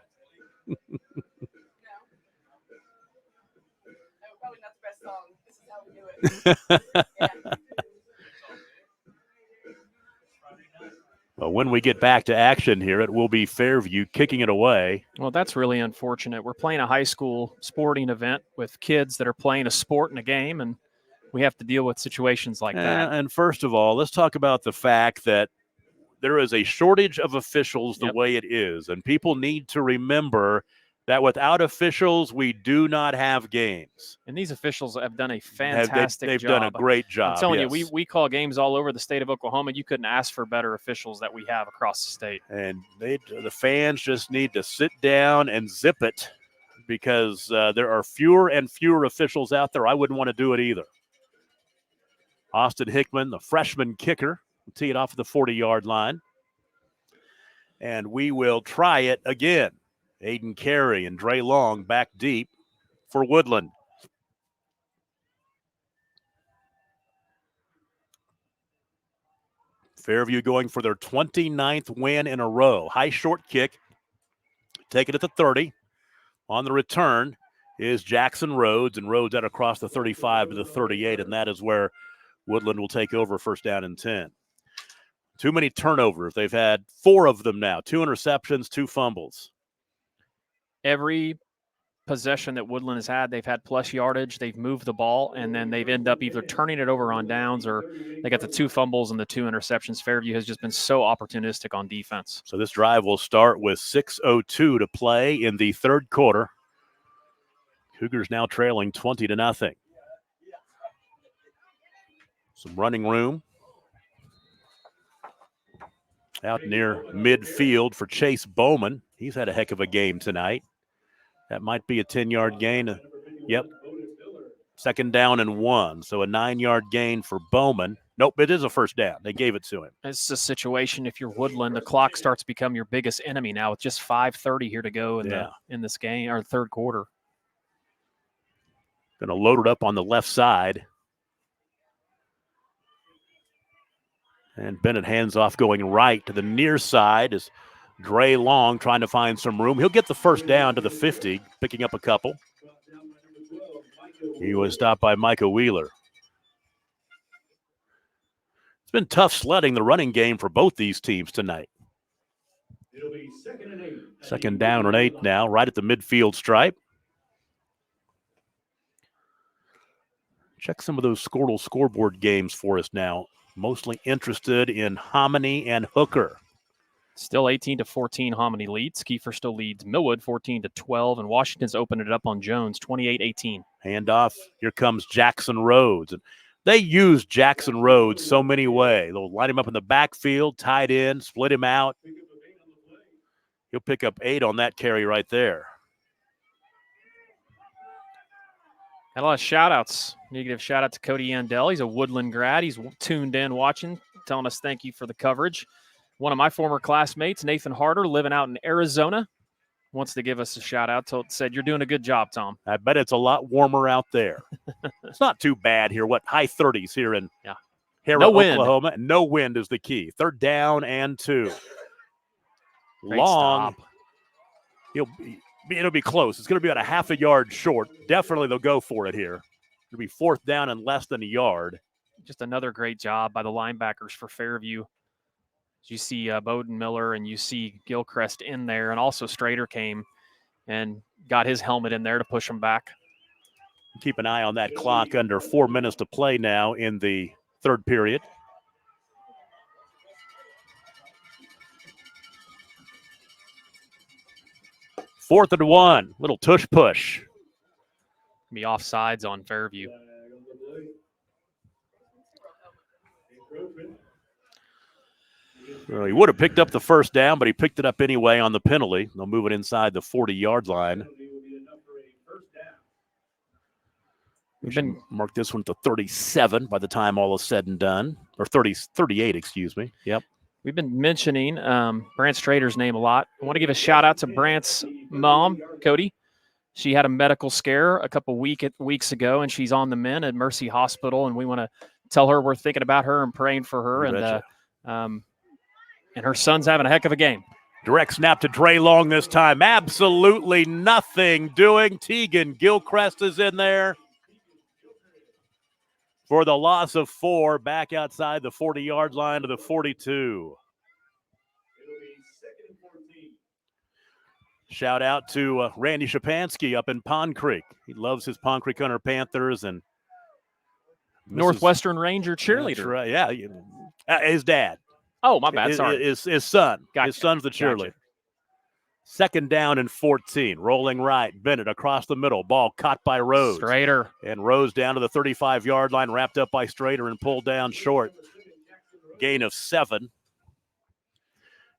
Speaker 2: Well, when we get back to action here, it will be Fairview kicking it away.
Speaker 12: Well, that's really unfortunate. We're playing a high school sporting event with kids that are playing a sport in a game, and we have to deal with situations like that.
Speaker 2: And first of all, let's talk about the fact that there is a shortage of officials the way it is, and people need to remember that without officials, we do not have games.
Speaker 12: And these officials have done a fantastic
Speaker 2: They've
Speaker 12: job.
Speaker 2: done a great job.
Speaker 12: I'm telling you, we call games all over the state of Oklahoma. You couldn't ask for better officials that we have across the state.
Speaker 2: And the fans just need to sit down and zip it, because there are fewer and fewer officials out there. I wouldn't want to do it either. Austin Hickman, the freshman kicker, will tee it off at the 40-yard line. And we will try it again. Aiden Carey and Dre Long back deep for Woodland. Fairview going for their 29th win in a row. High short kick. Take it at the 30. On the return is Jackson Rhodes, and Rhodes out across the 35 to the 38, and that is where Woodland will take over first down and 10. Too many turnovers. They've had 4 of them now. 2 interceptions, 2 fumbles.
Speaker 12: Every possession that Woodland has had, they've had plus yardage. They've moved the ball, and then they've ended up either turning it over on downs or they got the 2 fumbles and the 2 interceptions. Fairview has just been so opportunistic on defense.
Speaker 2: So this drive will start with 6:02 to play in the third quarter. Cougars now trailing 20-0. Some running room out near midfield for Chase Bowman. He's had a heck of a game tonight. That might be a 10-yard gain. Yep. 2nd down and 1. So a 9-yard gain for Bowman. Nope, it is a first down. They gave it to him.
Speaker 12: It's a situation, if you're Woodland, the clock starts to become your biggest enemy now with just 5:30 here to go in this game, or third quarter.
Speaker 2: Going to load it up on the left side. And Bennett hands off going right to the near side as Dre Long trying to find some room. He'll get the first down to the 50, picking up a couple. He was stopped by Micah Wheeler. It's been tough sledding the running game for both these teams tonight.
Speaker 14: It'll be 2nd and 8.
Speaker 2: 2nd down and 8 now, right at the midfield stripe. Check some of those Squirtle scoreboard games for us now. Mostly interested in Hominy and Hooker.
Speaker 12: Still 18-14 Hominy leads. Kiefer still leads Millwood 14-12, and Washington's opened it up on Jones 28-18.
Speaker 2: Handoff. Here comes Jackson Rhodes. And they use Jackson Rhodes so many ways. They'll line him up in the backfield, tight end, split him out. He'll pick up 8 on that carry right there.
Speaker 12: Had a lot of shout-outs. Need to give a shout-out to Cody Yandell. He's a Woodland grad. He's tuned in watching, telling us thank you for the coverage. One of my former classmates, Nathan Harder, living out in Arizona, wants to give us a shout-out. Said, you're doing a good job, Tom.
Speaker 2: I bet it's a lot warmer out there. It's not too bad here. High 30s here in Harrah, Oklahoma. No wind is the key. 3rd down and 2.
Speaker 12: Great
Speaker 2: Long.
Speaker 12: stop.
Speaker 2: It'll be close. It's going to be about a half a yard short. Definitely they'll go for it here. It'll be 4th down and less than a yard.
Speaker 12: Just another great job by the linebackers for Fairview. You see Bowden Miller and you see Gilchrist in there, and also Strader came and got his helmet in there to push him back.
Speaker 2: Keep an eye on that clock. Under 4 minutes to play now in the third period. Fourth and 1. Little tush push.
Speaker 12: Be offsides on Fairview.
Speaker 2: Well, he would have picked up the first down, but he picked it up anyway on the penalty. They'll move it inside the 40-yard line. We should mark this one to 37 by the time all is said and done. Or 38, excuse me. Yep.
Speaker 12: We've been mentioning Brant Strader's name a lot. I want to give a shout-out to Brant's mom, Cody. She had a medical scare a couple weeks ago, and she's on the mend at Mercy Hospital, and we want to tell her we're thinking about her and praying for her. And her son's having a heck of a game.
Speaker 2: Direct snap to Dre Long this time. Absolutely nothing doing. Tegan Gilchrist is in there for the loss of 4, back outside the 40-yard line to the 42. Shout out to Randy Shapansky up in Pond Creek. He loves his Pond Creek Hunter Panthers and
Speaker 12: Northwestern Ranger cheerleader.
Speaker 2: That's right. Yeah, his dad.
Speaker 12: Oh, my bad. Sorry.
Speaker 2: His son.
Speaker 12: Gotcha.
Speaker 2: His son's the cheerleader. Gotcha. 2nd down and 14. Rolling right. Bennett across the middle. Ball caught by Rose.
Speaker 12: Strader.
Speaker 2: And Rose down to the 35-yard line, wrapped up by Strader and pulled down short. Gain of 7.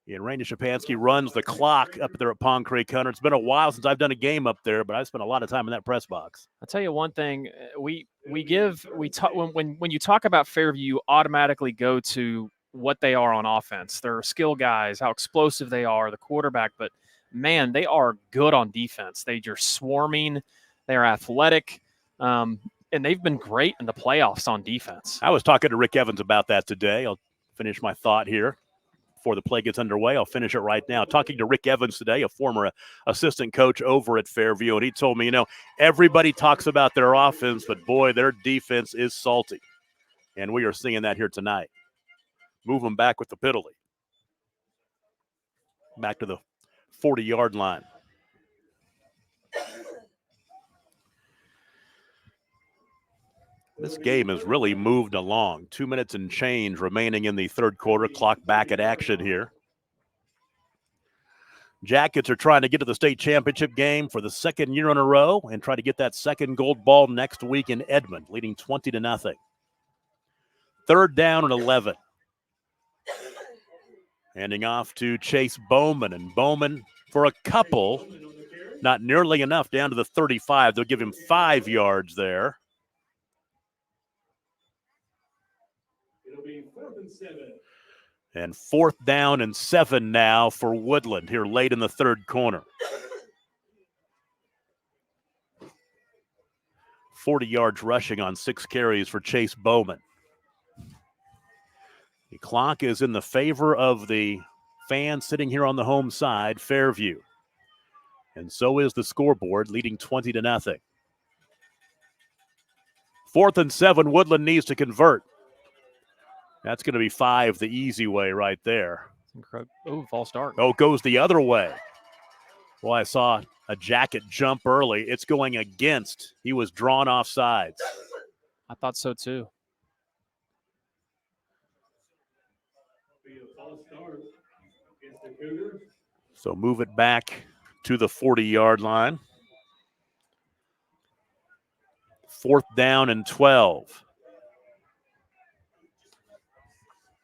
Speaker 2: And Randy Shapansky runs the clock up there at Pond Creek Hunter. It's been a while since I've done a game up there, but I spent a lot of time in that press box.
Speaker 12: I'll tell you one thing. When you talk about Fairview, you automatically go to what they are on offense. They're skill guys, how explosive they are, the quarterback, but man, they are good on defense. They're swarming, they're athletic, and they've been great in the playoffs on defense.
Speaker 2: I was talking to Rick Evans about that today. If finish my thought here before the play gets underway. I'll finish it right now. Talking to Rick Evans today, a former assistant coach over at Fairview, and he told me, everybody talks about their offense, but boy, their defense is salty. And we are seeing that here tonight. Move them back with the penalty. Back to the 40-yard line. This game has really moved along. 2 minutes and change remaining in the third quarter. Clock back at action here. Jackets are trying to get to the state championship game for the second year in a row and try to get that second gold ball next week in Edmond, leading 20-0. Third down and 11. Handing off to Chase Bowman, and Bowman for a couple, not nearly enough, down to the 35. They'll give him 5 yards there.
Speaker 14: It'll be 4th and 7.
Speaker 2: And 4th down and 7 now for Woodland here late in the third corner. 40 yards rushing on 6 carries for Chase Bowman. The clock is in the favor of the fans sitting here on the home side, Fairview. And so is the scoreboard, leading 20-0. 4th and 7, Woodland needs to convert. That's going to be 5 the easy way right there.
Speaker 12: Oh, false start.
Speaker 2: Oh, goes the other way. Well, I saw a Jacket jump early. It's going against. He was drawn off sides.
Speaker 12: I thought so too.
Speaker 2: So move it back to the 40-yard line. 4th down and 12.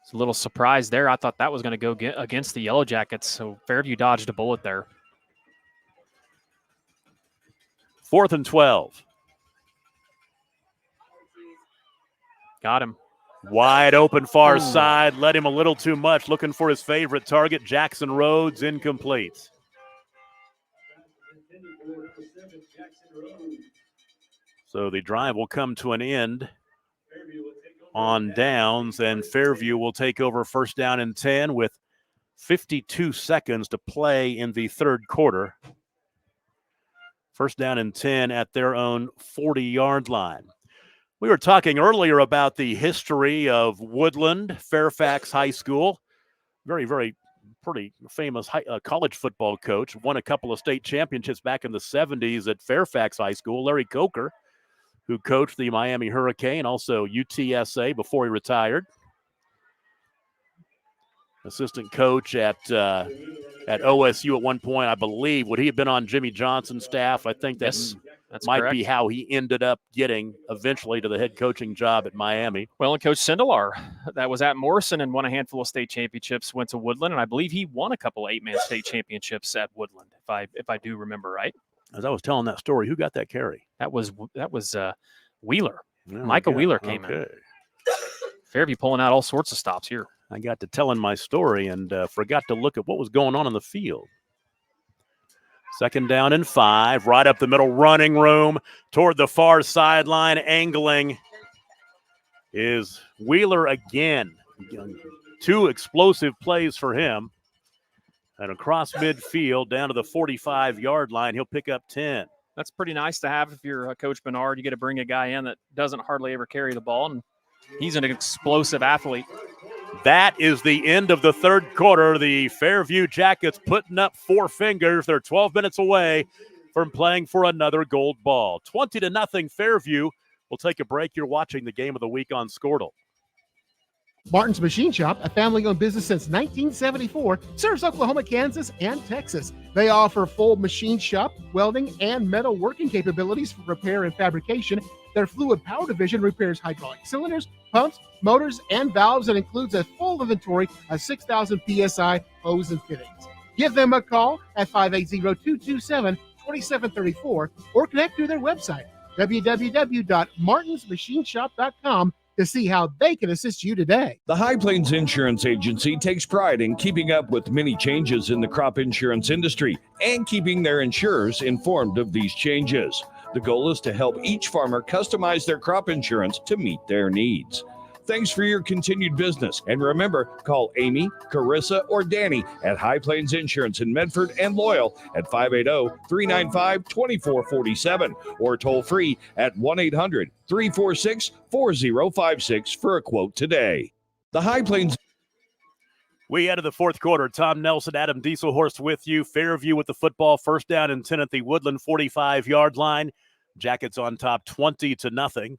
Speaker 12: It's a little surprise there. I thought that was going to go against the Yellow Jackets, so Fairview dodged a bullet there.
Speaker 2: 4th and 12.
Speaker 12: Got him.
Speaker 2: Wide open far side, led him a little too much, looking for his favorite target, Jackson Rhodes, incomplete. So the drive will come to an end on downs, and Fairview will take over 1st down and 10 with 52 seconds to play in the third quarter. 1st down and 10 at their own 40-yard line. We were talking earlier about the history of Woodland, Fairfax High School. Very, very pretty famous college football coach. Won a couple of state championships back in the 70s at Fairfax High School. Larry Coker, who coached the Miami Hurricane, also UTSA before he retired. Assistant coach at OSU at one point, I believe. Would he have been on Jimmy Johnson's staff? I think that's might
Speaker 12: correct.
Speaker 2: be how he ended up getting eventually to the head coaching job at Miami.
Speaker 12: Well, and Coach Sindelar, that was at Morrison and won a handful of state championships, went to Woodland, and I believe he won a couple 8-man state championships at Woodland, if I do remember right.
Speaker 2: As I was telling that story, who got that carry?
Speaker 12: That was Wheeler.
Speaker 2: Oh,
Speaker 12: Micah
Speaker 2: okay.
Speaker 12: Wheeler came in. Fairview pulling out all sorts of stops here.
Speaker 2: I got to telling my story and forgot to look at what was going on in the field. 2nd down and 5, right up the middle, running room toward the far sideline, angling is Wheeler again. 2 explosive plays for him. And across midfield down to the 45-yard line, he'll pick up 10.
Speaker 12: That's pretty nice to have if you're Coach Bernard. You get to bring a guy in that doesn't hardly ever carry the ball, and he's an explosive athlete.
Speaker 2: That is the end of the third quarter. The Fairview Jackets putting up 4 fingers. They're 12 minutes away from playing for another gold ball. 20-0 Fairview. We'll take a break. You're watching the game of the week on Squirtle.
Speaker 7: Martin's Machine Shop, a family-owned business since 1974, serves Oklahoma, Kansas, and Texas. They offer full machine shop, welding, and metal working capabilities for repair and fabrication. Their fluid power division repairs hydraulic cylinders, pumps, motors, and valves, and includes a full inventory of 6,000 PSI hose and fittings. Give them a call at 580-227-2734 or connect to their website, www.martinsmachineshop.com, to see how they can assist you today.
Speaker 8: The High Plains Insurance Agency takes pride in keeping up with many changes in the crop insurance industry and keeping their insurers informed of these changes. The goal is to help each farmer customize their crop insurance to meet their needs. Thanks for your continued business. And remember, call Amy, Carissa, or Danny at High Plains Insurance in Medford and Loyal at 580-395-2447 or toll free at 1-800-346-4056 for a quote today. The High Plains.
Speaker 2: We head to the fourth quarter. Tom Nelson, Adam Dieselhorst with you. Fairview with the football, first down and 10 at the Woodland 45-yard line. Jackets on top 20-0.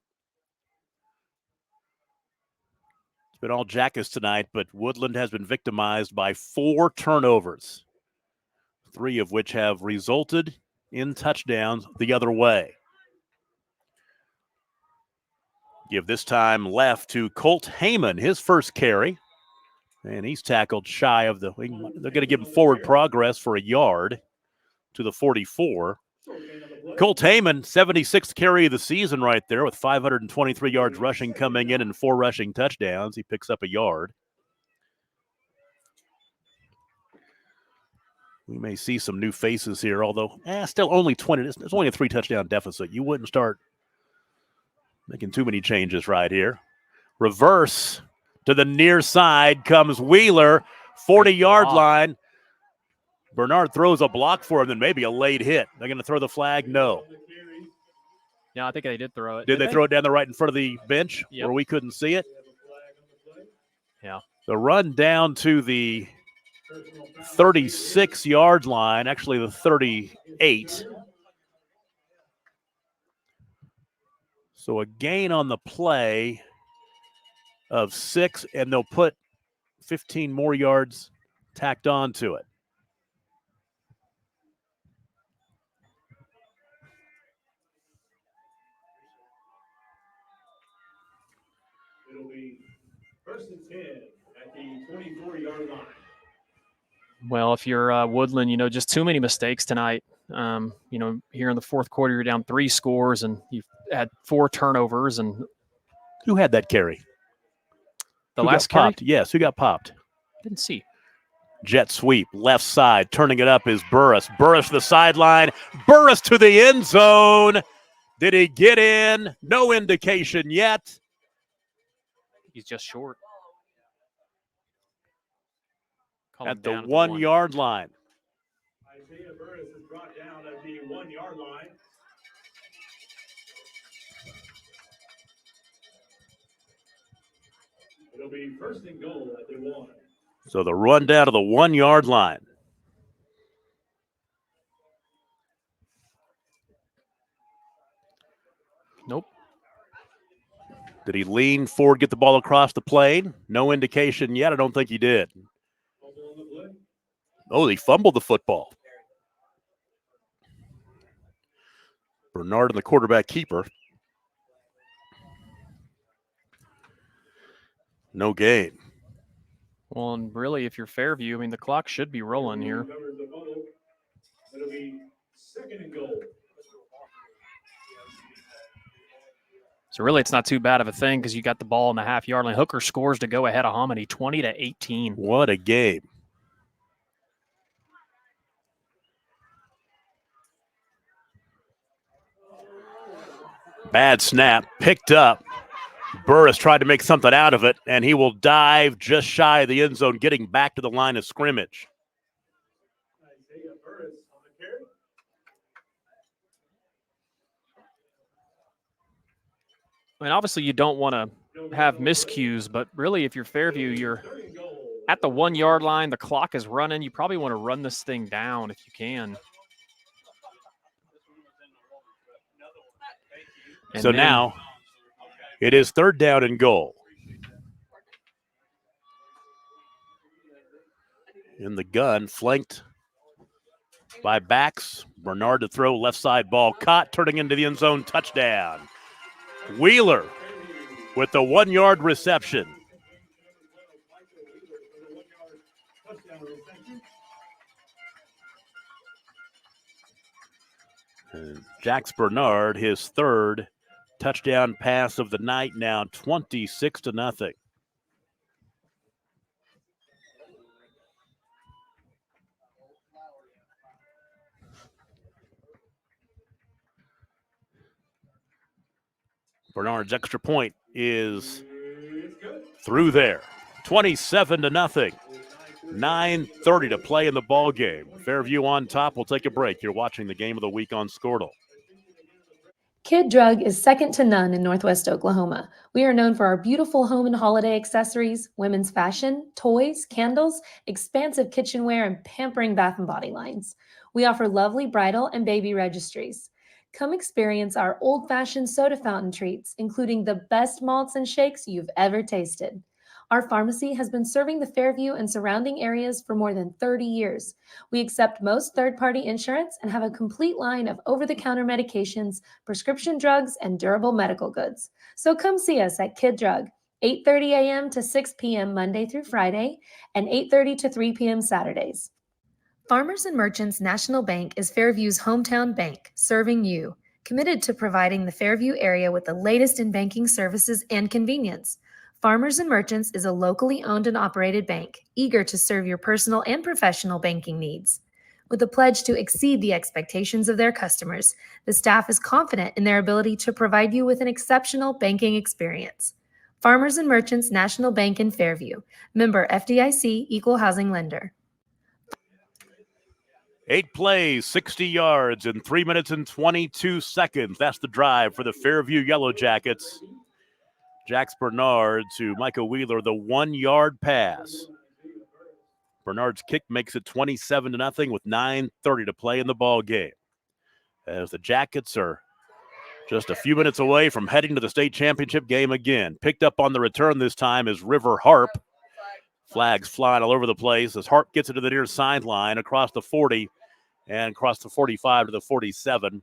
Speaker 2: It's been all Jackets tonight, but Woodland has been victimized by 4 turnovers, 3 of which have resulted in touchdowns the other way. Give this time left to Colt Heyman, his first carry. And he's tackled shy of the – they're going to give him forward progress for a yard to the 44. Colt Heyman, 76th carry of the season right there with 523 yards rushing coming in and 4 rushing touchdowns. He picks up a yard. We may see some new faces here, although still only 20. It's only a 3-touchdown deficit. You wouldn't start making too many changes right here. Reverse. To the near side comes Wheeler, 40-yard line. Bernard throws a block for him, then maybe a late hit. They're going to throw the flag? No.
Speaker 12: Yeah, I think they did throw it.
Speaker 2: Did they throw it down the right in front of the bench where we couldn't see it?
Speaker 12: Yeah.
Speaker 2: The run down to the 36-yard line, actually the 38. So a gain on the play of 6, and they'll put 15 more yards tacked on to it.
Speaker 14: It'll be first and 10 at the 24-yard line.
Speaker 12: Well, if you're Woodland, just too many mistakes tonight. Here in the fourth quarter, you're down 3 scores, and you've had 4 turnovers. And
Speaker 2: who had that carry?
Speaker 12: The
Speaker 2: who
Speaker 12: last
Speaker 2: got
Speaker 12: carry?
Speaker 2: Popped? Yes, who got popped?
Speaker 12: Didn't see.
Speaker 2: Jet sweep, left side, turning it up is Burris. Burris to the sideline. Burris to the end zone. Did he get in? No indication yet.
Speaker 12: He's just short.
Speaker 2: At the 1-yard line.
Speaker 14: Isaiah Burris is brought down at the 1-yard line. It'll be first and goal at the 1.
Speaker 2: So the run down to the 1-yard line.
Speaker 12: Nope.
Speaker 2: Did he lean forward, get the ball across the plane? No indication yet. I don't think he did. Oh, he fumbled the football. Bernard and the quarterback keeper. No gain.
Speaker 12: Well, and really, if you're Fairview, the clock should be rolling here.
Speaker 14: It'll be second and goal.
Speaker 12: So really, it's not too bad of a thing because you got the ball in the half-yard line. Hooker scores to go ahead of Hominy, 20-18.
Speaker 2: What a game. Bad snap, picked up. Burris tried to make something out of it, and he will dive just shy of the end zone, getting back to the line of scrimmage.
Speaker 14: Isaiah Burris on the carry.
Speaker 12: Obviously, you don't want to have miscues, but really, if you're Fairview, you're at the 1-yard line. The clock is running. You probably want to run this thing down if you can. And
Speaker 2: so now it is 3rd down and goal. In the gun, flanked by backs. Bernard to throw, left side ball caught, turning into the end zone, touchdown. Wheeler with the 1-yard reception. And Jax Bernard, his 3rd touchdown pass of the night, now 26-0. Bernard's extra point is through there. 27-0. 9:30 to play in the ball game. Fairview on top. We'll take a break. You're watching the game of the week on Squirtle.
Speaker 4: Kid Drug is second to none in Northwest Oklahoma. We are known for our beautiful home and holiday accessories, women's fashion, toys, candles, expansive kitchenware, and pampering bath and body lines. We offer lovely bridal and baby registries. Come experience our old-fashioned soda fountain treats, including the best malts and shakes you've ever tasted. Our pharmacy has been serving the Fairview and surrounding areas for more than 30 years. We accept most third-party insurance and have a complete line of over-the-counter medications, prescription drugs, and durable medical goods. So come see us at Kid Drug, 8:30 a.m. to 6 p.m. Monday through Friday, and 8:30 to 3 p.m. Saturdays. Farmers and Merchants National Bank is Fairview's hometown bank, serving you, committed to providing the Fairview area with the latest in banking services and convenience. Farmers and Merchants is a locally owned and operated bank, eager to serve your personal and professional banking needs. With a pledge to exceed the expectations of their customers, the staff is confident in their ability to provide you with an exceptional banking experience. Farmers and Merchants National Bank in Fairview, member FDIC, equal housing lender.
Speaker 2: 8 plays, 60 yards in 3 minutes and 22 seconds. That's the drive for the Fairview Yellow Jackets. Jax Bernard to Michael Wheeler, the 1-yard pass. Bernard's kick makes it 27-0 with 9:30 to play in the ball game. As the Jackets are just a few minutes away from heading to the state championship game again. Picked up on the return this time is River Harp. Flags flying all over the place as Harp gets it to the near sideline across the 40 and across the 45 to the 47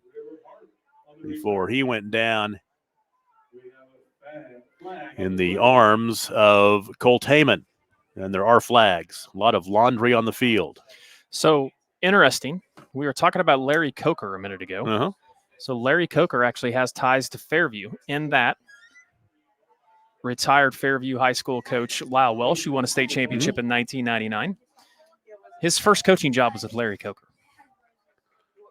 Speaker 2: before he went down in the arms of Colt Heyman. And there are flags. A lot of laundry on the field.
Speaker 12: So interesting. We were talking about Larry Coker a minute ago.
Speaker 2: Uh-huh.
Speaker 12: So Larry Coker actually has ties to Fairview in that retired Fairview High School coach Lyle Welsh, who won a state championship in 1999. His first coaching job was with Larry Coker.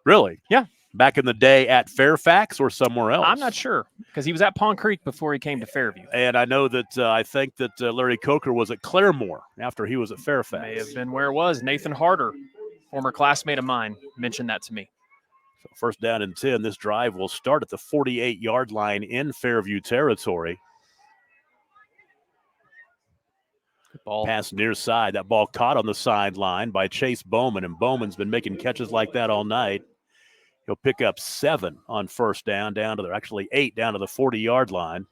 Speaker 2: Really?
Speaker 12: Yeah.
Speaker 2: Back in the day at Fairfax or somewhere else?
Speaker 12: I'm not sure because he was at Pond Creek before he came to Fairview.
Speaker 2: And I know that I think that Larry Coker was at Claremore after he was at Fairfax.
Speaker 12: May have been where it was. Nathan Harder, former classmate of mine, mentioned that to me.
Speaker 2: So first down and 10. This drive will start at the 48-yard line in Fairview territory.
Speaker 12: Ball.
Speaker 2: Pass near side. That ball caught on the sideline by Chase Bowman, and Bowman's been making catches like that all night. He'll pick up 7 on first down, actually 8 down to the 40-yard line.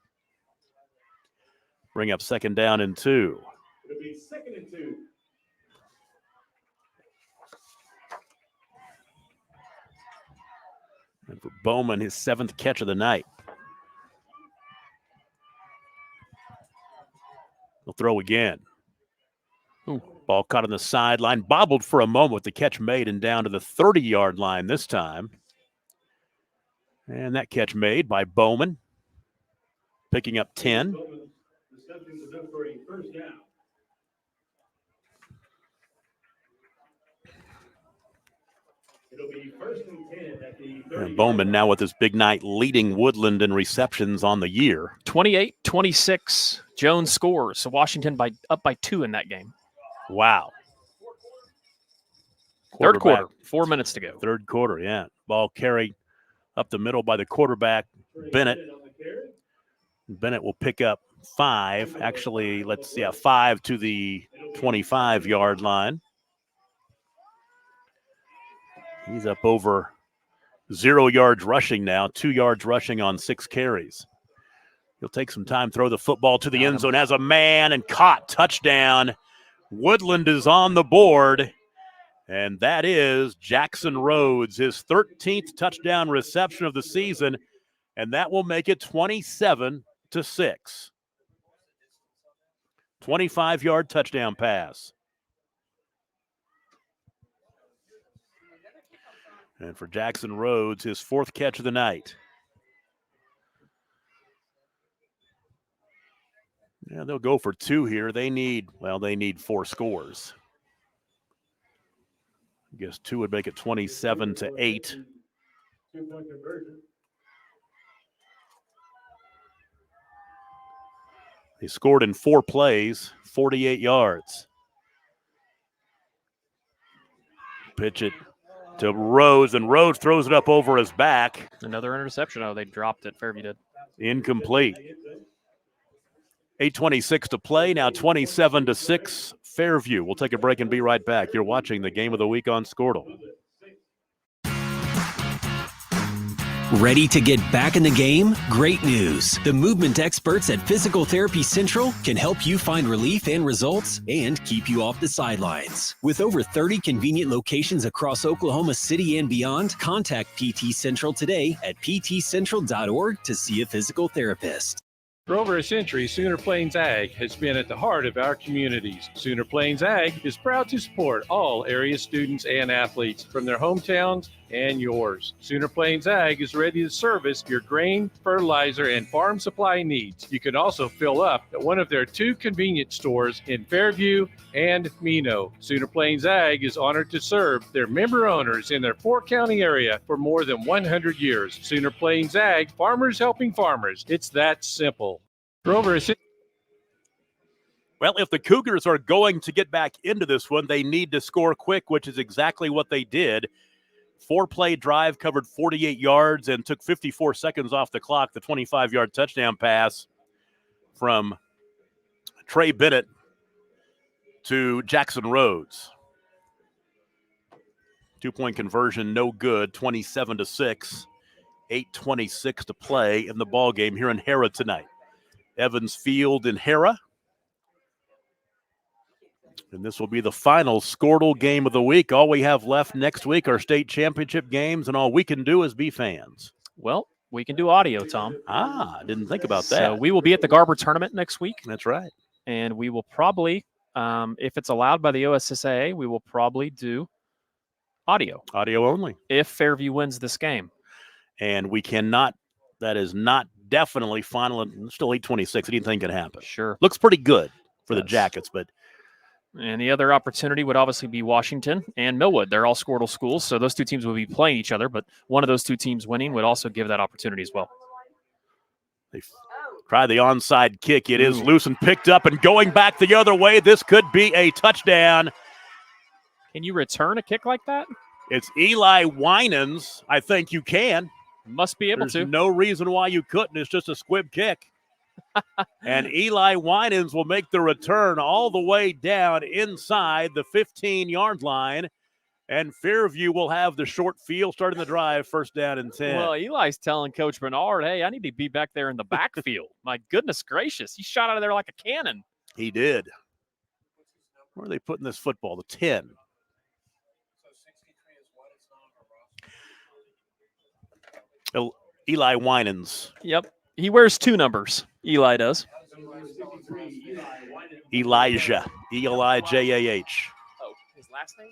Speaker 2: Bring up second down and 2.
Speaker 14: It'll be 2nd and 2.
Speaker 2: And for Bowman, his 7th catch of the night. He'll throw again. Ooh, ball caught on the sideline, bobbled for a moment with the catch made and down to the 30-yard line this time. And that catch made by Bowman, picking up 10.
Speaker 14: Receptions enough for a first down. It'll be 1st and 10 at the 30.
Speaker 2: And Bowman now with his big night leading Woodland in receptions on the year.
Speaker 12: 28-26, Jones scores. So Washington up by 2 in that game.
Speaker 2: Wow.
Speaker 12: Third quarter, 4 minutes to go.
Speaker 2: Third quarter, yeah. Ball carried up the middle by the quarterback, Bennett. Bennett will pick up 5. Actually, 5 to the 25-yard line. He's up over 0 yards rushing now, 2 yards rushing on 6 carries. He'll take some time, throw the football to the end zone, has a man and caught, touchdown. Woodland is on the board, and that is Jackson Rhodes, his 13th touchdown reception of the season, and that will make it 27-6. 25-yard touchdown pass. And for Jackson Rhodes, his 4th catch of the night. Yeah, they'll go for 2 here. They need 4 scores. I guess 2 would make it 27-8.
Speaker 14: 2-point conversion.
Speaker 2: They scored in 4 plays, 48 yards. Pitch it to Rhodes, and Rhodes throws it up over his back.
Speaker 12: Another interception. Oh, they dropped it. Fairview did.
Speaker 2: Incomplete. 8:26 to play, now 27-6, Fairview. We'll take a break and be right back. You're watching the Game of the Week on Squirtle.
Speaker 9: Ready to get back in the game? Great news. The movement experts at Physical Therapy Central can help you find relief and results and keep you off the sidelines. With over 30 convenient locations across Oklahoma City and beyond, contact PT Central today at ptcentral.org to see a physical therapist.
Speaker 1: For over a century, Sooner Plains Ag has been at the heart of our communities. Sooner Plains Ag is proud to support all area students and athletes from their hometowns and yours. Sooner Plains Ag is ready to service your grain, fertilizer, and farm supply needs. You can also fill up at one of their 2 convenience stores in Fairview and Mino. Sooner Plains Ag is honored to serve their member owners in their 4-county area for more than 100 years. Sooner Plains Ag, farmers helping farmers. It's that simple. For over a
Speaker 2: Well, if the Cougars are going to get back into this one, they need to score quick, which is exactly what they did. 4-play drive, covered 48 yards, and took 54 seconds off the clock. The 25-yard touchdown pass from Trey Bennett to Jackson Rhodes. 2-point conversion, no good, 27-6. 8:26 to play in the ball game here in Hera tonight. Evans Field in Hera. And this will be the final Squirtle game of the week. All we have left next week are state championship games, and all we can do is be fans.
Speaker 12: Well, we can do audio, Tom.
Speaker 2: I didn't think about that.
Speaker 12: So we will be at the Garber tournament next week.
Speaker 2: That's right.
Speaker 12: And we will probably, if it's allowed by the OSSAA, we will probably do audio.
Speaker 2: Audio only.
Speaker 12: If Fairview wins this game.
Speaker 2: And we cannot, that is not definitely final. It's still 8:26. Anything can happen.
Speaker 12: Sure.
Speaker 2: Looks pretty good for the Jackets, but.
Speaker 12: And the other opportunity would obviously be Washington and Millwood. They're all Squirtle schools, so those 2 teams will be playing each other, but one of those 2 teams winning would also give that opportunity as well.
Speaker 2: They try the onside kick. It is loose and picked up and going back the other way. This could be a touchdown.
Speaker 12: Can you return a kick like that?
Speaker 2: It's Eli Winans. I think you can.
Speaker 12: Must be able to.
Speaker 2: There's no reason why you couldn't. It's just a squib kick. And Eli Winans will make the return all the way down inside the 15-yard line. And Fairview will have the short field starting the drive, 1st down and 10.
Speaker 12: Well, Eli's telling Coach Bernard, hey, I need to be back there in the backfield. My goodness gracious. He shot out of there like a cannon.
Speaker 2: He did. Where are they putting this football? The 10. Eli Winans.
Speaker 12: Yep. He wears 2 numbers. Eli does.
Speaker 2: Elijah. E-L-I-J-A-H.
Speaker 12: Oh, his last name?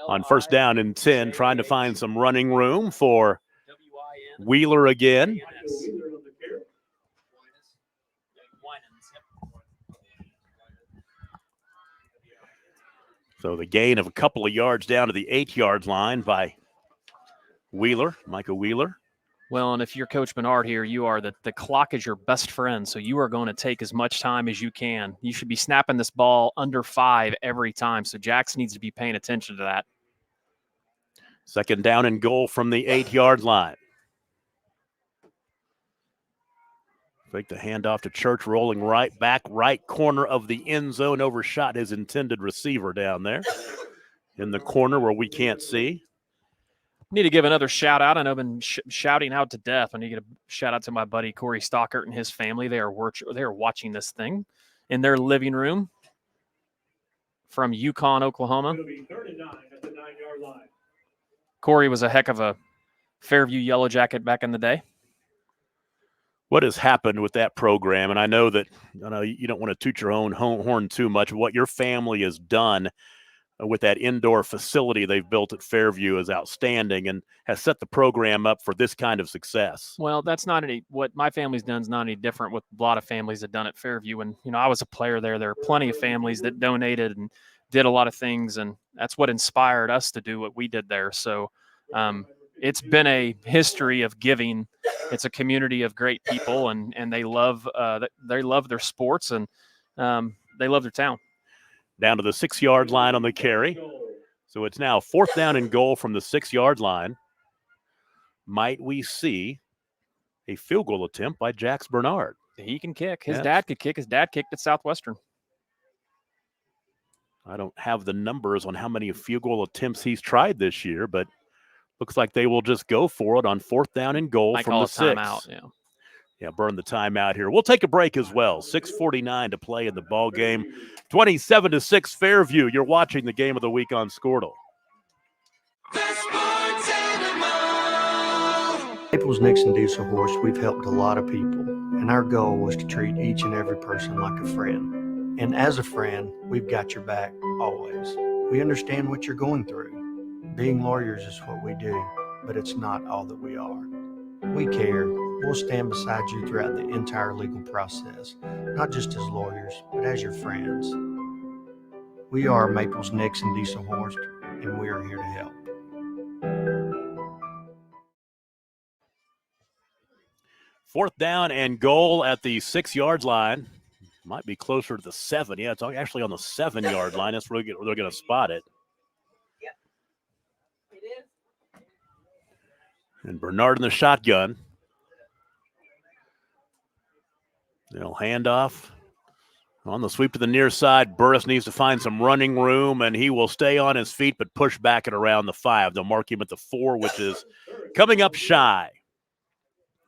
Speaker 2: On 1st down and 10, trying to find some running room for Wheeler again. So the gain of a couple of yards down to the 8-yard line by Wheeler, Micah Wheeler.
Speaker 12: Well, and if you're Coach Bernard here, you are the clock is your best friend, so you are going to take as much time as you can. You should be snapping this ball under 5 every time, so Jackson needs to be paying attention to that.
Speaker 2: 2nd down and goal from the 8-yard line. Fake the handoff to Church, rolling right back, right corner of the end zone, overshot his intended receiver down there in the corner where we can't see.
Speaker 12: Need to give another shout out. I know I've been shouting out to death. I need to give a shout out to my buddy Corey Stockert and his family. They are watching this thing in their living room from Yukon, Oklahoma. Corey was a heck of a Fairview Yellow Jacket back in the day.
Speaker 2: What has happened with that program? And I know that you don't want to toot your own horn too much. What your family has done with that indoor facility they've built at Fairview is outstanding and has set the program up for this kind of success.
Speaker 12: Well, that's not what my family's done is not any different what a lot of families have done at Fairview. And, I was a player there. There are plenty of families that donated and did a lot of things, and that's what inspired us to do what we did there. So it's been a history of giving it's a community of great people, and they love their sports, and they love their town.
Speaker 2: Down to the 6-yard line on the carry. So it's now 4th down and goal from the 6-yard line. Might we see a field goal attempt by Jax Bernard?
Speaker 12: He can kick. His
Speaker 2: Yes.
Speaker 12: dad could kick. His dad kicked at Southwestern.
Speaker 2: I don't have the numbers on how many field goal attempts he's tried this year, but looks like they will just go for it on 4th down and goal
Speaker 12: Might
Speaker 2: from
Speaker 12: call
Speaker 2: the
Speaker 12: a
Speaker 2: 6.
Speaker 12: timeout, yeah.
Speaker 2: Yeah, burn the timeout here. We'll take a break as well. 6:49 to play in the ball game. 27-6 Fairview. You're watching the game of the week on Squirtle.
Speaker 10: Maples Nixon Diesel Horse, we've helped a lot of people, and our goal was to treat each and every person like a friend. And as a friend, we've got your back always. We understand what you're going through. Being lawyers is what we do, but it's not all that we are. We care. We'll stand beside you throughout the entire legal process, not just as lawyers, but as your friends. We are Maples Nixon Diesel Horse, and we are here to help.
Speaker 2: Fourth down and goal at the 6-yard line. Might be closer to the 7. Yeah, it's actually on the 7-yard line. That's where they're going to spot it.
Speaker 3: Yep. It is.
Speaker 2: And Bernard in the shotgun. They'll hand off. On the sweep to the near side, Burris needs to find some running room, and he will stay on his feet but push back at around the 5. They'll mark him at the 4, which is coming up shy.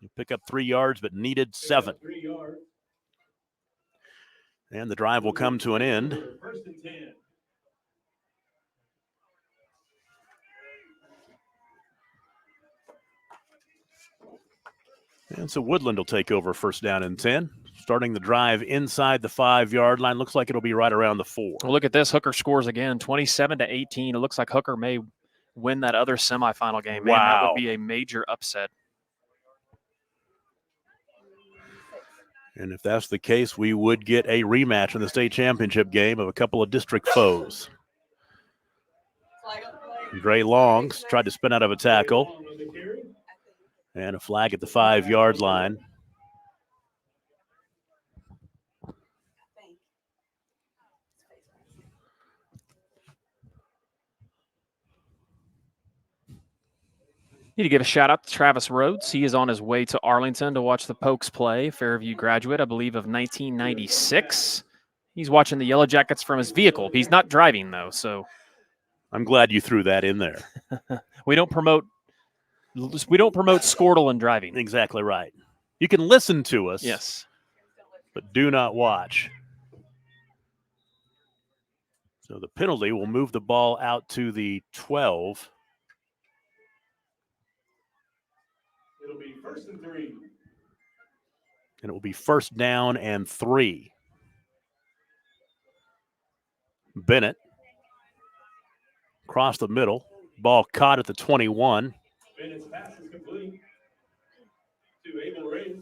Speaker 2: You pick up 3 yards, but needed 7. And the drive will come to an end. And so Woodland will take over 1st down and 10. Starting the drive inside the 5-yard line. Looks like it'll be right around the 4.
Speaker 12: Well, look at this. Hooker scores again, 27-18. It looks like Hooker may win that other semifinal game. Man, that would be a major upset.
Speaker 2: And if that's the case, we would get a rematch in the state championship game of a couple of district foes. Dre Longs tried to spin out of a tackle. And a flag at the 5-yard line.
Speaker 12: Need to give a shout out to Travis Rhodes. He is on his way to Arlington to watch the Pokes play. Fairview graduate, I believe, of 1996. He's watching the Yellow Jackets from his vehicle. He's not driving, though, so.
Speaker 2: I'm glad you threw that in there.
Speaker 12: We don't promote Squirtle and driving.
Speaker 2: Exactly right. You can listen to us.
Speaker 12: Yes.
Speaker 2: But do not watch. So the penalty will move the ball out to the 12.
Speaker 14: It'll be 1st and 3.
Speaker 2: And it will be 1st down and 3. Bennett across the middle. Ball caught at the 21.
Speaker 14: Bennett's pass is complete to Abel Reyes.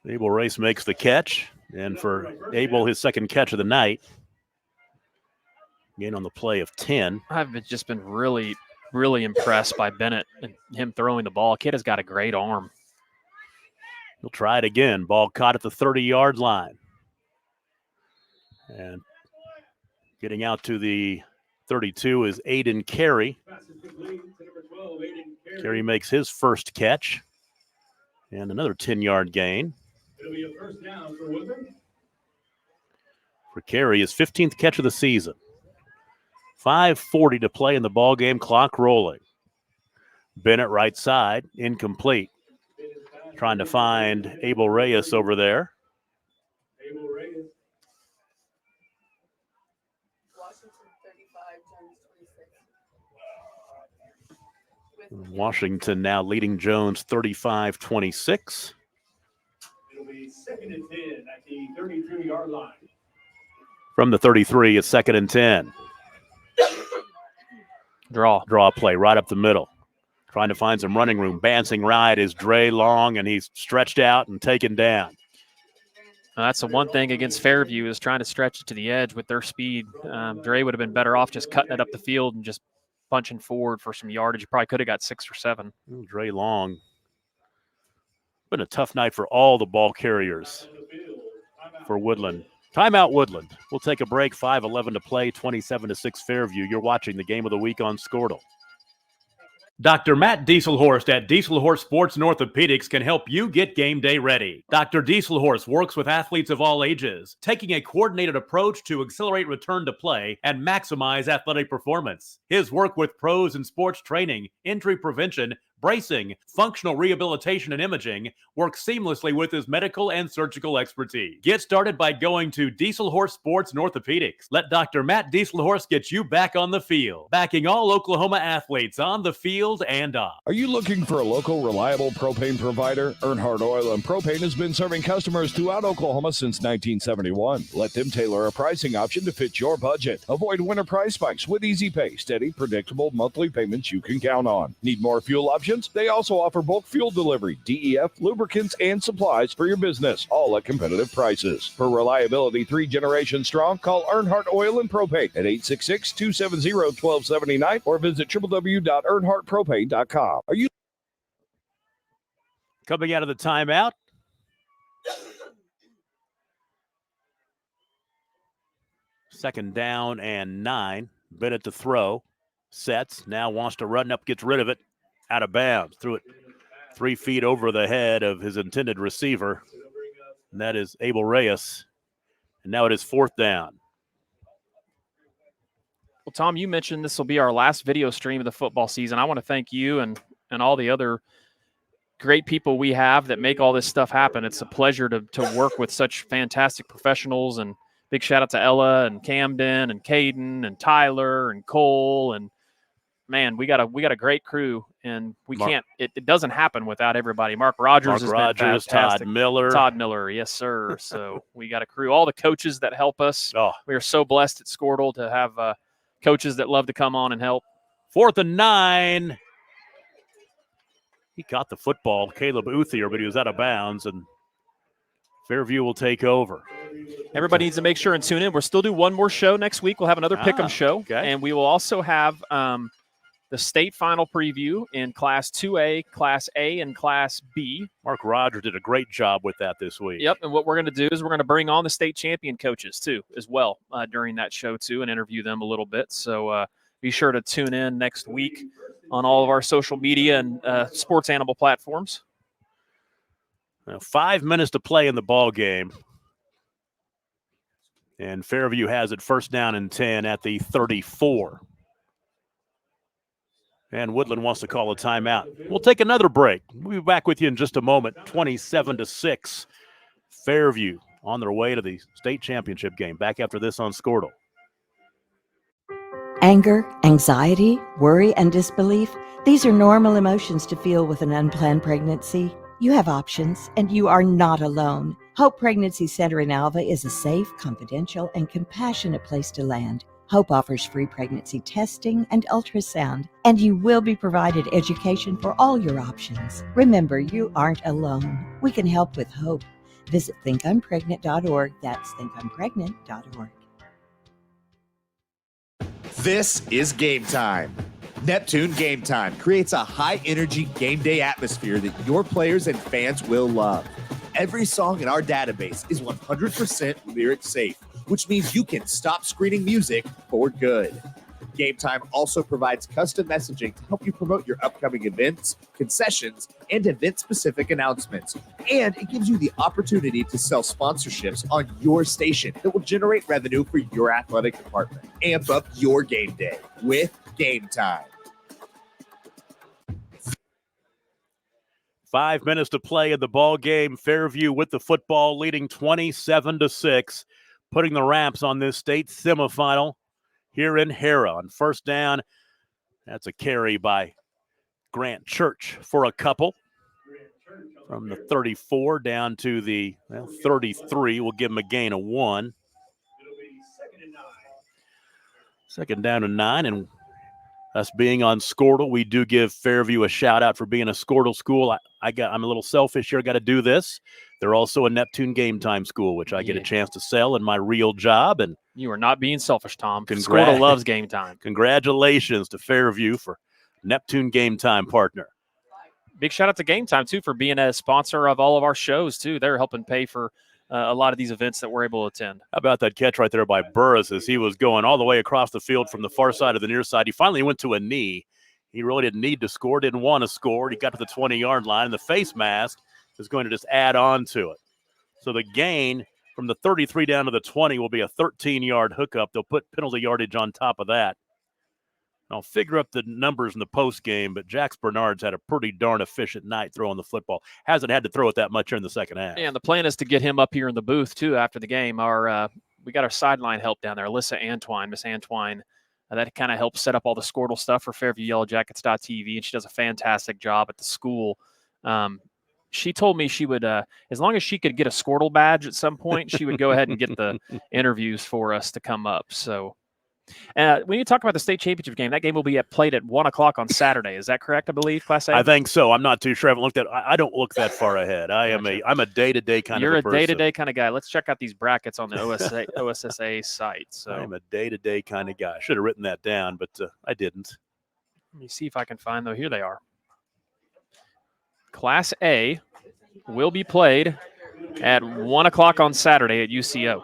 Speaker 2: Abel Reyes makes the catch. And for Abel, his 2nd catch of the night. Gain on the play of 10.
Speaker 12: I've just been really impressed by Bennett and him throwing the ball. Kid has got a great arm.
Speaker 2: He'll try it again. Ball caught at the 30-yard line. And getting out to the 32 is Aiden Carey. Carey makes his 1st catch. And another 10-yard gain.
Speaker 14: It'll be a 1st down for Woodland.
Speaker 2: For Carey, his 15th catch of the season. 5:40 to play in the ball game, clock rolling. Bennett right side, incomplete. Trying to find Abel Reyes over there.
Speaker 14: Abel Reyes.
Speaker 2: Washington now leading Jones 35-26.
Speaker 14: It'll be 2nd and 10 at the 33-yard line.
Speaker 2: From the 33, it's 2nd and 10. Draw play right up the middle. Trying to find some running room. Bouncing right is Dre Long, and he's stretched out and taken down.
Speaker 12: That's the one thing against Fairview is trying to stretch it to the edge with their speed. Dre would have been better off just cutting it up the field and just punching forward for some yardage. You probably could have got 6 or 7.
Speaker 2: Dre Long Been a tough night for all the ball carriers for Woodland. Timeout Woodland. We'll take a break. 5:11 to play, 27-6 Fairview. You're watching the game of the week on Squirtle. Dr. Matt Dieselhorst at Dieselhorst Sports and Orthopedics can help you get game day ready. Dr. Dieselhorst works with athletes of all ages, taking a coordinated approach to accelerate return to play and maximize athletic performance. His work with pros in sports training, injury prevention, bracing, functional rehabilitation, and imaging works seamlessly with his medical and surgical expertise. Get started by going to Dieselhorst Sports and Orthopedics. Let Dr. Matt Dieselhorst get you back on the field, backing all Oklahoma athletes on the field and off.
Speaker 8: Are you looking for a local, reliable propane provider? Earnhardt Oil and Propane has been serving customers throughout Oklahoma since 1971. Let them tailor a pricing option to fit your budget. Avoid winter price spikes with easy pay, steady, predictable monthly payments you can count on. Need more fuel options? They also offer bulk fuel delivery, DEF, lubricants, and supplies for your business, all at competitive prices. For reliability 3 generations strong, call Earnhardt Oil and Propane at 866-270-1279 or visit www.earnhardtpropane.com. Are you
Speaker 2: coming out of the timeout? Second down and 9. Bennett to throw. Sets. Now wants to run up, gets rid of it. Out of bounds. Threw it 3 feet over the head of his intended receiver. And that is Abel Reyes. And now it is 4th down.
Speaker 12: Well, Tom, you mentioned this will be our last video stream of the football season. I want to thank you and all the other great people we have that make all this stuff happen. It's a pleasure to work with such fantastic professionals, and big shout out to Ella and Camden and Caden and Tyler and Cole. And man, we got a great crew, and it doesn't happen without everybody. Mark Rogers has been fantastic. Todd Miller, yes, sir. So we got a crew, all the coaches that help us.
Speaker 2: Oh.
Speaker 12: We are so blessed at Squirtle to have coaches that love to come on and help.
Speaker 2: 4th and 9. He caught the football, Caleb Uthier, but he was out of bounds, and Fairview will take over.
Speaker 12: Everybody needs to make sure and tune in. We'll still do one more show next week. We'll have another pick'em show,
Speaker 2: okay.
Speaker 12: And we will also have the state final preview in Class 2A, Class A, and Class B.
Speaker 2: Mark Rogers did a great job with that this week.
Speaker 12: Yep, and what we're going to do is we're going to bring on the state champion coaches, too, as well, during that show, too, and interview them a little bit. So be sure to tune in next week on all of our social media and sports animal platforms.
Speaker 2: Now, 5 minutes to play in the ball game. And Fairview has it 1st down and 10 at the 34. And Woodland wants to call a timeout. We'll take another break. We'll be back with you in just a moment. 27-6. Fairview on their way to the state championship game. Back after this on Squirtle.
Speaker 11: Anger, anxiety, worry, and disbelief. These are normal emotions to feel with an unplanned pregnancy. You have options, and you are not alone. Hope Pregnancy Center in Alva is a safe, confidential, and compassionate place to land. Hope offers free pregnancy testing and ultrasound, and you will be provided education for all your options. Remember, you aren't alone. We can help with hope. Visit thinkimpregnant.org. That's thinkimpregnant.org.
Speaker 13: This is Game Time. Neptune Game Time creates a high-energy game day atmosphere that your players and fans will love. Every song in our database is 100% lyric safe, which means you can stop screening music for good. Game Time also provides custom messaging to help you promote your upcoming events, concessions, and event-specific announcements. And it gives you the opportunity to sell sponsorships on your station that will generate revenue for your athletic department. Amp up your game day with Game Time.
Speaker 2: 5 minutes to play in the ball game. Fairview with the football, leading 27-6, putting the wraps on this state semifinal here in Hera. On 1st down, that's a carry by Grant Church for a couple. From the 34 down to the 33. We'll give him a gain of 1. 2nd down and 9, and us being on Squirtle, we do give Fairview a shout out for being a Squirtle school. I'm a little selfish here. Got to do this. They're also a Neptune Game Time school, which I get a chance to sell in my real job. And
Speaker 12: you are not being selfish, Tom. Squirtle loves Game Time.
Speaker 2: Congratulations to Fairview for Neptune Game Time partner.
Speaker 12: big shout out to Game Time, too, for being a sponsor of all of our shows, too. They're helping pay for a lot of these events that we're able to attend.
Speaker 2: How about that catch right there by Burris as he was going all the way across the field from the far side of the near side. He finally went to a knee. He really didn't need to score, didn't want to score. He got to the 20-yard line, and the face mask is going to just add on to it. So the gain from the 33 down to the 20 will be a 13-yard hookup. They'll put penalty yardage on top of that. I'll figure up the numbers in the post game, but Jax Bernard's had a pretty darn efficient night throwing the football. Hasn't had to throw it that much here in the second half.
Speaker 12: Yeah, and the plan is to get him up here in the booth, too, after the game. We got our sideline help down there, Alyssa Antwine, Miss Antwine. That kind of helps set up all the Squirtle stuff for FairviewYellowJackets.tv, and she does a fantastic job at the school. She told me she would, as long as she could get a Squirtle badge at some point, she would go ahead and get the interviews for us to come up. So when you talk about the state championship game, that game will be played at 1 o'clock on Saturday. Is that correct, I believe, Class A?
Speaker 2: I think so. I'm not too sure. I haven't looked at I don't look that far ahead. I'm a day-to-day kind of a person.
Speaker 12: You're a day-to-day kind of guy. Let's check out these brackets on the OSSA site. So
Speaker 2: I'm a day-to-day kind of guy. I should have written that down, but I didn't.
Speaker 12: Let me see if I can find them. Here they are. Class A will be played at 1 o'clock on Saturday at UCO.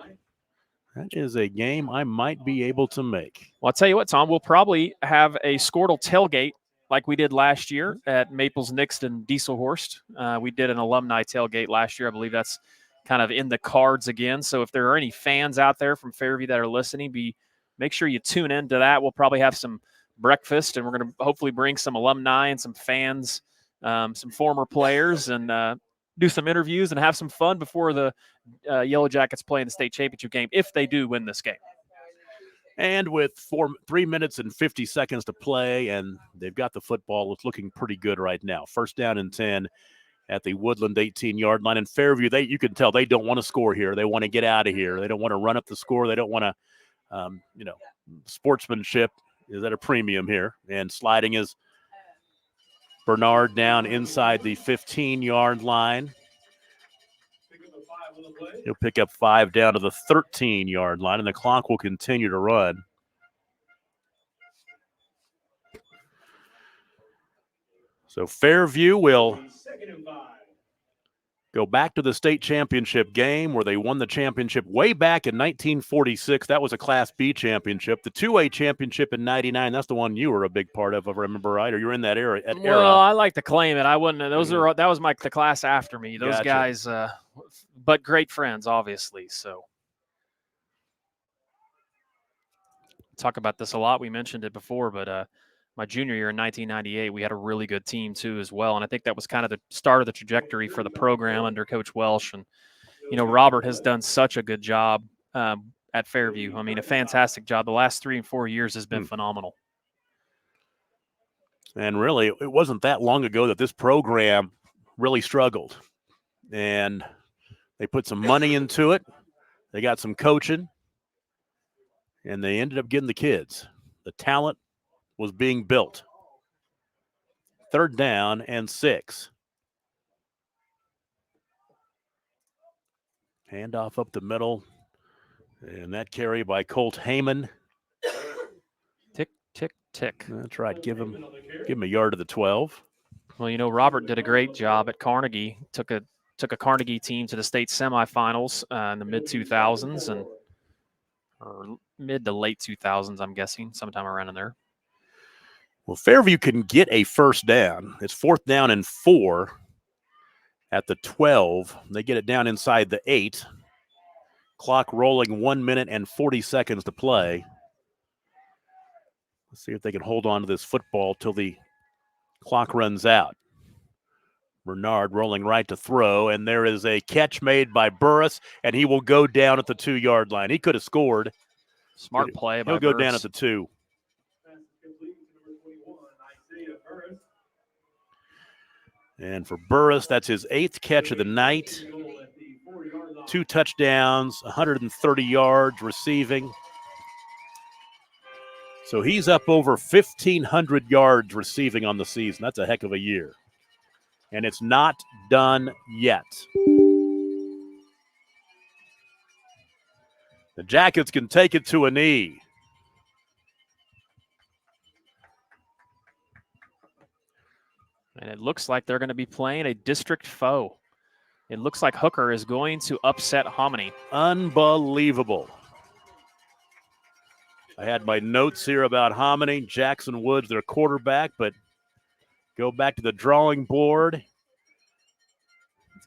Speaker 2: That is a game I might be able to make.
Speaker 12: Well, I'll tell you what, Tom, we'll probably have a Squirtle tailgate like we did last year at Maples Nixt and Dieselhorst. We did an alumni tailgate last year. I believe that's kind of in the cards again. So if there are any fans out there from Fairview that are listening, make sure you tune into that. We'll probably have some breakfast, and we're going to hopefully bring some alumni and some fans, some former players, and do some interviews and have some fun before the Yellow Jackets play in the state championship game, if they do win this game.
Speaker 2: And with 3 minutes and 50 seconds to play, and they've got the football, it's looking pretty good right now. First down and 10 at the Woodland 18-yard line. In Fairview, you can tell they don't want to score here. They want to get out of here. They don't want to run up the score. They don't want to, sportsmanship is at a premium here. And sliding is Bernard down inside the 15-yard line. He'll pick up 5 down to the 13-yard line, and the clock will continue to run. So Fairview will go back to the state championship game where they won the championship way back in 1946. That was a Class B championship. The 2A championship in 99, that's the one you were a big part of, if I remember right, or you were in that era.
Speaker 12: Well, I like to claim it. I wouldn't. That was the class after me. Those guys, but great friends, obviously. So talk about this a lot. We mentioned it before, but my junior year in 1998, we had a really good team too as well. And I think that was kind of the start of the trajectory for the program under Coach Welsh. And, Robert has done such a good job at Fairview. I mean, a fantastic job. The last 3 and 4 years has been phenomenal.
Speaker 2: And really, it wasn't that long ago that this program really struggled. And they put some money into it. They got some coaching. And they ended up getting the kids. The talent was being built. 3rd down and 6. Handoff up the middle. And that carry by Colt Heyman.
Speaker 12: Tick, tick, tick.
Speaker 2: That's right. Give him a yard to the 12.
Speaker 12: Well, Robert did a great job at Carnegie. Took a Carnegie team to the state semifinals in the mid-2000s or mid to late 2000s, I'm guessing, sometime around in there.
Speaker 2: Well, Fairview can get a first down. It's 4th down and 4 at the 12. They get it down inside the 8. Clock rolling, 1 minute and 40 seconds to play. Let's see if they can hold on to this football till the clock runs out. Bernard rolling right to throw, and there is a catch made by Burris, and he will go down at the 2-yard line. He could have scored.
Speaker 12: Smart play by
Speaker 2: He'll go
Speaker 12: Burris.
Speaker 2: down at the 2. And for Burris, that's his 8th catch of the night. 2 touchdowns, 130 yards receiving. So he's up over 1,500 yards receiving on the season. That's a heck of a year. And it's not done yet. The Jackets can take it to a knee.
Speaker 12: And it looks like they're going to be playing a district foe. It looks like Hooker is going to upset Hominy.
Speaker 2: Unbelievable. I had my notes here about Hominy. Jackson Woods, their quarterback, but go back to the drawing board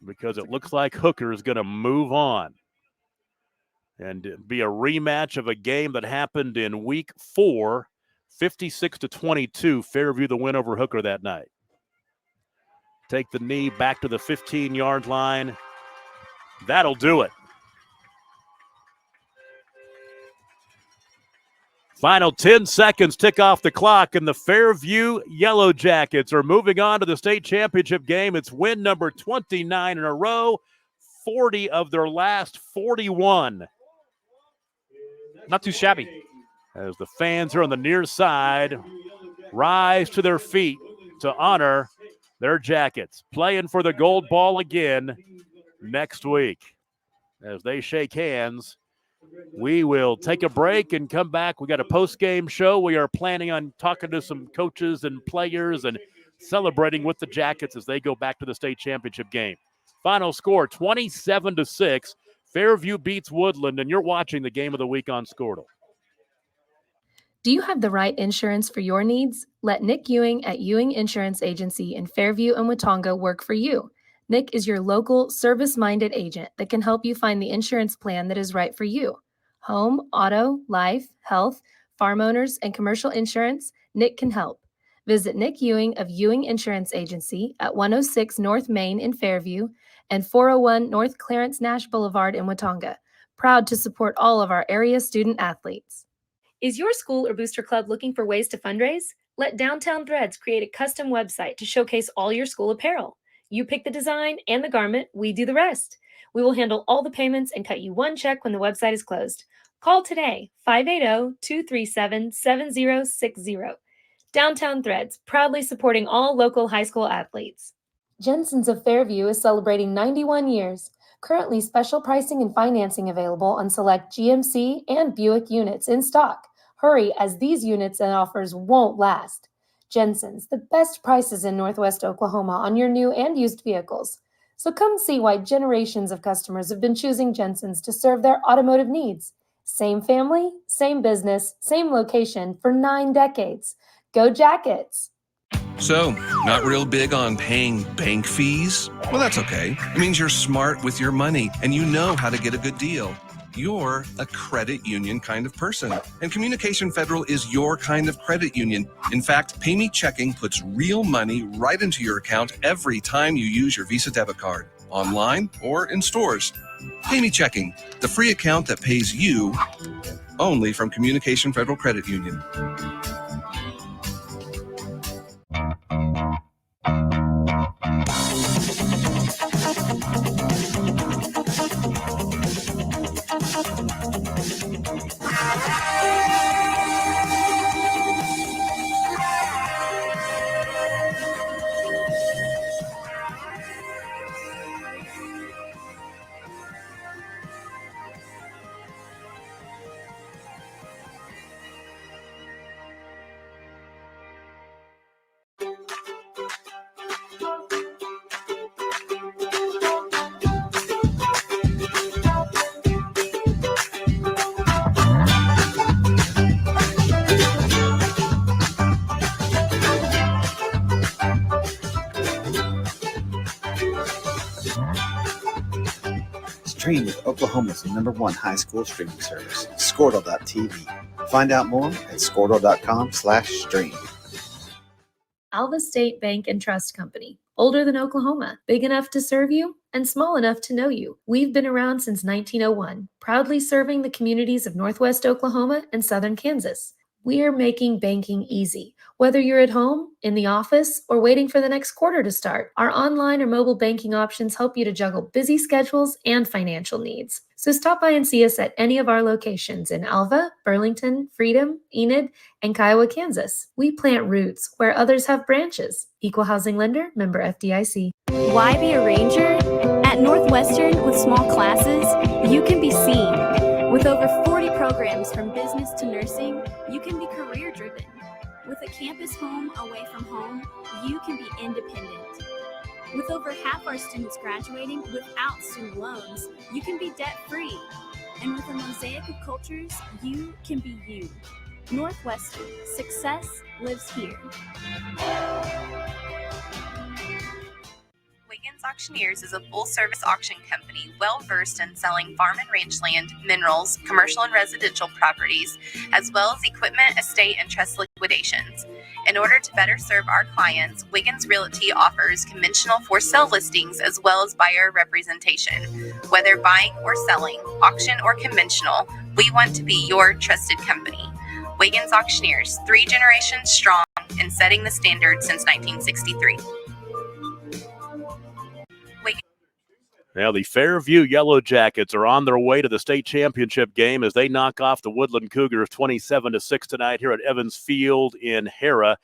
Speaker 2: because it looks like Hooker is going to move on and be a rematch of a game that happened in week 4, 56-22. Fairview the win over Hooker that night. Take the knee back to the 15-yard line. That'll do it. Final 10 seconds tick off the clock, and the Fairview Yellow Jackets are moving on to the state championship game. It's win number 29 in a row, 40 of their last 41.
Speaker 12: Not too shabby.
Speaker 2: As the fans are on the near side, rise to their feet to honor their Jackets, playing for the gold ball again next week. As they shake hands, we will take a break and come back. We got a post-game show. We are planning on talking to some coaches and players and celebrating with the Jackets as they go back to the state championship game. Final score, 27-6. Fairview beats Woodland, and you're watching the game of the week on Squirtle.
Speaker 4: Do you have the right insurance for your needs? Let Nick Ewing at Ewing Insurance Agency in Fairview and Watonga work for you. Nick is your local, service-minded agent that can help you find the insurance plan that is right for you. Home, auto, life, health, farm owners, and commercial insurance, Nick can help. Visit Nick Ewing of Ewing Insurance Agency at 106 North Main in Fairview and 401 North Clarence Nash Boulevard in Watonga. Proud to support all of our area student athletes. Is your school or booster club looking for ways to fundraise? Let Downtown Threads create a custom website to showcase all your school apparel. You pick the design and the garment, we do the rest. We will handle all the payments and cut you one check when the website is closed. Call today, 580-237-7060. Downtown Threads, proudly supporting all local high school athletes. Jensen's of Fairview is celebrating 91 years. Currently, special pricing and financing available on select GMC and Buick units in stock. Hurry, as these units and offers won't last. Jensen's, the best prices in Northwest Oklahoma on your new and used vehicles. So come see why generations of customers have been choosing Jensen's to serve their automotive needs. Same family, same business, same location for 9 decades. Go Jackets!
Speaker 15: So, not real big on paying bank fees? Well, that's okay. It means you're smart with your money and you know how to get a good deal. You're a credit union kind of person, and Communication Federal is your kind of credit union. In fact, Pay Me Checking puts real money right into your account every time you use your Visa debit card, online or in stores. Pay Me Checking, the free account that pays you only from Communication Federal Credit Union.
Speaker 16: Stream with Oklahoma's #1 high school streaming service, Squirtle.tv. Find out more at Squirtle.com/stream.
Speaker 4: Alva State Bank and Trust Company. Older than Oklahoma, big enough to serve you and small enough to know you. We've been around since 1901, proudly serving the communities of Northwest Oklahoma and Southern Kansas. We are making banking easy. Whether you're at home, in the office, or waiting for the next quarter to start, our online or mobile banking options help you to juggle busy schedules and financial needs. So stop by and see us at any of our locations in Alva, Burlington, Freedom, Enid, and Kiowa, Kansas. We plant roots where others have branches. Equal Housing Lender, member FDIC.
Speaker 17: Why be a ranger? At Northwestern, with small classes, you can be seen. With over 40 programs from business to nursing, you can be career-driven. With With a campus home away from home, you can be independent. With over half our students graduating without student loans, you can be debt-free. And with a mosaic of cultures, you can be you. Northwestern, success lives here.
Speaker 18: Wiggins Auctioneers is a full-service auction company well-versed in selling farm and ranch land, minerals, commercial and residential properties, as well as equipment, estate, and trust liquidations. In order to better serve our clients, Wiggins Realty offers conventional for-sale listings as well as buyer representation. Whether buying or selling, auction or conventional, we want to be your trusted company. Wiggins Auctioneers, 3 generations strong and setting the standard since 1963.
Speaker 2: Now, the Fairview Yellow Jackets are on their way to the state championship game as they knock off the Woodland Cougars 27-6 tonight here at Evans Field in Hera.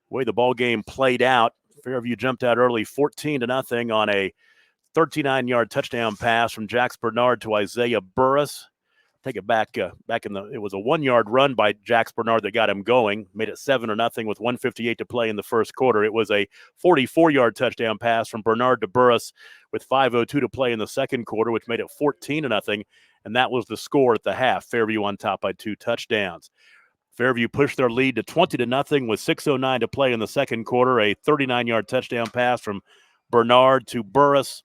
Speaker 2: The way the ball game played out, Fairview jumped out early 14-0 on a 39-yard touchdown pass from Jax Bernard to Isaiah Burris. Take it back it was a 1-yard run by Jax Bernard that got him going, made it 7-0 with 1:58 to play in the first quarter. It was a 44-yard touchdown pass from Bernard to Burris with 5:02 to play in the second quarter, which made it 14-0, and that was the score at the half. Fairview on top by 2 touchdowns. Fairview pushed their lead to 20-0 with 6:09 to play in the second quarter. A 39-yard touchdown pass from Bernard to Burris.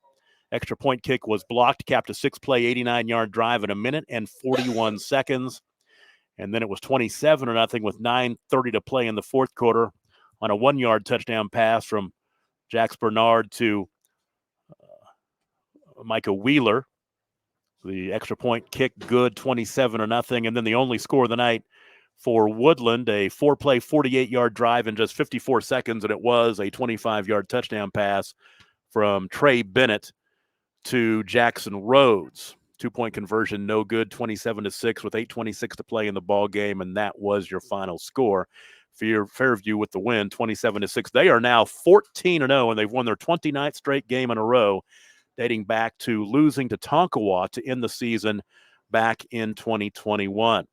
Speaker 2: Extra point kick was blocked, capped a 6-play, 89-yard drive in a minute and 41 seconds. And then it was 27-0 with 9:30 to play in the fourth quarter on a 1-yard touchdown pass from Jax Bernard to Micah Wheeler. The extra point kick good, 27-0. And then the only score of the night for Woodland, a 4-play, 48-yard drive in just 54 seconds, and it was a 25-yard touchdown pass from Trey Bennett to Jackson Rhodes. 2-point conversion, no good, 27-6 with 8:26 to play in the ball game, and that was your final score. Fairview with the win, 27-6. They are now 14-0, and they've won their 29th straight game in a row, dating back to losing to Tonkawa to end the season back in 2021.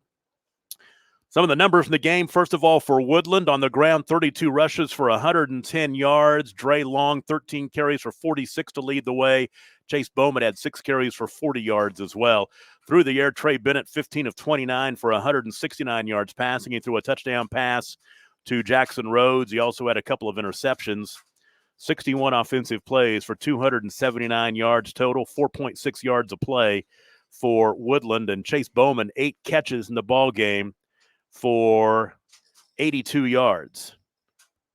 Speaker 2: Some of the numbers in the game, first of all, for Woodland, on the ground, 32 rushes for 110 yards. Dre Long, 13 carries for 46 to lead the way. Chase Bowman had 6 carries for 40 yards as well. Through the air, Trey Bennett, 15 of 29 for 169 yards passing. He threw a touchdown pass to Jackson Rhodes. He also had a couple of interceptions. 61 offensive plays for 279 yards total, 4.6 yards a play for Woodland. And Chase Bowman, 8 catches in the ball game for 82 yards.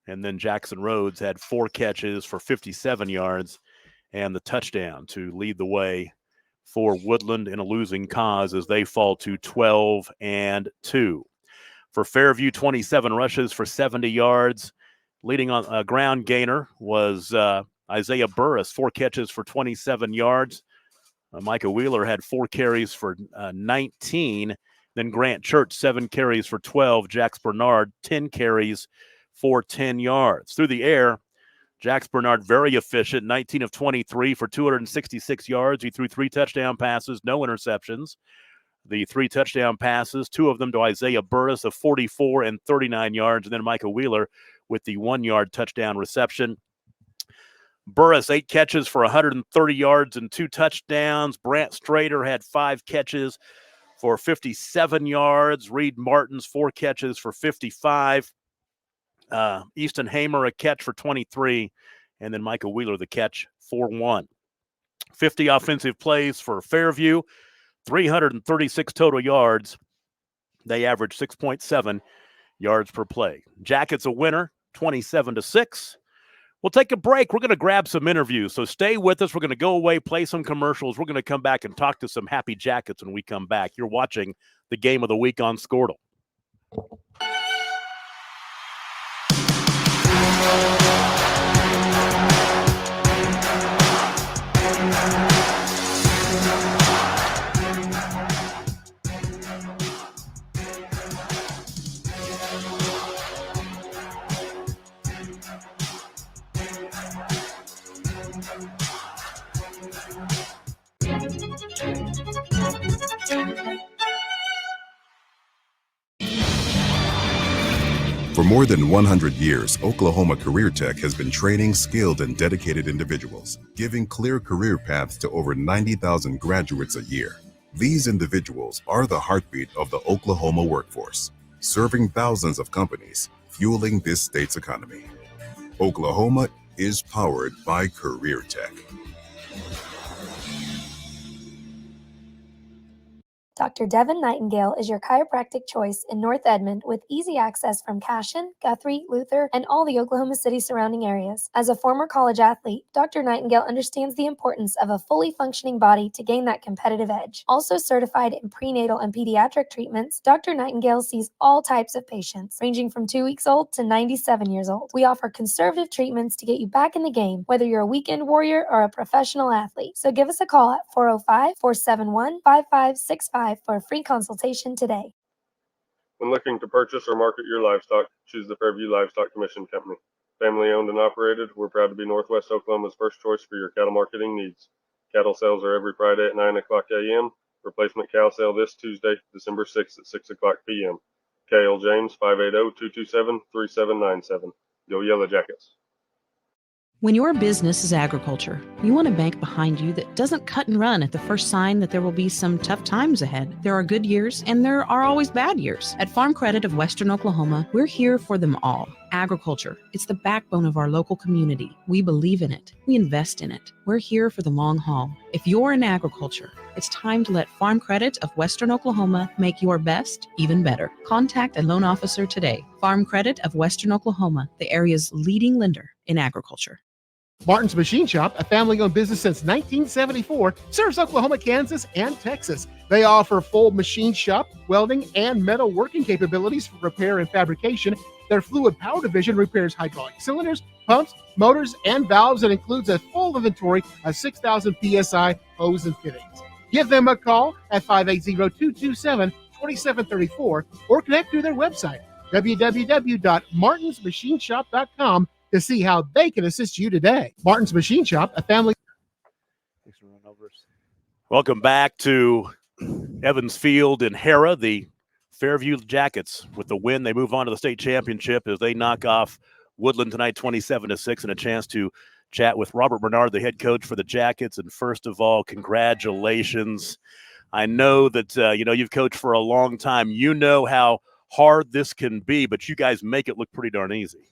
Speaker 2: And then Jackson Rhodes had 4 catches for 57 yards and the touchdown to lead the way for Woodland in a losing cause as they fall to 12-2. For Fairview, 27 rushes for 70 yards. Leading on a ground gainer was Isaiah Burris, 4 catches for 27 yards. Micah Wheeler had 4 carries for 19. Then Grant Church, 7 carries for 12. Jax Bernard, 10 carries for 10 yards. Through the air, Jax Bernard, very efficient, 19 of 23 for 266 yards. He threw 3 touchdown passes, no interceptions. The 3 touchdown passes, 2 of them to Isaiah Burris of 44 and 39 yards, and then Micah Wheeler with the 1-yard touchdown reception. Burris, 8 catches for 130 yards and 2 touchdowns. Brant Strader had 5 catches for 57 yards. Reed Martins, 4 catches for 55. Easton Hamer, a catch for 23. And then Micah Wheeler, the catch for 1. 50 offensive plays for Fairview, 336 total yards. They average 6.7 yards per play. Jackets a winner, 27-6. We'll take a break. We're going to grab some interviews, so stay with us. We're going to go away, play some commercials. We're going to come back and talk to some Happy Jackets when we come back. You're watching the Game of the Week on Squirtle.
Speaker 19: For more than 100 years, Oklahoma Career Tech has been training skilled and dedicated individuals, giving clear career paths to over 90,000 graduates a year. These individuals are the heartbeat of the Oklahoma workforce, serving thousands of companies, fueling this state's economy. Oklahoma is powered by Career Tech.
Speaker 4: Dr. Devin Nightingale is your chiropractic choice in North Edmond with easy access from Cashion, Guthrie, Luther, and all the Oklahoma City surrounding areas. As a former college athlete, Dr. Nightingale understands the importance of a fully functioning body to gain that competitive edge. Also certified in prenatal and pediatric treatments, Dr. Nightingale sees all types of patients, ranging from 2 weeks old to 97 years old. We offer conservative treatments to get you back in the game, whether you're a weekend warrior or a professional athlete. So give us a call at 405-471-5565 for a free consultation today.
Speaker 5: When looking to purchase or market your livestock, choose the Fairview Livestock Commission Company. Family owned and operated, we're proud to be Northwest Oklahoma's first choice for your cattle marketing needs. Cattle sales are every Friday at 9 o'clock a.m. Replacement cow sale this Tuesday, December 6th at 6 o'clock p.m. K.L. James, 580-227-3797. Go Yellow Jackets.
Speaker 6: When your business is agriculture, you want a bank behind you that doesn't cut and run at the first sign that there will be some tough times ahead. There are good years and there are always bad years. At Farm Credit of Western Oklahoma, we're here for them all. Agriculture, it's the backbone of our local community. We believe in it. We invest in it. We're here for the long haul. If you're in agriculture, it's time to let Farm Credit of Western Oklahoma make your best even better. Contact a loan officer today. Farm Credit of Western Oklahoma, the area's leading lender in agriculture.
Speaker 7: Martin's Machine Shop, a family-owned business since 1974, serves Oklahoma, Kansas, and Texas. They offer full machine shop, welding, and metal working capabilities for repair and fabrication. Their fluid power division repairs hydraulic cylinders, pumps, motors, and valves, and includes a full inventory of 6,000 PSI hose and fittings. Give them a call at 580-227-2734 or connect through their website, www.martinsmachineshop.com, to see how they can assist you today. Martin's Machine Shop, a family.
Speaker 2: Welcome back to Evans Field in Hera. The Fairview Jackets, with the win, they move on to the state championship as they knock off Woodland tonight 27-6, and a chance to chat with Robert Bernard, the head coach for the Jackets. And first of all, congratulations. I know that you've coached for a long time. You know how hard this can be, but you guys make it look pretty darn easy.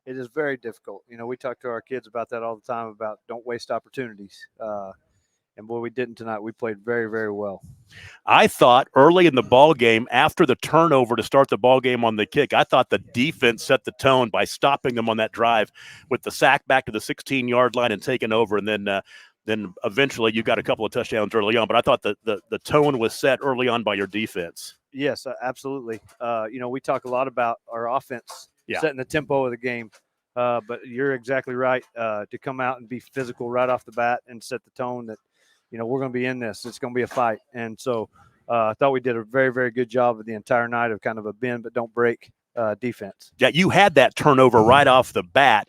Speaker 20: It is very difficult. We talk to our kids about that all the time, about don't waste opportunities. And boy, we didn't tonight. We played very, very well.
Speaker 2: I thought early in the ball game, after the turnover to start the ball game on the kick, I thought the defense set the tone by stopping them on that drive with the sack back to the 16-yard line and taking over. And then eventually you got a couple of touchdowns early on. But I thought the tone was set early on by your defense.
Speaker 20: Yes, absolutely. We talk a lot about our offense setting the tempo of the game. But you're exactly right. To come out and be physical right off the bat and set the tone that, we're going to be in this. It's going to be a fight. And so I thought we did a very, very good job of the entire night of kind of a bend but don't break defense.
Speaker 2: Yeah, you had that turnover right off the bat.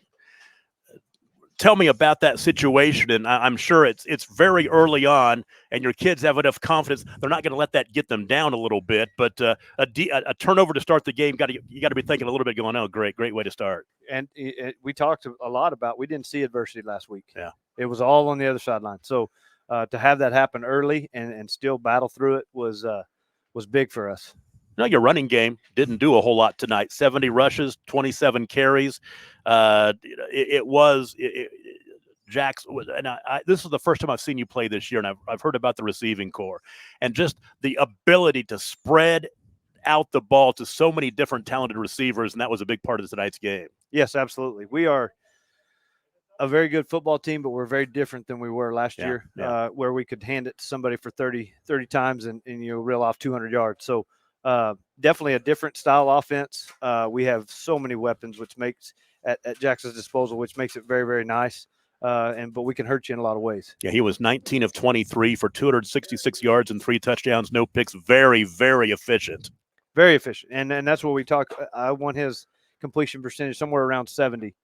Speaker 2: Tell me about that situation, and I'm sure it's very early on, and your kids have enough confidence they're not going to let that get them down a little bit. But a turnover to start the game, you got to be thinking a little bit going, oh, great way to start.
Speaker 20: And we talked a lot about we didn't see adversity last week.
Speaker 2: Yeah,
Speaker 20: it was all on the other sideline. So to have that happen early and still battle through it was big for us.
Speaker 2: Your running game didn't do a whole lot tonight. 70 rushes, 27 carries. Jax, and this is the first time I've seen you play this year, and I've heard about the receiving core and just the ability to spread out the ball to so many different talented receivers, and that was a big part of tonight's game.
Speaker 20: Yes, absolutely. We are a very good football team, but we're very different than we were last year, where we could hand it to somebody for 30 times and reel off 200 yards. So definitely a different style offense. We have so many weapons, which makes at Jackson's disposal, which makes it very, very nice. But we can hurt you in a lot of ways.
Speaker 2: Yeah, he was 19 of 23 for 266 yards and 3 touchdowns, no picks. Very, very efficient.
Speaker 20: Very efficient. And that's what we talk. I want his completion percentage somewhere around 70.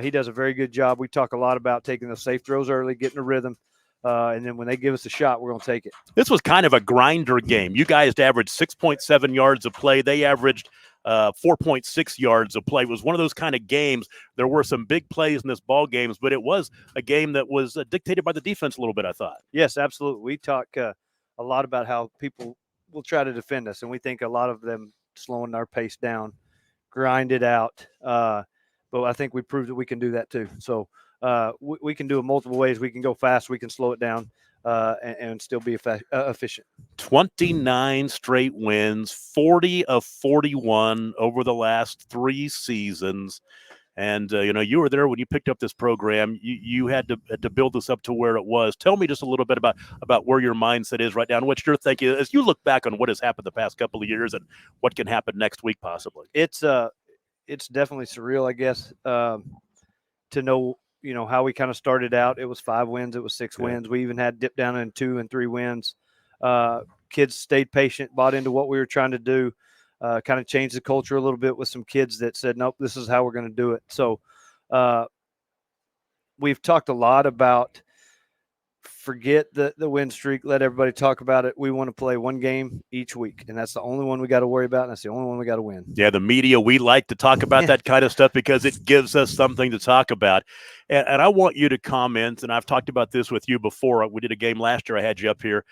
Speaker 20: He does a very good job. We talk a lot about taking those safe throws early, getting a rhythm. And then when they give us a shot, we're going to take it.
Speaker 2: This was kind of a grinder game. You guys averaged 6.7 yards a play. They averaged 4.6 yards of play. It was one of those kind of games. There were some big plays in this ball games, but it was a game that was dictated by the defense a little bit, I thought.
Speaker 20: Yes, absolutely. We talk a lot about how people will try to defend us, and we think a lot of them slowing our pace down, grind it out. But I think we proved that we can do that too. So we can do it multiple ways. We can go fast. We can slow it down and still be efficient.
Speaker 2: 29 straight wins, 40 of 41 over the last 3 seasons. And, you were there when you picked up this program. You had to build this up to where it was. Tell me just a little bit about where your mindset is right now and what you're thinking as you look back on what has happened the past couple of years and what can happen next week possibly.
Speaker 20: It's definitely surreal, I guess, to know, how we kind of started out. It was 5 wins. It was 6 wins. We even had dipped down in 2 and 3 wins. Kids stayed patient, bought into what we were trying to do. Kind of changed the culture a little bit with some kids that said, nope, this is how we're going to do it. So we've talked a lot about forget the win streak, let everybody talk about it. We want to play 1 game each week, and that's the only one we got to worry about, and that's the only one we got to win.
Speaker 2: Yeah, the media, we like to talk about that kind of stuff because it gives us something to talk about. And I want you to comment, and I've talked about this with you before. We did a game last year. I had you up here.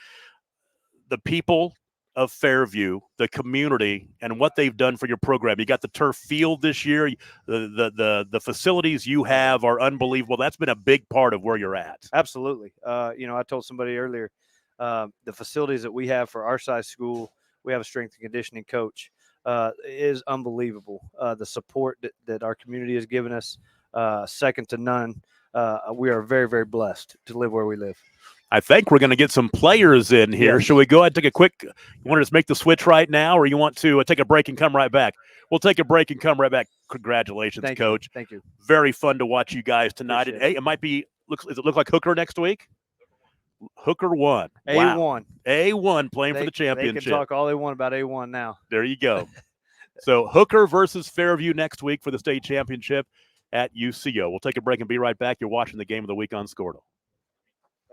Speaker 2: The people of Fairview, the community, and what they've done for your program. You got the turf field this year. The facilities you have are unbelievable. That's been a big part of where you're at.
Speaker 20: Absolutely. I told somebody earlier, the facilities that we have for our size school, we have a strength and conditioning coach, is unbelievable. The support that our community has given us, second to none. We are very, very blessed to live where we live.
Speaker 2: I think we're going to get some players in here.
Speaker 20: Yes.
Speaker 2: Should we go ahead and take a quick – you want to just make the switch right now, or you want to take a break and come right back? We'll take a break and come right back. Congratulations, Coach.
Speaker 20: Thank you.
Speaker 2: Very fun to watch you guys tonight. And, hey, it might be – does it look like Hooker next week? Hooker won.
Speaker 20: A1.
Speaker 2: Wow. A1 playing for the championship.
Speaker 20: They can talk all they want about A1 now.
Speaker 2: There you go. So Hooker versus Fairview next week for the state championship at UCO. We'll take a break and be right back. You're watching the Game of the Week on Scortal.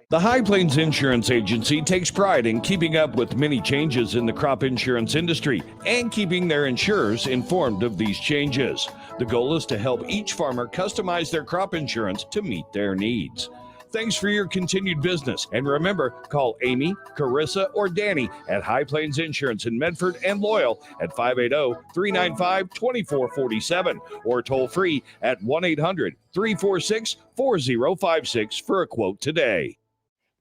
Speaker 8: The High Plains Insurance Agency takes pride in keeping up with many changes in the crop insurance industry and keeping their insurers informed of these changes. The goal is to help each farmer customize their crop insurance to meet their needs. Thanks for your continued business. And remember, call Amy, Carissa, or Danny at High Plains Insurance in Medford and Loyal at 580-395-2447 or toll free at 1-800-346-4056 for a quote today.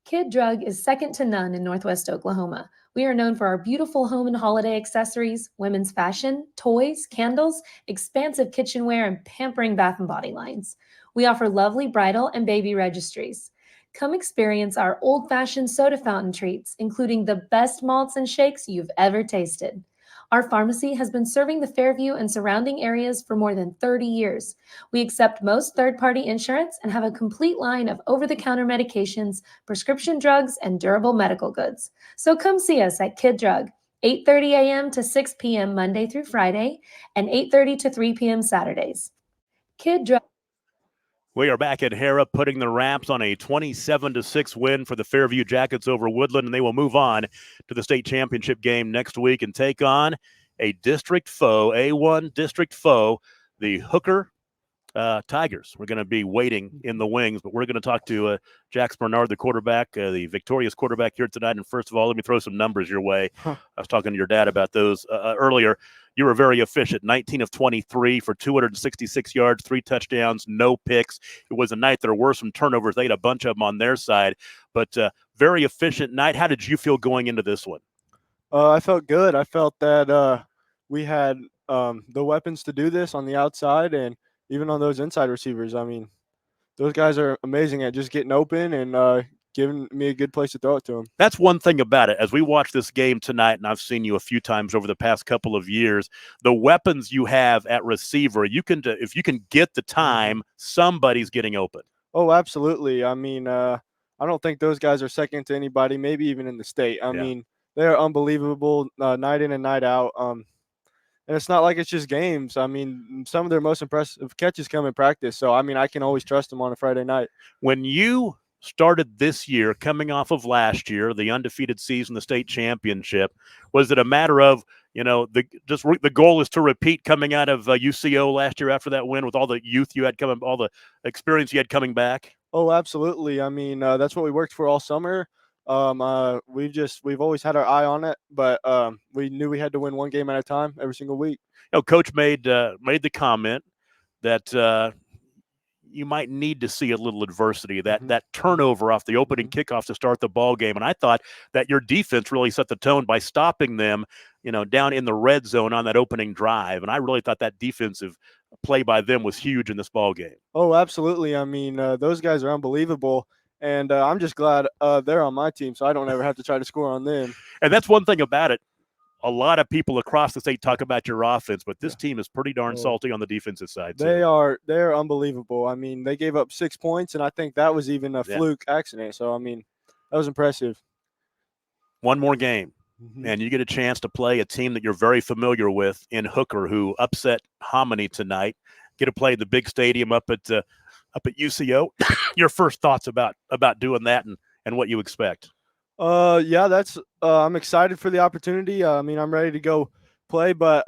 Speaker 4: Kid Drug is second to none in Northwest Oklahoma. We are known for our beautiful home and holiday accessories, women's fashion, toys, candles, expansive kitchenware, and pampering bath and body lines. We offer lovely bridal and baby registries. Come experience our old-fashioned soda fountain treats, including the best malts and shakes you've ever tasted. Our pharmacy has been serving the Fairview and surrounding areas for more than 30 years. We accept most third-party insurance and have a complete line of over-the-counter medications, prescription drugs, and durable medical goods. So come see us at Kid Drug, 8:30 a.m. to 6 p.m. Monday through Friday, and 8:30 to 3 p.m. Saturdays. Kid Drug.
Speaker 2: We are back at Hera putting the wraps on a 27-6 win for the Fairview Jackets over Woodland, and they will move on to the state championship game next week and take on a district foe, A1 district foe, the Hooker Tigers. We're going to be waiting in the wings, but we're going to talk to Jax Bernard, the quarterback, the victorious quarterback here tonight. And first of all, let me throw some numbers your way. I was talking to your dad about those earlier. You were very efficient, 19 of 23 for 266 yards, 3 touchdowns, no picks. It was a night there were some turnovers. They had a bunch of them on their side, but very efficient night. How did you feel going into this one?
Speaker 21: I felt good. I felt that we had the weapons to do this on the outside and even on those inside receivers. I mean, those guys are amazing at just getting open and giving me a good place to throw it to them.
Speaker 2: That's one thing about it. As we watch this game tonight, and I've seen you a few times over the past couple of years, the weapons you have at receiver, if you can get the time, somebody's getting open.
Speaker 21: Oh, absolutely. I mean, I don't think those guys are second to anybody, maybe even in the state. I mean, they're unbelievable night in and night out. And it's not like it's just games. I mean, some of their most impressive catches come in practice. So, I mean, I can always trust them on a Friday night.
Speaker 2: When you started this year, coming off of last year, the undefeated season, the state championship, was it a matter of, the goal is to repeat coming out of UCO last year after that win with all the youth you had coming, all the experience you had coming back.
Speaker 21: Oh, absolutely. I mean, that's what we worked for all summer. We've always had our eye on it, but we knew we had to win one game at a time every single week.
Speaker 2: Coach made the comment that you might need to see a little adversity, that turnover off the opening kickoff to start the ball game. And I thought that your defense really set the tone by stopping them, down in the red zone on that opening drive. And I really thought that defensive play by them was huge in this ball game.
Speaker 21: Oh, absolutely. I mean, those guys are unbelievable. And I'm just glad they're on my team, so I don't ever have to try to score on them.
Speaker 2: And that's one thing about it. A lot of people across the state talk about your offense, but this team is pretty darn salty on the defensive side, too.
Speaker 21: They're unbelievable. I mean, they gave up 6 points, and I think that was even a fluke accident. So, I mean, that was impressive.
Speaker 2: One more game, and you get a chance to play a team that you're very familiar with in Hooker, who upset Hominy tonight. Get to play the big stadium up at UCO. Your first thoughts about doing that and what you expect?
Speaker 21: That's I'm excited for the opportunity. I mean, I'm ready to go play, but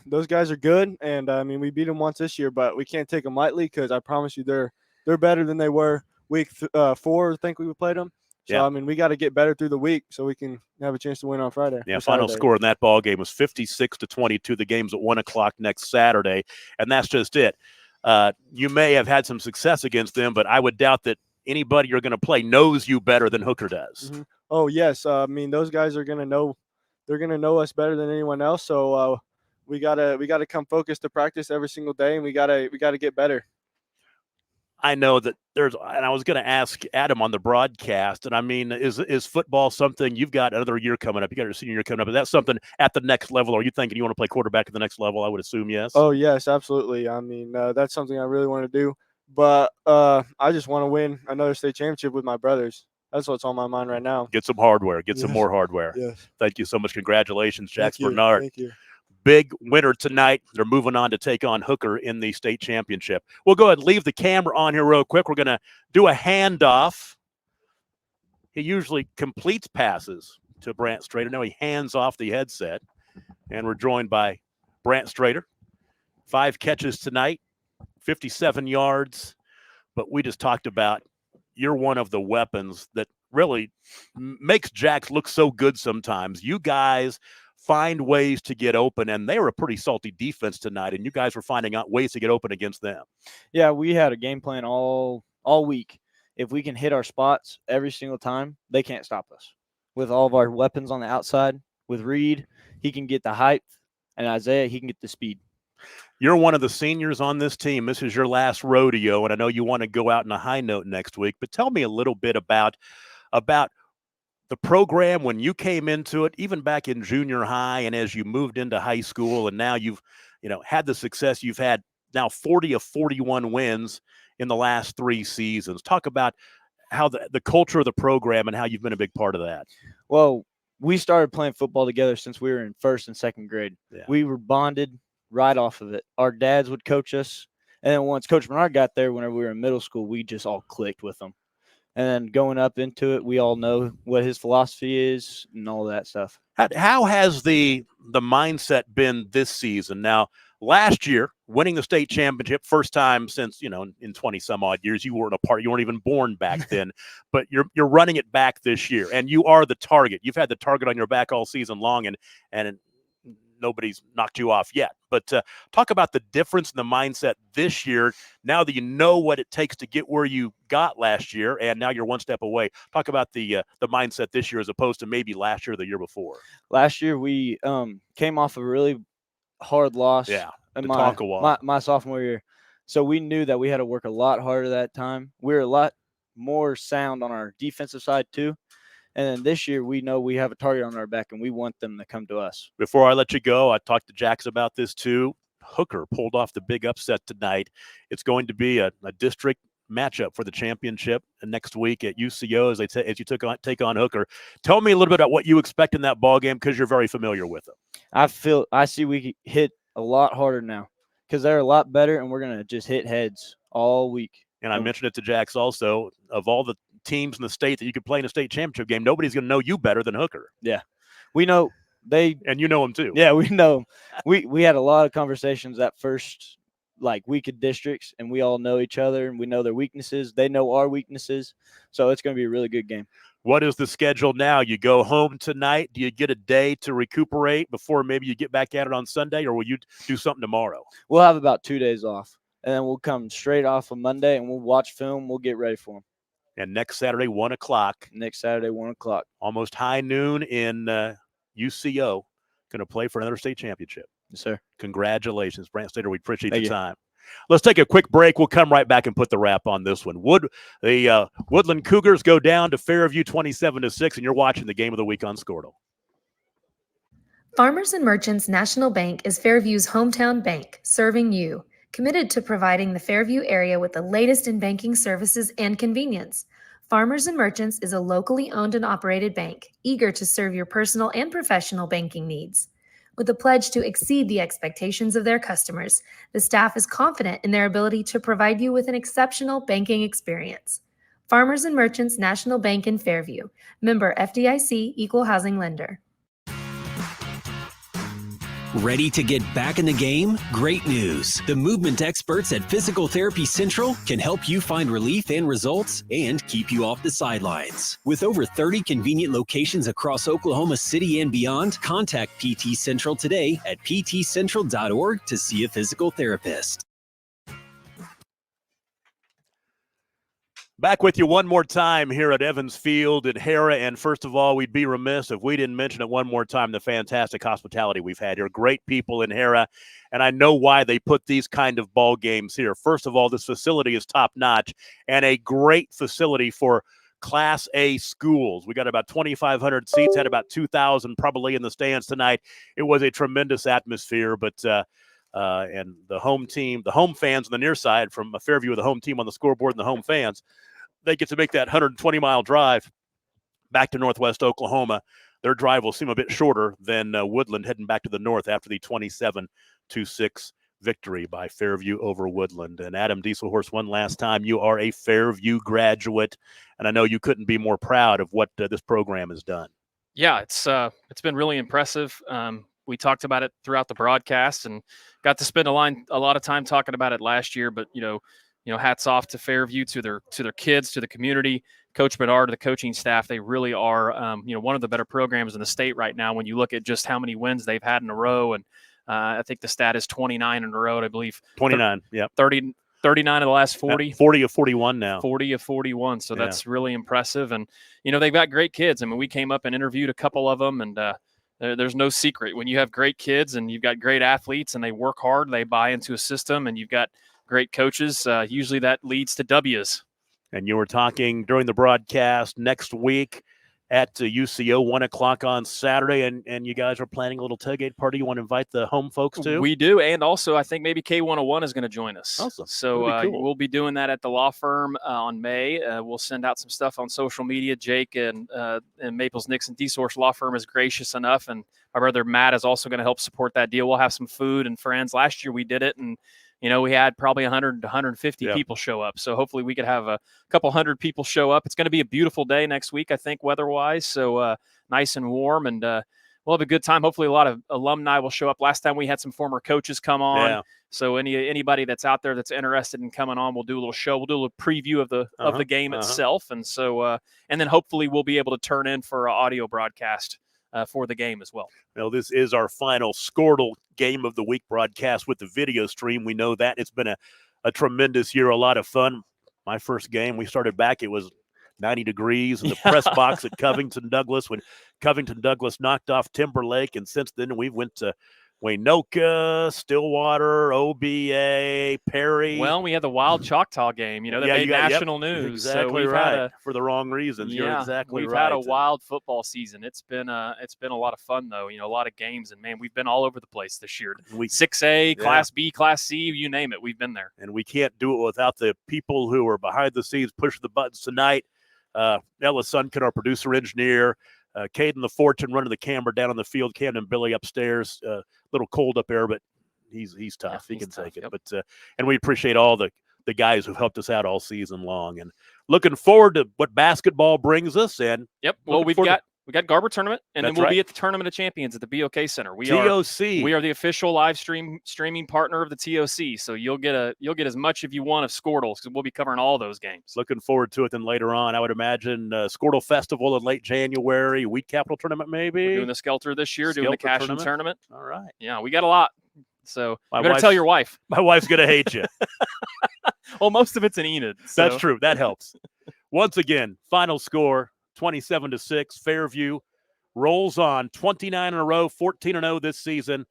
Speaker 21: those guys are good, and I mean, we beat them once this year, but we can't take them lightly because I promise you, they're better than they were week 4. I think we played them. So I mean, we got to get better through the week so we can have a chance to win on Friday.
Speaker 2: Yeah, final score in that ball game was 56-22. The game's at 1:00 next Saturday, and that's just it. You may have had some success against them, but I would doubt that anybody you're going to play knows you better than Hooker does.
Speaker 21: Oh yes, I mean, those guys are going to know. They're going to know us better than anyone else. So we gotta come focused to practice every single day, and we gotta get better.
Speaker 2: I know that and I was going to ask Adam on the broadcast, and I mean, is football something you've got another year coming up? You got your senior year coming up. Is that something at the next level? Are you thinking you want to play quarterback at the next level? I would assume yes.
Speaker 21: Oh yes, absolutely. I mean, that's something I really want to do, but I just want to win another state championship with my brothers. That's what's on my mind right now.
Speaker 2: Get some hardware. Get some more hardware.
Speaker 21: Yes.
Speaker 2: Thank you so much. Congratulations, Jax
Speaker 21: Thank you.
Speaker 2: Bernard.
Speaker 21: Thank you.
Speaker 2: Big winner tonight. They're moving on to take on Hooker in the state championship. We'll go ahead and leave the camera on here real quick. We're going to do a handoff. He usually completes passes to Brant Strader. Now he hands off the headset. And we're joined by Brant Strader. 5 catches tonight, 57 yards. But we just talked about you're one of the weapons that really makes Jax look so good sometimes. You guys find ways to get open, and they were a pretty salty defense tonight, and you guys were finding out ways to get open against them.
Speaker 9: Yeah, we had a game plan all week. If we can hit our spots every single time, they can't stop us. With all of our weapons on the outside, with Reed, he can get the height, and Isaiah, he can get the speed.
Speaker 2: You're one of the seniors on this team. This is your last rodeo, and I know you want to go out on a high note next week, but tell me a little bit about the program when you came into it, even back in junior high and as you moved into high school, and now you've had the success you've had now 40 of 41 wins in the last 3 seasons. Talk about how the culture of the program and how you've been a big part of that.
Speaker 9: Well, we started playing football together since we were in 1st and 2nd grade.
Speaker 2: Yeah.
Speaker 9: We were bonded right off of it. Our dads would coach us. And then once Coach Bernard got there, whenever we were in middle school, we just all clicked with him. And then going up into it, we all know what his philosophy is and all that stuff.
Speaker 2: How has the mindset been this season? Now, last year, winning the state championship, first time since, in 20 some odd years, you weren't even born back then, but you're running it back this year, and you are the target. You've had the target on your back all season long, and nobody's knocked you off yet. But talk about the difference in the mindset this year, now that you know what it takes to get where you got last year, and now you're one step away. Talk about the mindset this year as opposed to maybe last year or the year before.
Speaker 9: Last year, we came off a really hard loss.
Speaker 2: Yeah,
Speaker 9: in
Speaker 2: the Tonkawa.
Speaker 9: my sophomore year. So we knew that we had to work a lot harder that time. We were a lot more sound on our defensive side too. And then this year, we know we have a target on our back, and we want them to come to us.
Speaker 2: Before I let you go, I talked to Jax about this too. Hooker pulled off the big upset tonight. It's going to be a district matchup for the championship next week at UCO as you take on Hooker. Tell me a little bit about what you expect in that ball game because you're very familiar with them.
Speaker 9: I see we hit a lot harder now because they're a lot better, and we're going to just hit heads all week.
Speaker 2: And I mentioned it to Jax also, of all the teams in the state that you could play in a state championship game, nobody's going to know you better than Hooker.
Speaker 9: Yeah. We know
Speaker 2: and you know them too.
Speaker 9: Yeah, we know 'em. We had a lot of conversations that first week of districts, and we all know each other and we know their weaknesses. They know our weaknesses, so it's going to be a really good game.
Speaker 2: What is the schedule now? You go home tonight. Do you get a day to recuperate before maybe you get back at it on Sunday, or will you do something tomorrow?
Speaker 9: We'll have about 2 days off, and then we'll come straight off on Monday and we'll watch film. We'll get ready for them.
Speaker 2: And next Saturday, 1 o'clock.
Speaker 9: Next Saturday, 1 o'clock.
Speaker 2: Almost high noon in UCO. Going to play for another state championship.
Speaker 9: Yes, sir.
Speaker 2: Congratulations, Brant Stater. We appreciate
Speaker 9: Thank
Speaker 2: the
Speaker 9: you.
Speaker 2: time. Let's take a quick break. We'll come right back and put the wrap on this one. The Woodland Cougars go down to Fairview 27-6, and you're watching the game of the week on Squirtle.
Speaker 4: Farmers and Merchants National Bank is Fairview's hometown bank, serving you. Committed to providing the Fairview area with the latest in banking services and convenience. Farmers and Merchants is a locally owned and operated bank, eager to serve your personal and professional banking needs. With a pledge to exceed the expectations of their customers, the staff is confident in their ability to provide you with an exceptional banking experience. Farmers and Merchants National Bank in Fairview, member FDIC, equal housing lender.
Speaker 1: Ready to get back in the game? Great news! The movement experts at Physical Therapy Central can help you find relief and results and keep you off the sidelines. With over 30 convenient locations across Oklahoma City and beyond, contact PT Central today at ptcentral.org to see a physical therapist.
Speaker 2: Back with you one more time here at Evans Field in Hera. And first of all, we'd be remiss if we didn't mention it one more time, the fantastic hospitality we've had here. Great people in Hera. And I know why they put these kind of ball games here. First of all, this facility is top notch and a great facility for Class A schools. We got about 2,500 seats, had about 2,000 probably in the stands tonight. It was a tremendous atmosphere, but and the home team, the home fans on the near side from Fairview, the home team on the scoreboard and the home fans, they get to make that 120-mile drive back to Northwest Oklahoma. Their drive will seem a bit shorter than Woodland heading back to the north after the 27-6 victory by Fairview over Woodland. And Adam Dieselhorst, one last time, you are a Fairview graduate, and I know you couldn't be more proud of what this program has done.
Speaker 12: Yeah, it's been really impressive. We talked about it throughout the broadcast and got to spend a lot of time talking about it last year. But hats off to Fairview, to their kids, to the community. Coach Bedard, the coaching staff, they really are one of the better programs in the state right now. When you look at just how many wins they've had in a row, and I think the stat is 29 in a row. I believe
Speaker 2: 29. Yeah,
Speaker 12: 39 of the last 40.
Speaker 2: 40 of 41 now.
Speaker 12: 40 of 41. So that's really impressive. And they've got great kids. I mean, we came up and interviewed a couple of them, and there's no secret. When you have great kids and you've got great athletes and they work hard, they buy into a system, and you've got great coaches, usually that leads to W's.
Speaker 2: And you were talking during the broadcast next week at UCO, 1 o'clock on Saturday, and you guys are planning a little tailgate party. You want to invite the home folks too?
Speaker 12: We do, and also I think maybe K101 is going to join us.
Speaker 2: Awesome.
Speaker 12: So
Speaker 2: cool.
Speaker 12: We'll be doing that at the law firm on May. We'll send out some stuff on social media. Jake and Maples Nixon D-Source Law Firm is gracious enough, and my brother Matt is also going to help support that deal. We'll have some food and friends. Last year we did it, and we had probably 100 to 150 people show up. So hopefully we could have a couple hundred people show up. It's going to be a beautiful day next week, I think, weather-wise. So nice and warm, and we'll have a good time. Hopefully a lot of alumni will show up. Last time we had some former coaches come on.
Speaker 2: Yeah.
Speaker 12: So anybody that's out there that's interested in coming on, we'll do a little show. We'll do a little preview of the game itself. And so and then hopefully we'll be able to turn in for an audio broadcast for the game as well.
Speaker 2: Well, this is our final Squirtle Game of the Week broadcast with the video stream. We know that. It's been a tremendous year, a lot of fun. My first game, we started back, it was 90 degrees in the press box at Covington Douglas when Covington Douglas knocked off Timberlake. And since then, we went to Waynoka, Stillwater, OBA, Perry.
Speaker 12: Well, we had the Wild Choctaw game, that made national news.
Speaker 2: Exactly
Speaker 12: so
Speaker 2: right. For the wrong reasons.
Speaker 12: Yeah,
Speaker 2: You're exactly
Speaker 12: we've
Speaker 2: right.
Speaker 12: had a wild football season. It's been a lot of fun though. A lot of games, and man, we've been all over the place this year. 6A, Class B, Class C, you name it, we've been there.
Speaker 2: And we can't do it without the people who are behind the scenes pushing the buttons tonight. Ella Sunken, our producer engineer. Caden the Fortune running the camera down on the field. Camden Billy upstairs. A little cold up there, but he's tough.
Speaker 12: Yeah,
Speaker 2: he can take it.
Speaker 12: Yep.
Speaker 2: But and we appreciate all the guys who've helped us out all season long. And looking forward to what basketball brings us. And
Speaker 12: well, we've got We got Garber tournament, and
Speaker 2: That's
Speaker 12: then we'll
Speaker 2: right.
Speaker 12: be at the Tournament of Champions at the BOK Center. We
Speaker 2: TOC.
Speaker 12: are the official live streaming partner of the TOC, so you'll get as much if you want of Squirtle, because we'll be covering all those games.
Speaker 2: Looking forward to it. Then later on, I would imagine Squirtle Festival in late January, Wheat Capital Tournament maybe.
Speaker 12: We're doing the Skelter this year, doing the
Speaker 2: Skelter
Speaker 12: Cashin tournament.
Speaker 2: All right.
Speaker 12: Yeah, we got a lot. So
Speaker 2: My
Speaker 12: you better
Speaker 2: wife's-
Speaker 12: tell your wife.
Speaker 2: My wife's going to hate you.
Speaker 12: Well, most of it's in Enid.
Speaker 2: That's
Speaker 12: so.
Speaker 2: true. That helps. Once again, final score 27-6. Fairview rolls on 29 in a row, 14-0 this season,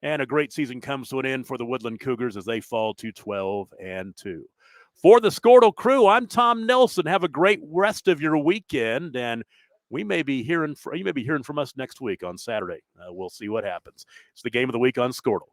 Speaker 2: and a great season comes to an end for the Woodland Cougars as they fall to 12-2. For the Squirtle crew, I'm Tom Nelson. Have a great rest of your weekend, and you may be hearing from us next week on Saturday. We'll see what happens. It's the game of the week on Squirtle.